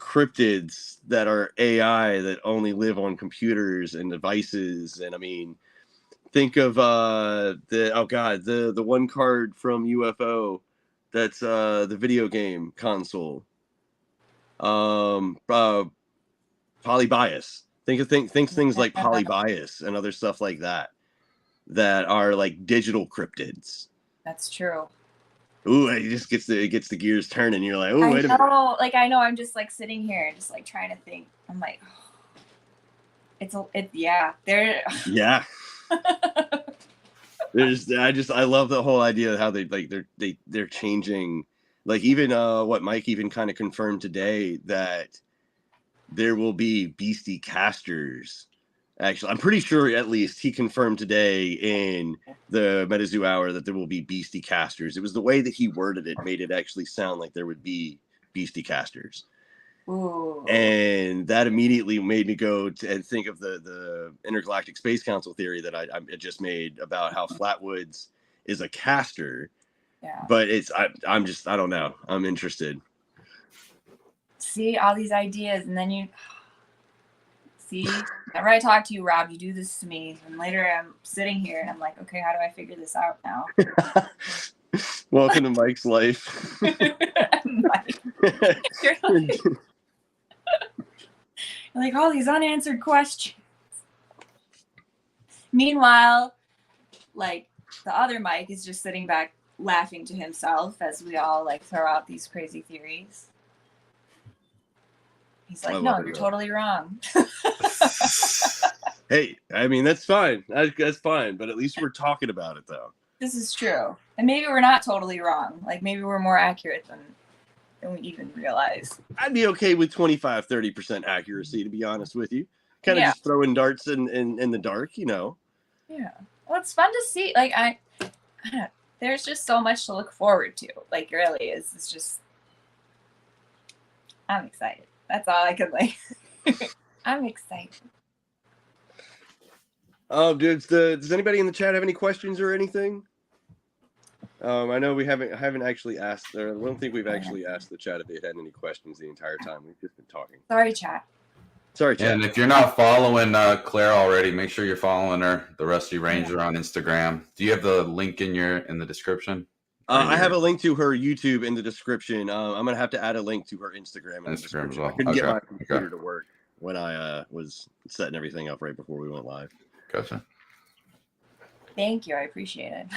cryptids that are AI that only live on computers and devices. And I mean, think of the one card from UFO that's the video game console. Polybias. Think things like Polybias and other stuff like that are like digital cryptids. That's true. Ooh, it just gets the gears turning. You're like, oh, wait a minute. Like I know. I'm just like sitting here and just like trying to think. I'm like, oh, yeah. There. Yeah. I love the whole idea of how they're changing. Like even what Mike even kind of confirmed today, that there will be beastie casters. Actually, I'm pretty sure at least he confirmed today in the MetaZoo hour that there will be beastie casters. It was the way that he worded it made it actually sound like there would be beastie casters. Ooh. And that immediately made me go and think of the Intergalactic Space Council theory that I just made about how Flatwoods is a caster. Yeah. But I don't know. I'm interested. See all these ideas, and then you see, whenever I talk to you, Rob, you do this to me, and later I'm sitting here and I'm like, okay, how do I figure this out now? Welcome to Mike's life. Mike, you're like all these unanswered questions. Meanwhile, like the other Mike is just sitting back laughing to himself as we all like throw out these crazy theories. He's like, no, you're totally wrong. Hey, I mean, that's fine. That's fine. But at least we're talking about it, though. This is true. And maybe we're not totally wrong. Like, maybe we're more accurate than we even realize. I'd be okay with 25-30% accuracy, to be honest with you. Kind of just throwing darts in the dark, you know. Yeah. Well, it's fun to see. Like, I don't know. There's just so much to look forward to. Like, it really is. It's just, I'm excited. That's all I could like. I'm excited. Dude, does anybody in the chat have any questions or anything? I know we haven't actually asked. I don't think we've actually asked the chat if they had any questions the entire time. We've just been talking. Sorry, chat. And if you're not following Claire already, make sure you're following her, the Rusty Ranger, on Instagram. Do you have the link in the description? I have a link to her YouTube in the description. I'm gonna have to add a link to her Instagram in the description. As well. I couldn't get my computer to work when I was setting everything up right before we went live. Gotcha. Thank you. I appreciate it.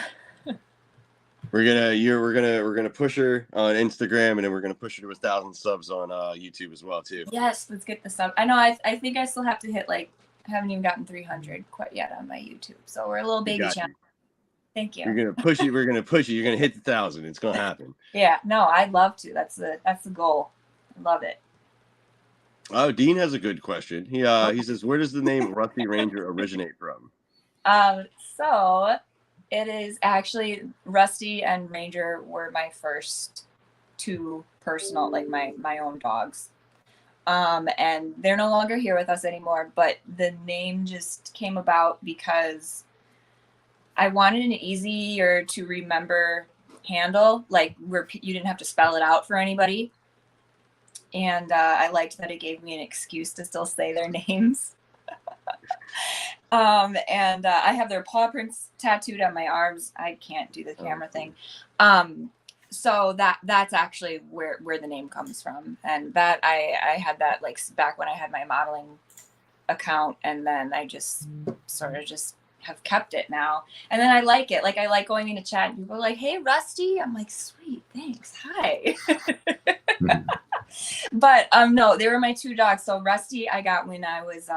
We're gonna push her on Instagram, and then we're gonna push her to 1,000 subs on YouTube as well too. Yes, let's get the sub. I know. I think I still have to hit I haven't even gotten 300 quite yet on my YouTube. So we're a little baby channel. Thank you. We're gonna push you. We're gonna push you. You're gonna hit the 1,000. It's gonna happen. Yeah. No, I'd love to. That's the goal. I love it. Oh, Dean has a good question. He says, where does the name Rusty Ranger originate from? So it is actually Rusty and Ranger were my first two personal, like my own dogs. And they're no longer here with us anymore, but the name just came about because I wanted an easier to remember handle, like where you didn't have to spell it out for anybody. And I liked that it gave me an excuse to still say their names. And I have their paw prints tattooed on my arms. I can't do the camera thing. So that's actually where the name comes from. And that I had that like back when I had my modeling account, and then I just sort of just have kept it now. And then I like it. Like I like going into chat and people are like, hey Rusty. I'm like, sweet, thanks. Hi. But no, they were my two dogs. So Rusty I got when I was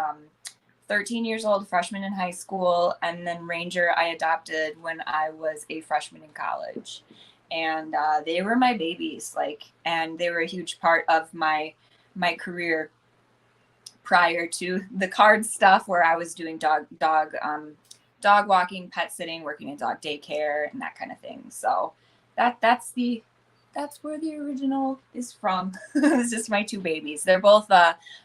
13 years old, freshman in high school, and then Ranger I adopted when I was a freshman in college. And they were my babies, and they were a huge part of my career prior to the card stuff, where I was doing dog walking, pet sitting, working in dog daycare, and that kind of thing. So that's where the original is from. It's just my two babies. They're both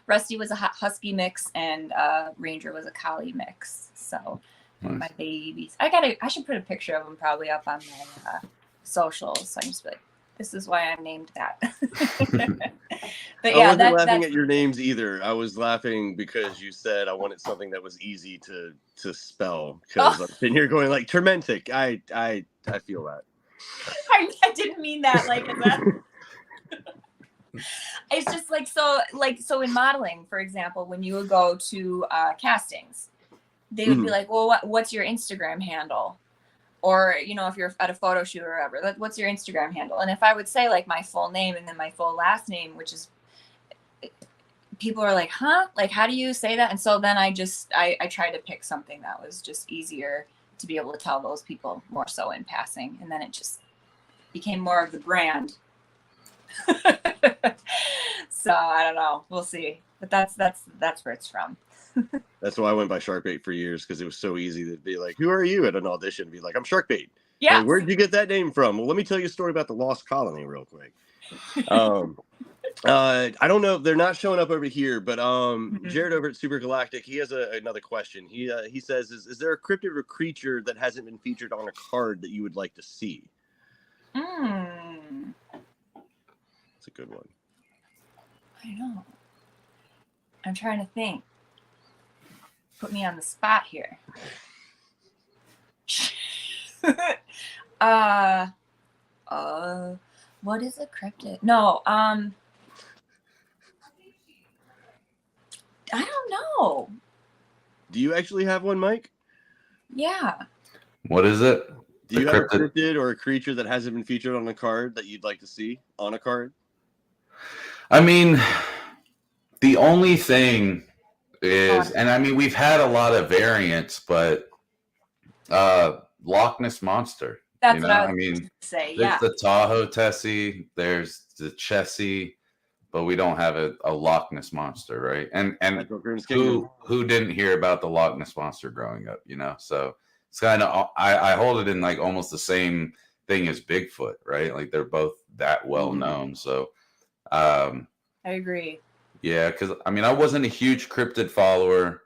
Rusty was a husky mix, and Ranger was a collie mix. So my babies. I should put a picture of them probably up on my socials. So I just be like, This is why I'm named that. But I yeah, wasn't laughing that's at your names either. I was laughing because you said I wanted something that was easy to spell. Because I'm sitting here going like Turmentic. I feel that. I didn't mean that like that. It's just like so in modeling, for example, when you would go to castings, they would be like, well, what's your Instagram handle? Or, you know, if you're at a photo shoot or whatever, what's your Instagram handle? And if I would say like my full name and then my full last name, which is, people are like, huh? Like, how do you say that? And so then I tried to pick something that was just easier to be able to tell those people more so in passing. And then it just became more of the brand. So I don't know. We'll see. But that's where it's from. That's why I went by Sharkbait for years, because it was so easy to be like, who are you at an audition? Be like, I'm Sharkbait. Yeah. Like, where did you get that name from? Well, let me tell you a story about the Lost Colony real quick. I don't know. They're not showing up over here, but Jared over at Super Galactic, he has another question. He says, is there a cryptid or creature that hasn't been featured on a card that you would like to see? It's a good one. I know. I'm trying to think. Put me on the spot here. What is a cryptid? No, I don't know. Do you actually have one, Mike? Yeah. What is it? Do you have a cryptid or a creature that hasn't been featured on a card that you'd like to see on a card? I mean, the only thing is, and I mean, we've had a lot of variants, but Loch Ness Monster. That's what I was going to say. There's the Tahoe Tessie, there's the Chessie, but we don't have a Loch Ness Monster, right? And who didn't hear about the Loch Ness Monster growing up, you know? So it's kind of, I hold it in like almost the same thing as Bigfoot, right? Like they're both that well known. So I agree. Yeah, because I mean, I wasn't a huge cryptid follower.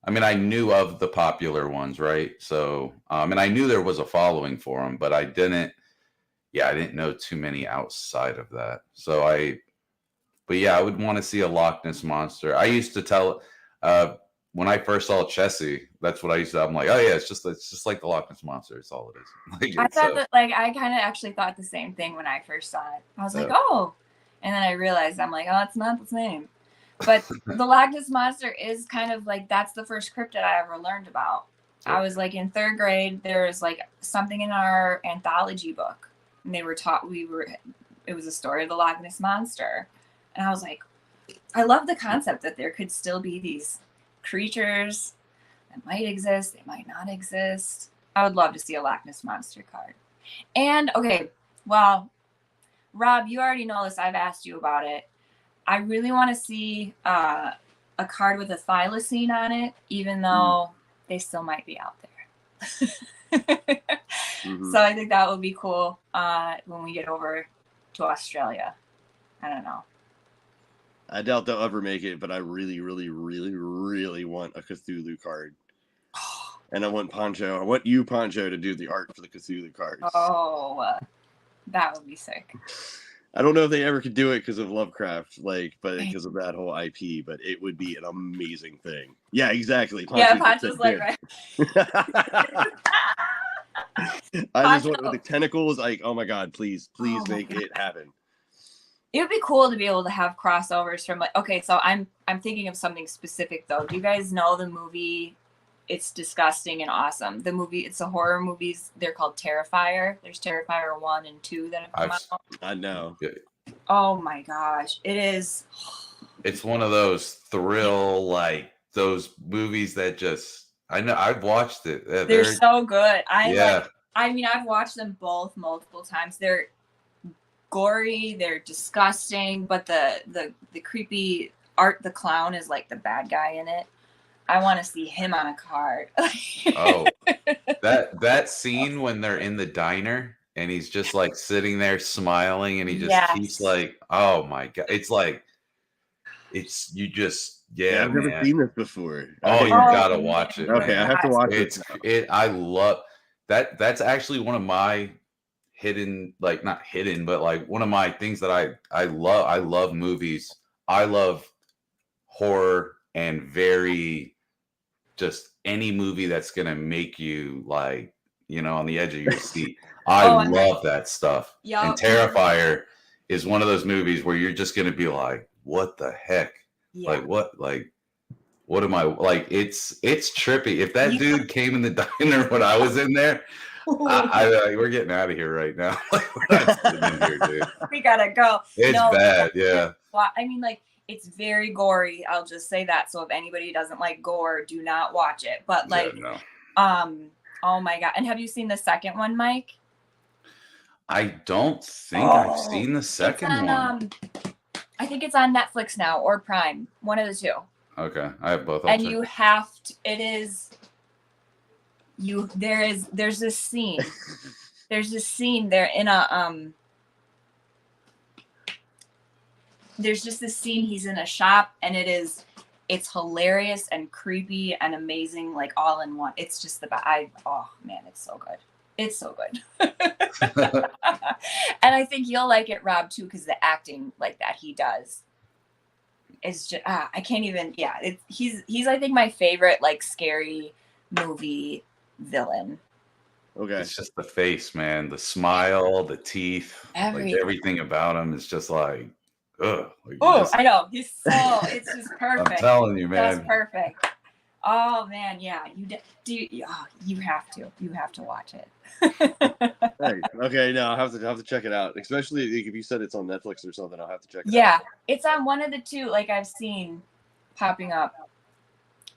I mean, I knew of the popular ones, right? So, and I knew there was a following for them, but I didn't know too many outside of that. So but yeah, I would want to see a Loch Ness Monster. I used to tell, when I first saw Chessie, that's what I used to, I'm like, oh yeah, it's just like the Loch Ness Monster. It's all it is. Like, I thought that, like, I kind of actually thought the same thing when I first saw it. I was like, oh, and then I realized, I'm like, oh, it's not the same. But the Loch Ness Monster is kind of like, that's the first cryptid I ever learned about. I was like in 3rd grade, there was like something in our anthology book, and they were taught, it was a story of the Loch Ness Monster. And I was like, I love the concept that there could still be these creatures that might exist, they might not exist. I would love to see a Loch Ness Monster card. And okay, well, Rob, you already know this, I've asked you about it. I really want to see a card with a thylacine on it, even though they still might be out there. So I think that would be cool when we get over to Australia. I don't know. I doubt they'll ever make it, but I really, really, really, really want a Cthulhu card. And I want you, Poncho, to do the art for the Cthulhu cards. Oh, that would be sick. I don't know if they ever could do it because of Lovecraft, but because of that whole IP, but it would be an amazing thing. Yeah, exactly. Poncho's like, right. I just want with the tentacles, like, oh my God, please make it happen. It would be cool to be able to have crossovers from like, okay, so I'm thinking of something specific though. Do you guys know the movie It's Disgusting and Awesome? The movie, it's a horror movies. They're called Terrifier. There's Terrifier 1 and 2 that have come out. I know. Oh my gosh. It is. It's one of those thrill, like those movies that just, I know, I've watched it. They're so good. I've watched them both multiple times. They're gory, they're disgusting, but the creepy Art the Clown is like the bad guy in it. I want to see him on a card. that scene when they're in the diner and he's just like sitting there smiling and he just keeps like, oh my God. It's like, I've never seen this before. Oh, you gotta watch it. Okay, man. I have to watch it. I love that. That's actually one of my hidden, like not hidden, but like one of my things that I love movies. I love horror and very just any movie that's gonna make you like, on the edge of your seat. I love that stuff. Yep. And Terrifier is one of those movies where you're just gonna be like, what the heck? Yeah. What am I like? It's trippy. If that dude came in the diner when I was in there, we're getting out of here right now. Like, we're not sitting in here, dude. We gotta go. It's bad, yeah. I mean, like, it's very gory. I'll just say that. So if anybody doesn't like gore, do not watch it. But like, oh my God. And have you seen the second one, Mike? I don't think I've seen the second one. I think it's on Netflix now or Prime. One of the two. Okay, I have both. And you have to. There's this scene. There's this scene. They're in a There's just this scene. He's in a shop, and it's hilarious and creepy and amazing, like all in one. It's just oh man, it's so good. It's so good. And I think you'll like it, Rob, too, because the acting like that he does is just I can't even. Yeah, he's I think my favorite like scary movie villain. Okay, it's just the face, man, the smile, the teeth, like everything about him is just like, ugh. Like I know it's just perfect. I'm telling you, man, that's perfect. Oh man, yeah, you have to watch it. Hey, okay, no, I'll have to check it out. Especially if you said it's on Netflix or something, I'll have to check it out. Yeah, it's on one of the two, like I've seen popping up.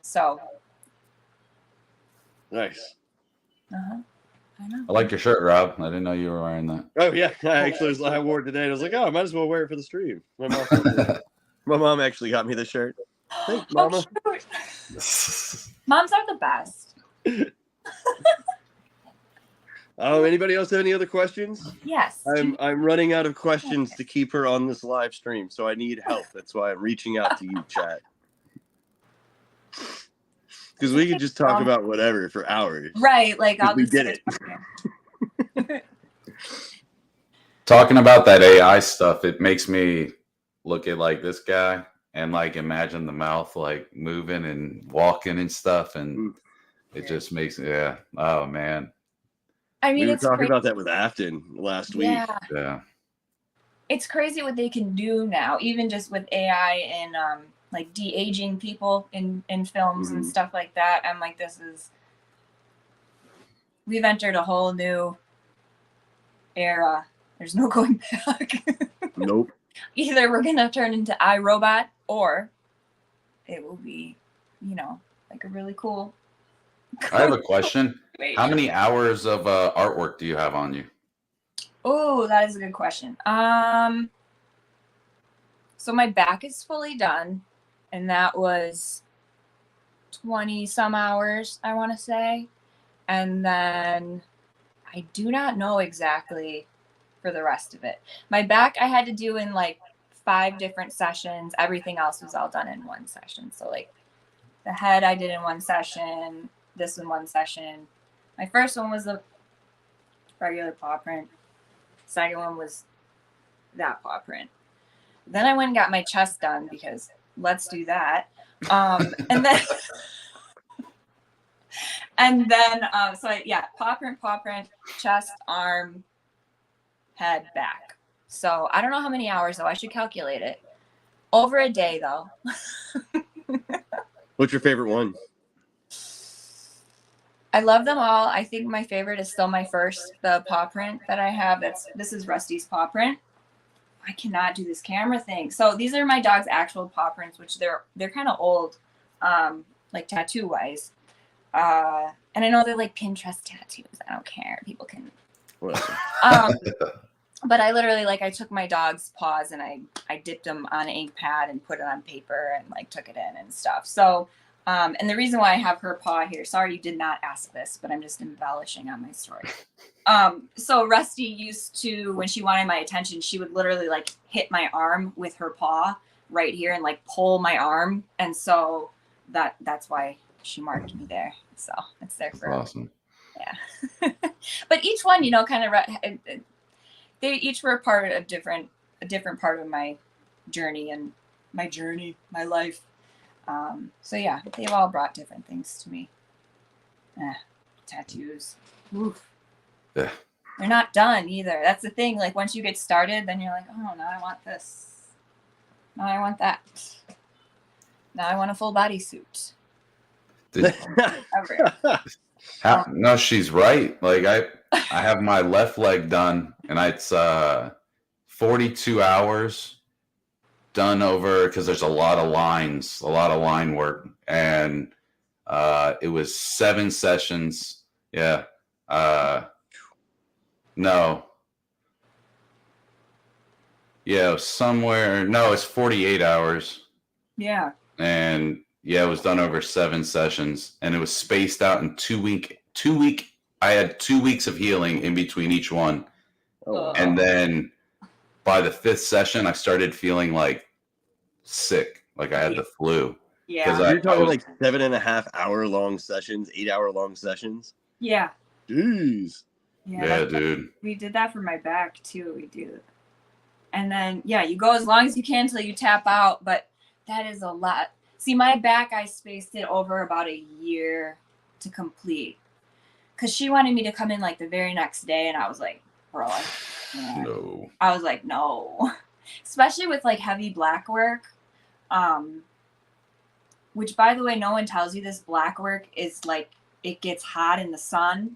So nice. I know. I like your shirt, Rob. I didn't know you were wearing that. Oh yeah, I wore it today. And I was like, oh, I might as well wear it for the stream. My mom actually got me the shirt. Thanks, Mama. Moms are the best. Anybody else have any other questions? Yes. I'm running out of questions to keep her on this live stream, so I need help. That's why I'm reaching out to you, chat. Because we could just talk about whatever for hours. Right, like we did it. Talking about that AI stuff, it makes me look at like this guy and like imagine the mouth like moving and walking and stuff, and it just makes oh man. I mean, we were talking about that with Afton last week. Yeah. It's crazy what they can do now, even just with AI and like de-aging people in films and stuff like that. I'm like, we've entered a whole new era. There's no going back. Nope. Either we're gonna turn into iRobot, or it will be, like a really cool. I have a question. How many hours of artwork do you have on you? Oh, that is a good question. So my back is fully done, and that was 20 some hours, I want to say. And then I do not know exactly for the rest of it. My back I had to do in like 5 different sessions. Everything else was all done in one session. So like the head I did in one session, this in one session. My first one was the regular paw print. Second one was that paw print. Then I went and got my chest done because let's do that. And then paw print, chest, arm, head, back. So I don't know how many hours though. I should calculate it. Over a day though. What's your favorite one? I love them all. I think my favorite is still the paw print that I have. This is Rusty's paw print. I cannot do this camera thing. So these are my dog's actual paw prints, which they're kind of old, like tattoo wise. And I know they're like Pinterest tattoos. I don't care. People can. But I literally I took my dog's paws and I dipped them on an ink pad and put it on paper and like took it in and stuff. So. And the reason why I have her paw here, sorry you did not ask this, but I'm just embellishing on my story. So Rusty used to, when she wanted my attention, she would literally like hit my arm with her paw right here and like pull my arm. And so that's why she marked me there. So it's there for awesome. Yeah. But each one, kind of they each were part of a different part of my journey and my life. So yeah, they've all brought different things to me. Tattoos. Oof. Yeah. They're not done either. That's the thing. Like once you get started, then you're like, oh, now I want this. Now I want that. Now I want a full body suit. No, she's right. Like I have my left leg done, and it's 42 hours done over because there's a lot of line work, and it was 7 sessions. Yeah. No. Yeah, somewhere. No, it's 48 hours. Yeah. And yeah, it was done over 7 sessions, and it was spaced out in 2 week. I had 2 weeks of healing in between each one. Oh. And then by the 5th session, I started feeling like sick, like I had the flu. Yeah. You're talking like 7.5 hour long sessions, 8 hour long sessions. Yeah. Jeez. Yeah, dude. We did that for my back too. We do. And then yeah, you go as long as you can until you tap out, but that is a lot. See, my back, I spaced it over about a year to complete. Because she wanted me to come in like the very next day, and I was like, bro, No. I was like, no. Especially with like heavy black work. Which by the way, no one tells you this, black work is like it gets hot in the sun.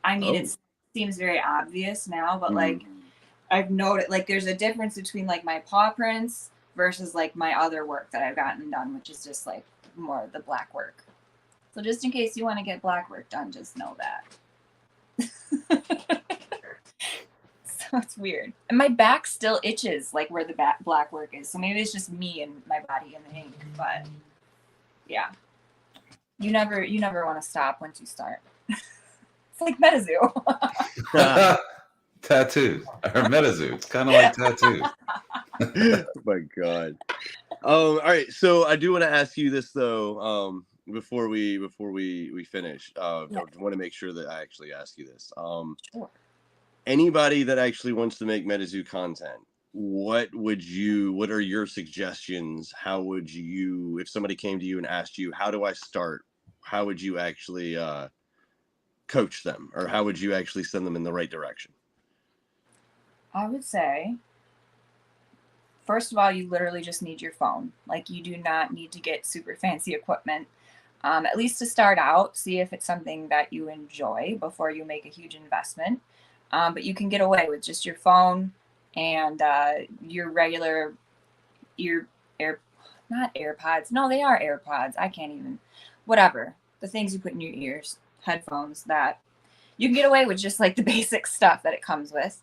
I mean, it seems very obvious now, but like I've noted like there's a difference between like my paw prints versus like my other work that I've gotten done, which is just like more of the black work. So just in case you want to get black work done, just know that. So it's weird. And my back still itches like where the black work is. So maybe it's just me and my body and the ink, but yeah. You never want to stop once you start. It's like MetaZoo. Tattoos. Or MetaZoo. It's kind of like tattoos. Oh my God. All right. So I do want to ask you this though, before we finish. I want to make sure that I actually ask you this. Sure. Anybody that actually wants to make MetaZoo content, what are your suggestions? How would you, if somebody came to you and asked you, how do I start? How would you actually coach them, or how would you actually send them in the right direction? I would say, first of all, you literally just need your phone. Like you do not need to get super fancy equipment. At least to start out, see if it's something that you enjoy before you make a huge investment. But you can get away with just your phone and your regular not AirPods. No, they are AirPods. I can't even, whatever. The things you put in your ears, headphones, that you can get away with just like the basic stuff that it comes with.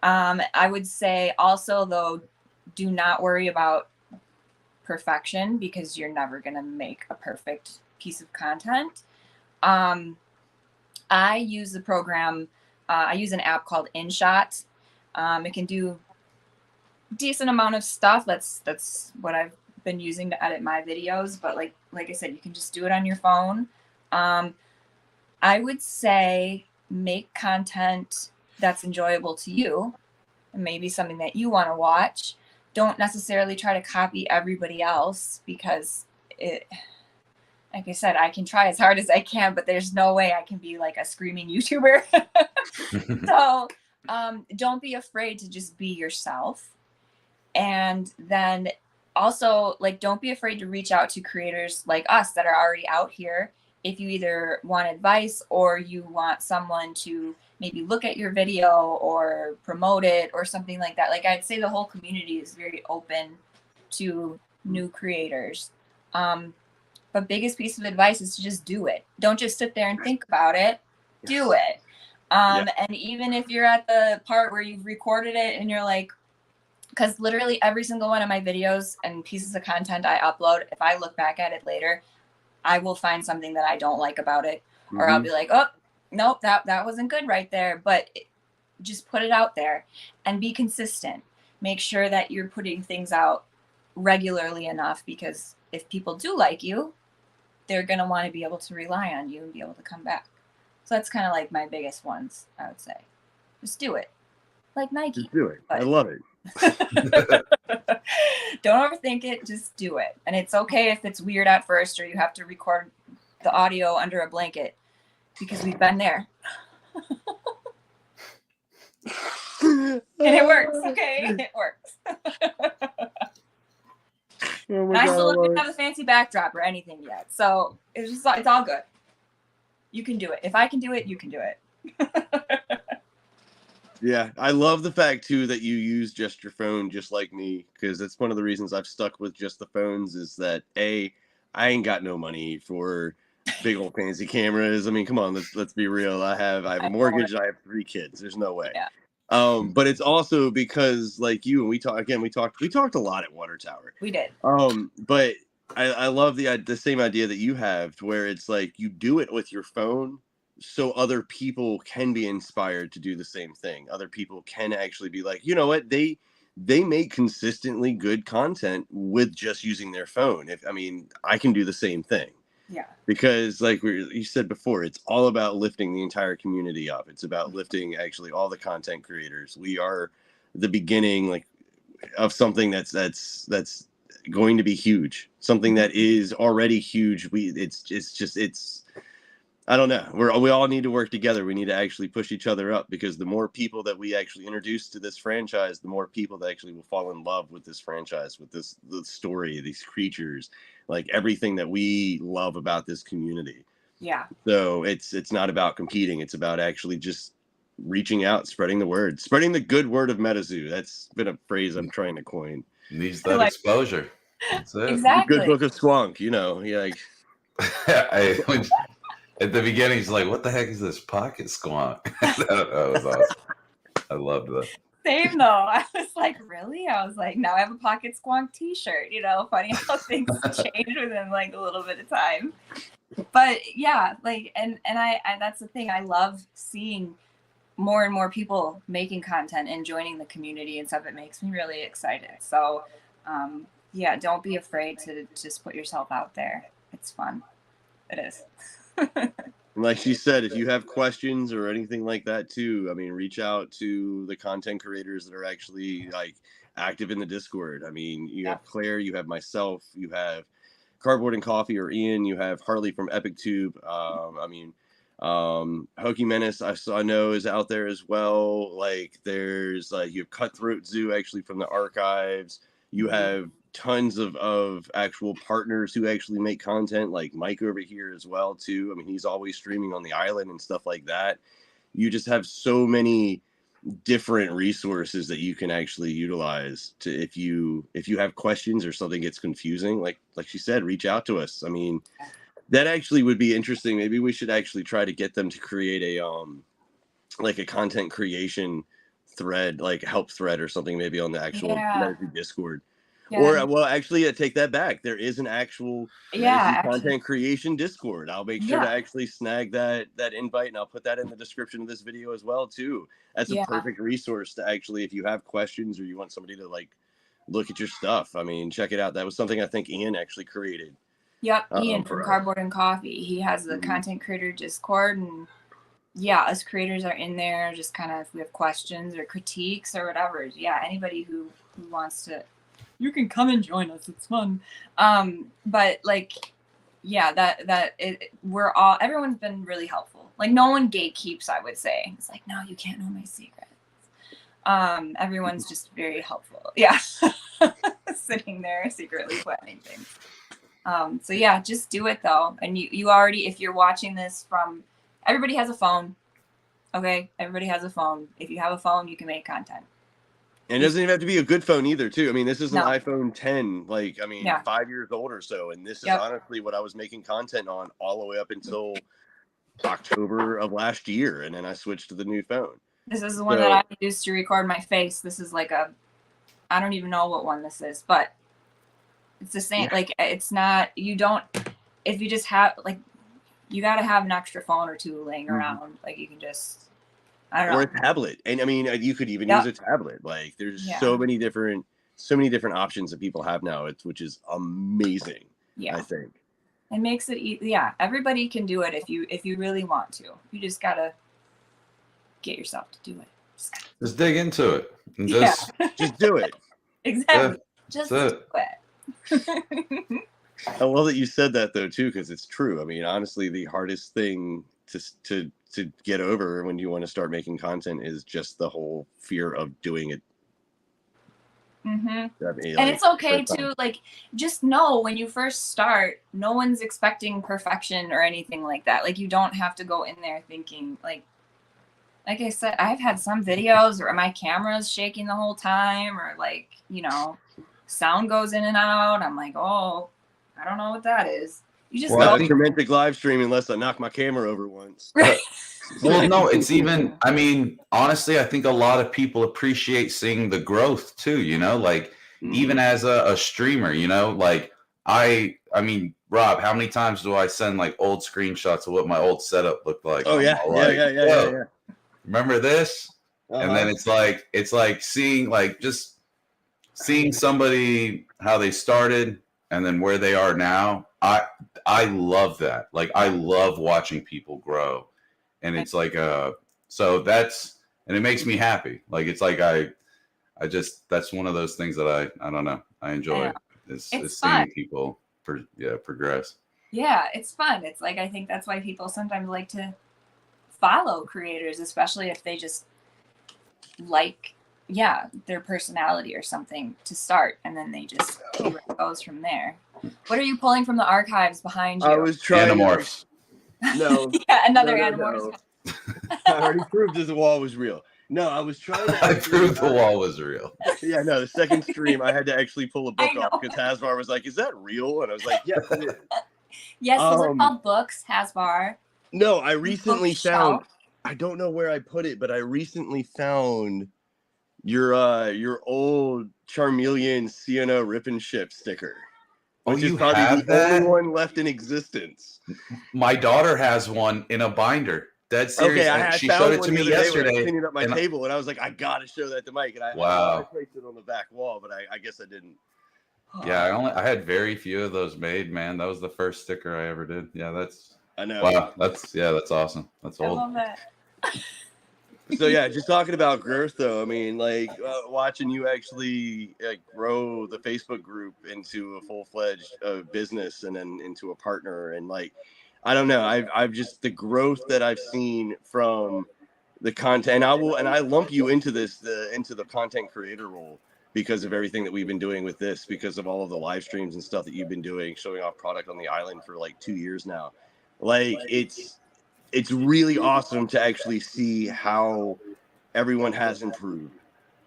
I would say also though, do not worry about perfection because you're never going to make a perfect piece of content. I use the program, I use an app called InShot. It can do decent amount of stuff. That's what I've been using to edit my videos. But like I said, you can just do it on your phone. I would say make content that's enjoyable to you and maybe something that you want to watch. Don't necessarily try to copy everybody else because like I said, I can try as hard as I can, but there's no way I can be like a screaming YouTuber. So don't be afraid to just be yourself. And then also, like, don't be afraid to reach out to creators like us that are already out here. If you either want advice or you want someone to maybe look at your video or promote it or something like that. Like I'd say the whole community is very open to new creators. But biggest piece of advice is to just do it. Don't just sit there and think about it. Do it. And even if you're at the part where you've recorded it and you're like, because literally every single one of my videos and pieces of content I upload, if I look back at it later, I will find something that I don't like about it. Or I'll be like, oh, nope, that wasn't good right there. But just put it out there and be consistent. Make sure that you're putting things out regularly enough, because if people do like you, they're going to want to be able to rely on you and be able to come back. So that's kind of like my biggest ones, I would say. Just do it. like Nike. Just do it. But I love it. don't overthink it. Just do it. And it's okay if it's weird at first or you have to record the audio under a blanket because we've been there. And it works. Okay. It works. Oh I still don't have a fancy backdrop or anything yet. So it's all good. You can do it. If I can do it, you can do it. Yeah, I love the fact too that you use just your phone, just like me, because that's one of the reasons I've stuck with just the phones. Is that I ain't got no money for big old fancy cameras. I mean, come on, let's be real. I have a mortgage. I have 3 kids. There's no way. Yeah. But it's also because like you and we talked a lot at Water Tower. We did. But I love the same idea that you have, where it's like you do it with your phone. So other people can be inspired to do the same thing. Other people can actually be like, you know what, they make consistently good content with just using their phone. I can do the same thing. Yeah. Because like you said before, it's all about lifting the entire community up. It's about lifting actually all the content creators. We are the beginning like of something that's going to be huge. Something that is already huge. It's I don't know. We all need to work together. We need to actually push each other up, because the more people that we actually introduce to this franchise, the more people that actually will fall in love with this franchise, with the story, these creatures, like everything that we love about this community. Yeah. So it's not about competing. It's about actually just reaching out, spreading the word, spreading the good word of MetaZoo. That's been a phrase I'm trying to coin. Needs that exposure. That's it. Exactly. Good book of Squonk, like. At the beginning, he's like, "What the heck is this pocket squonk?" That was awesome. I loved that. Same though. I was like, really? I was like, now I have a pocket squonk T-shirt. Funny how things change within like a little bit of time. But yeah, like, and I that's the thing. I love seeing more and more people making content and joining the community and stuff. It makes me really excited. So, yeah, don't be afraid to just put yourself out there. It's fun. It is. Like she said, if you have questions or anything like that too, reach out to the content creators that are actually like active in the Discord. You have Claire, you have myself, you have Cardboard and Coffee or Ian, you have Harley from EpicTube. Hokey Menace I know is out there as well. Like there's you have Cutthroat Zoo actually from the archives. You have tons of actual partners who actually make content, like Mike over here as well too. He's always streaming on the island and stuff like that. You just have so many different resources that you can actually utilize to if you have questions or something gets confusing, like she said, reach out to us. That actually would be interesting. Maybe we should actually try to get them to create a content creation thread, like help thread or something, maybe on the actual Discord. Yeah. Or well, actually, take that back. There is an actual content creation Discord. I'll make sure to actually snag that invite, and I'll put that in the description of this video as well too. That's a perfect resource to actually, if you have questions or you want somebody to like look at your stuff. Check it out. That was something I think Ian actually created. Yep, Ian from Cardboard and Coffee. He has the content creator Discord, and us creators are in there. Just kind of if we have questions or critiques or whatever. Yeah, anybody who wants to. You can come and join us. It's fun. But like, everyone's been really helpful. Like no one gatekeeps, I would say. It's like, no, you can't know my secrets. Everyone's just very helpful. Yeah. Sitting there secretly planning things. So yeah, just do it though. And you already, if you're watching this from, everybody has a phone. Okay. Everybody has a phone. If you have a phone, you can make content. And it doesn't even have to be a good phone either, too. This is an iPhone 10, 5 years old or so. And this is honestly what I was making content on all the way up until October of last year. And then I switched to the new phone. This is the one that I used to record my face. This is like I don't even know what one this is, but it's the same. Like, it's not, if you just have, like, you got to have an extra phone or two laying around. Like, you can just. I don't know. Or a tablet, and you could even use a tablet. Like there's so many different options that people have now, which is amazing. I think it makes it everybody can do it if you really want to. You just gotta get yourself to do it. Just dig into it. And Yeah. Just do it. Exactly. Just that's do it. I love that you said that though too, because it's true. I mean, honestly, the hardest thing to get over when you want to start making content is just the whole fear of doing it. Mm-hmm. I mean, And it's okay to like just know when you first start, no one's expecting perfection or anything like that. Like you don't have to go in there thinking like I said, I've had some videos where my camera's shaking the whole time, or like, you know, sound goes in and out. I'm like, oh, I don't know what that is. You just well, I think Turmentic live stream unless I knock my camera over once. Right. Well, no, it's even, I mean, honestly, I think a lot of people appreciate seeing the growth too, you know, like even as a streamer, you know, like I mean, Rob, how many times do I send like old screenshots of what my old setup looked like? Oh, yeah. Yeah. Remember this? And then it's like seeing like just seeing somebody how they started and then where they are now. I love that. Like I love watching people grow. And it's like so that's, and it makes me happy. Like it's like I just, that's one of those things that I don't know, I enjoy is seeing people progress. Yeah, it's fun. It's like I think that's why people sometimes like to follow creators, especially if they just like their personality or something to start, and then they just see where it goes from there. What are you pulling from the archives behind you? I was trying Animorphs. No. Yeah, another Animorphs. No. I already proved that the wall was real. No, I was trying to. I proved the wall was real. Yeah, no, the second stream I had to actually pull a book off because Hasvar was like, "Is that real?" And I was like, "Yes, it is." Yes, those are called books, Hasvar. No, I recently found. I don't know where I put it, but I recently found your old Charmeleon Sienna Rip Ship sticker. Which is probably the only one left in existence. My daughter has one in a binder. Dead serious. Okay, she showed it to me yesterday. I cleaned up my table, and I was like, I gotta show that to Mike. And I placed it on the back wall, but I guess I didn't. Yeah, I had very few of those made, man. That was the first sticker I ever did. Yeah, I know. Wow, that's awesome. That's old. I love that. So yeah, just talking about growth though. I mean, like watching you actually grow the Facebook group into a full-fledged business and then into a partner, and like, I don't know, I've just the growth that I've seen from the content. And I lump you into into the content creator role because of everything that we've been doing with this, because of all of the live streams and stuff that you've been doing, showing off product on the island for like 2 years now. Like it's really awesome to actually see how everyone has improved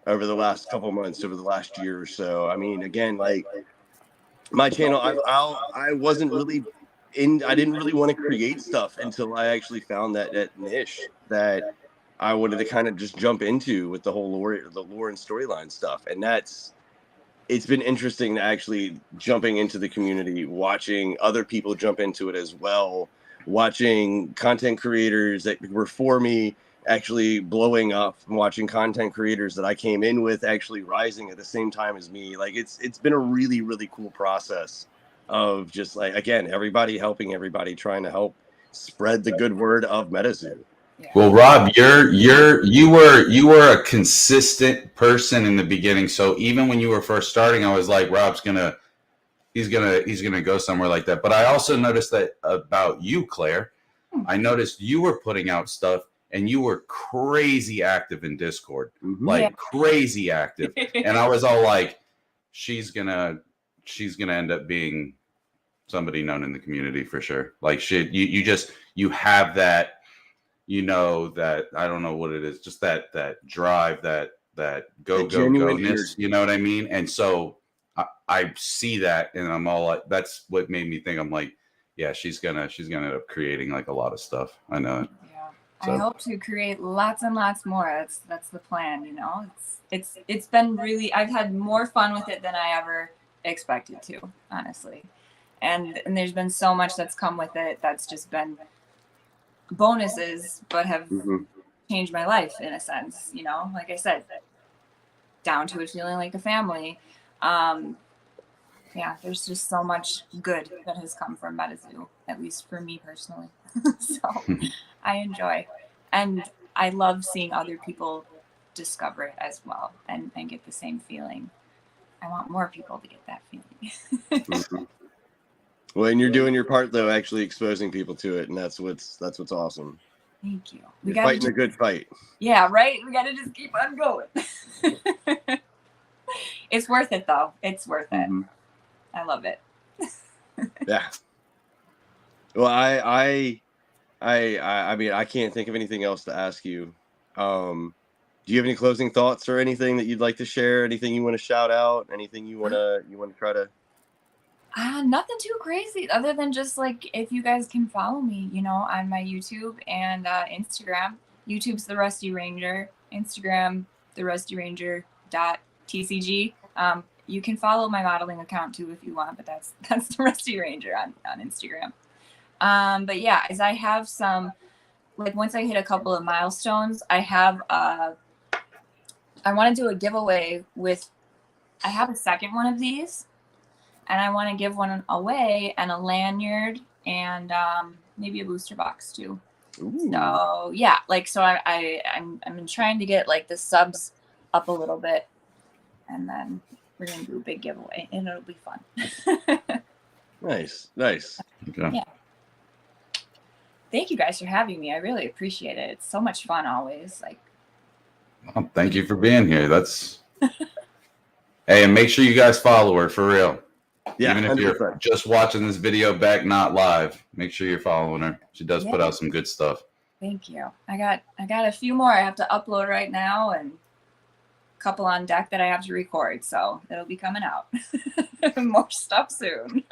over the last couple months, over the last year or so. I mean, again, like my channel, I wasn't really I didn't really want to create stuff until I actually found that niche that I wanted to kind of just jump into with the whole lore and storyline stuff. And it's been interesting to actually jumping into the community, watching other people jump into it as well, watching content creators that were for me actually blowing up, and watching content creators that I came in with actually rising at the same time as me. Like it's been a really, really cool process of just like, again, everybody helping everybody, trying to help spread the good word of MetaZoo. Well, Rob, you were a consistent person in the beginning. So even when you were first starting, I was like, Rob's he's gonna go somewhere like that. But I also noticed that about you, Claire. I noticed you were putting out stuff and you were crazy active in Discord, like crazy active. And I was all like, she's gonna end up being somebody known in the community for sure. Like you have that. You know, that I don't know what it is, just that drive, that go-ness, you know what I mean? And so I see that and I'm all like, that's what made me think, I'm like, yeah, she's gonna end up creating like a lot of stuff. I know it. Yeah. So. I hope to create lots and lots more. That's the plan, you know. It's been really, I've had more fun with it than I ever expected to, honestly. And there's been so much that's come with it that's just been bonuses, but have changed my life in a sense, you know, like I said, down to it feeling like a family. There's just so much good that has come from MetaZoo, at least for me personally. So I enjoy, and I love seeing other people discover it as well and get the same feeling. I want more people to get that feeling. Mm-hmm. Well, and you're doing your part though, actually exposing people to it, and that's what's awesome. Thank you. You're fighting a good fight. Yeah, right. We got to just keep on going. It's worth it though. It's worth it. Mm-hmm. I love it. Yeah. Well, I mean, I can't think of anything else to ask you. Do you have any closing thoughts or anything that you'd like to share? Anything you want to shout out? Anything you want to try to? Nothing too crazy other than just like if you guys can follow me, you know, on my YouTube and Instagram. YouTube's The Rusty Ranger. Instagram, TheRustyRanger.tcg. You can follow my modeling account too if you want, but that's The Rusty Ranger on Instagram. But yeah, as I have some, like once I hit a couple of milestones, I have I want to do a giveaway with, I have a second one of these, and I want to give one away and a lanyard and maybe a booster box too. Ooh. So yeah, like so I'm trying to get like the subs up a little bit, and then we're gonna do a big giveaway, and it'll be fun. Nice. Okay. Yeah. Thank you guys for having me. I really appreciate it. It's so much fun always. Like. Well, thank you for being here. That's hey, and make sure you guys follow her for real. Yeah, even if 100%. You're just watching this video back, not live, make sure you're following her. She does put out some good stuff. Thank you. I got a few more I have to upload right now, and a couple on deck that I have to record. So it'll be coming out. More stuff soon.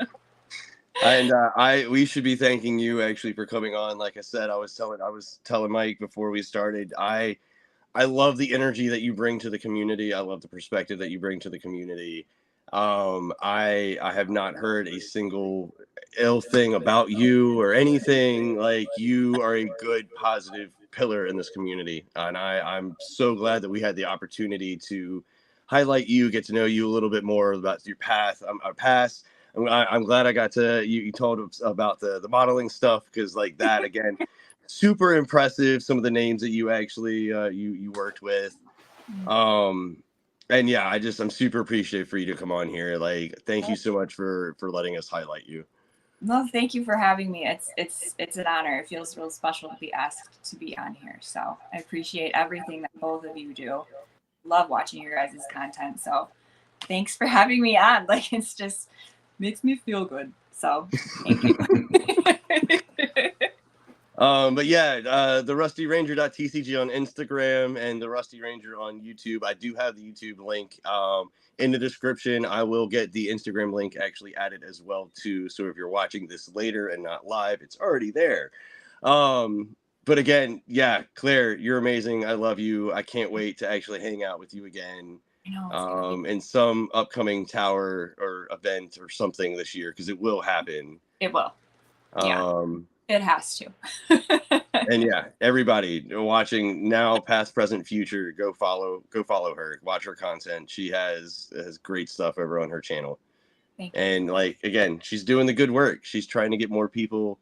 And we should be thanking you actually for coming on. Like I said, I was telling Mike before we started, I love the energy that you bring to the community. I love the perspective that you bring to the community. I have not heard a single ill thing about you or anything. Like, you are a good, positive pillar in this community. And I'm so glad that we had the opportunity to highlight you, get to know you a little bit more about your path, our past. I'm glad I got to, you told us about the modeling stuff, because like that, again, super impressive. Some of the names that you actually, you worked with. And yeah, I'm super appreciative for you to come on here. Like, thank you so much for letting us highlight you. No, thank you for having me. It's an honor. It feels real special to be asked to be on here. So I appreciate everything that both of you do. Love watching your guys' content. So thanks for having me on. Like, it's just makes me feel good. So thank you. But yeah, the RustyRanger.tcg on Instagram and the Rusty Ranger on YouTube. I do have the YouTube link in the description. I will get the Instagram link actually added as well too. So if you're watching this later and not live, it's already there. But again, yeah, Claire, you're amazing. I love you. I can't wait to actually hang out with you again. In some upcoming tower or event or something this year, because it will happen. It will. Yeah. It has to. And yeah, everybody watching now, past, present, future, go follow her. Watch her content. She has great stuff over on her channel. Thank you. And like, again, she's doing the good work. She's trying to get more people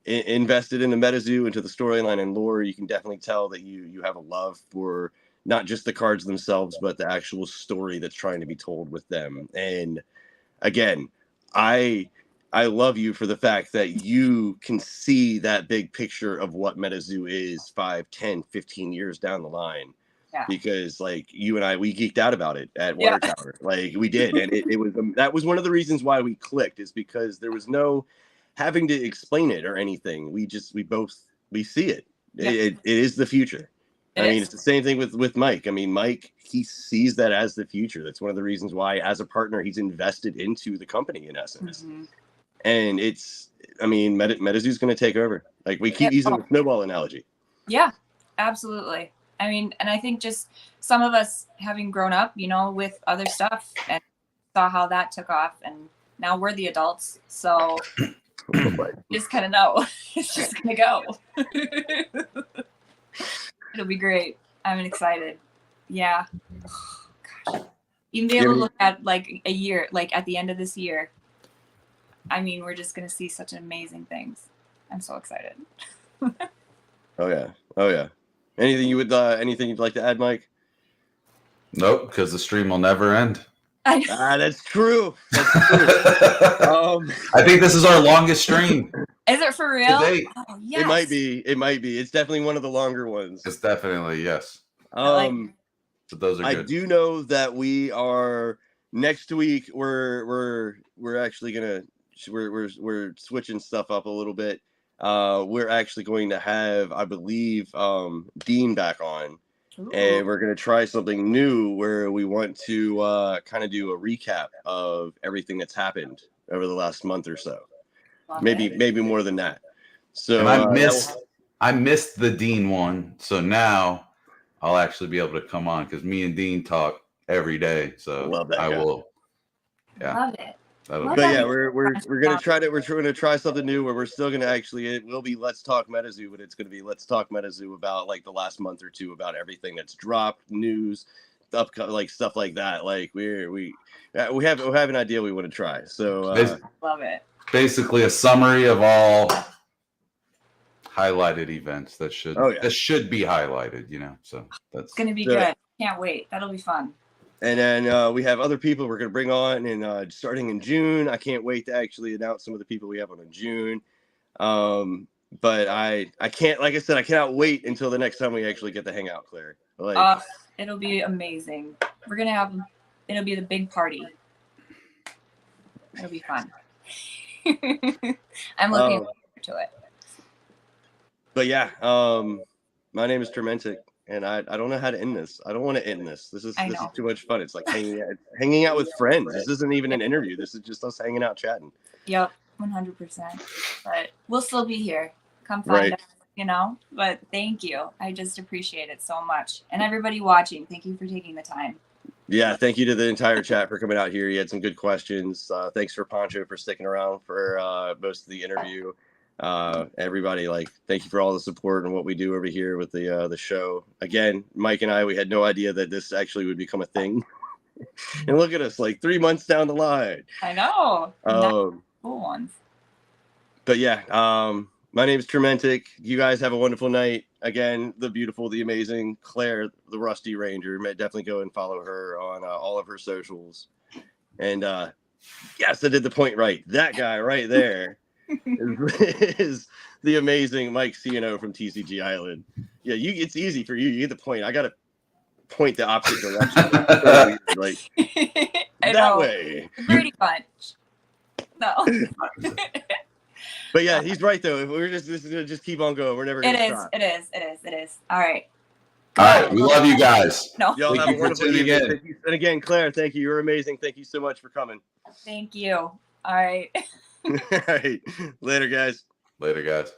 invested in the MetaZoo, into the storyline and lore. You can definitely tell that you have a love for not just the cards themselves, but the actual story that's trying to be told with them. And again, I love you for the fact that you can see that big picture of what MetaZoo is 5, 10, 15 years down the line. Yeah. Because like you and I, we geeked out about it at Water Tower. Like we did. And it was, that was one of the reasons why we clicked, is because there was no having to explain it or anything. We see it. Yeah. It is the future. I mean, it's the same thing with Mike. I mean, Mike, he sees that as the future. That's one of the reasons why, as a partner, he's invested into the company in essence. Mm-hmm. And it's, I mean, MetaZoo's going to take over. Like, we keep using the snowball analogy. Yeah, absolutely. I mean, and I think just some of us having grown up, you know, with other stuff and saw how that took off, and now we're the adults. So just kind of know it's just going to go. It'll be great. I'm excited. Yeah. Gosh. Even be able to look at like a year, like at the end of this year. I mean, we're just going to see such amazing things. I'm so excited. Oh yeah. Anything you'd like to add, Mike? Nope, because the stream will never end. That's true. That's true. I think this is our longest stream. Is it for real? To date. Oh, yes. It might be. It might be. It's definitely one of the longer ones. It's definitely, yes. So those are good. I do know that we are next week. We're actually gonna we're switching stuff up a little bit. We're actually going to have, I believe, Dean back on. Ooh. And we're going to try something new where we want to kind of do a recap of everything that's happened over the last month or so. Maybe more than that. So and I missed the Dean one. So now I'll actually be able to come on because me and Dean talk every day. So love that guy. will. Yeah. Love it. But yeah, we're gonna try something new where we're still gonna it will be Let's Talk MetaZoo, but it's gonna be Let's Talk MetaZoo about like the last month or two about everything that's dropped, news, like stuff like that. Like we have an idea we want to try. So love it. Basically, a summary of all highlighted events that should be highlighted. So that's gonna be good. Can't wait. That'll be fun. And then we have other people we're going to bring on, and starting in June. I can't wait to actually announce some of the people we have on in June. But I can't, like I said, I cannot wait until the next time we actually get to hang out, Claire. It'll be amazing. We're going to it'll be the big party. It'll be fun. I'm looking forward to it. But yeah, my name is Turmentic. And I don't know how to end this. I don't want to end this. This is too much fun. It's like hanging out with friends. This isn't even an interview. This is just us hanging out, chatting. Yep, 100%. But we'll still be here. Come find us, But thank you. I just appreciate it so much. And everybody watching, thank you for taking the time. Yeah, thank you to the entire chat for coming out here. You had some good questions. Thanks for Poncho for sticking around for most of the interview. Everybody, thank you for all the support and what we do over here with the show. Again, Mike and I, we had no idea that this actually would become a thing. And look at us, 3 months down the line. I know. Cool ones. But yeah, my name is Turmentic. You guys have a wonderful night. Again, the beautiful, the amazing Claire, the Rusty Ranger. Definitely go and follow her on all of her socials. And yes, I did the point right. That guy right there is the amazing Mike Ciano from TCG Island. Yeah, it's easy for you. You get the point. I gotta point the opposite direction. That way. Brady Bunch. No. But yeah, he's right though. If we're just keep on going, we're never gonna stop. It is. All right. We love you guys. No. Y'all have a wonderful evening. And again, Claire, thank you. You're amazing. Thank you so much for coming. Thank you. All right. All right. Later, guys. Later, guys.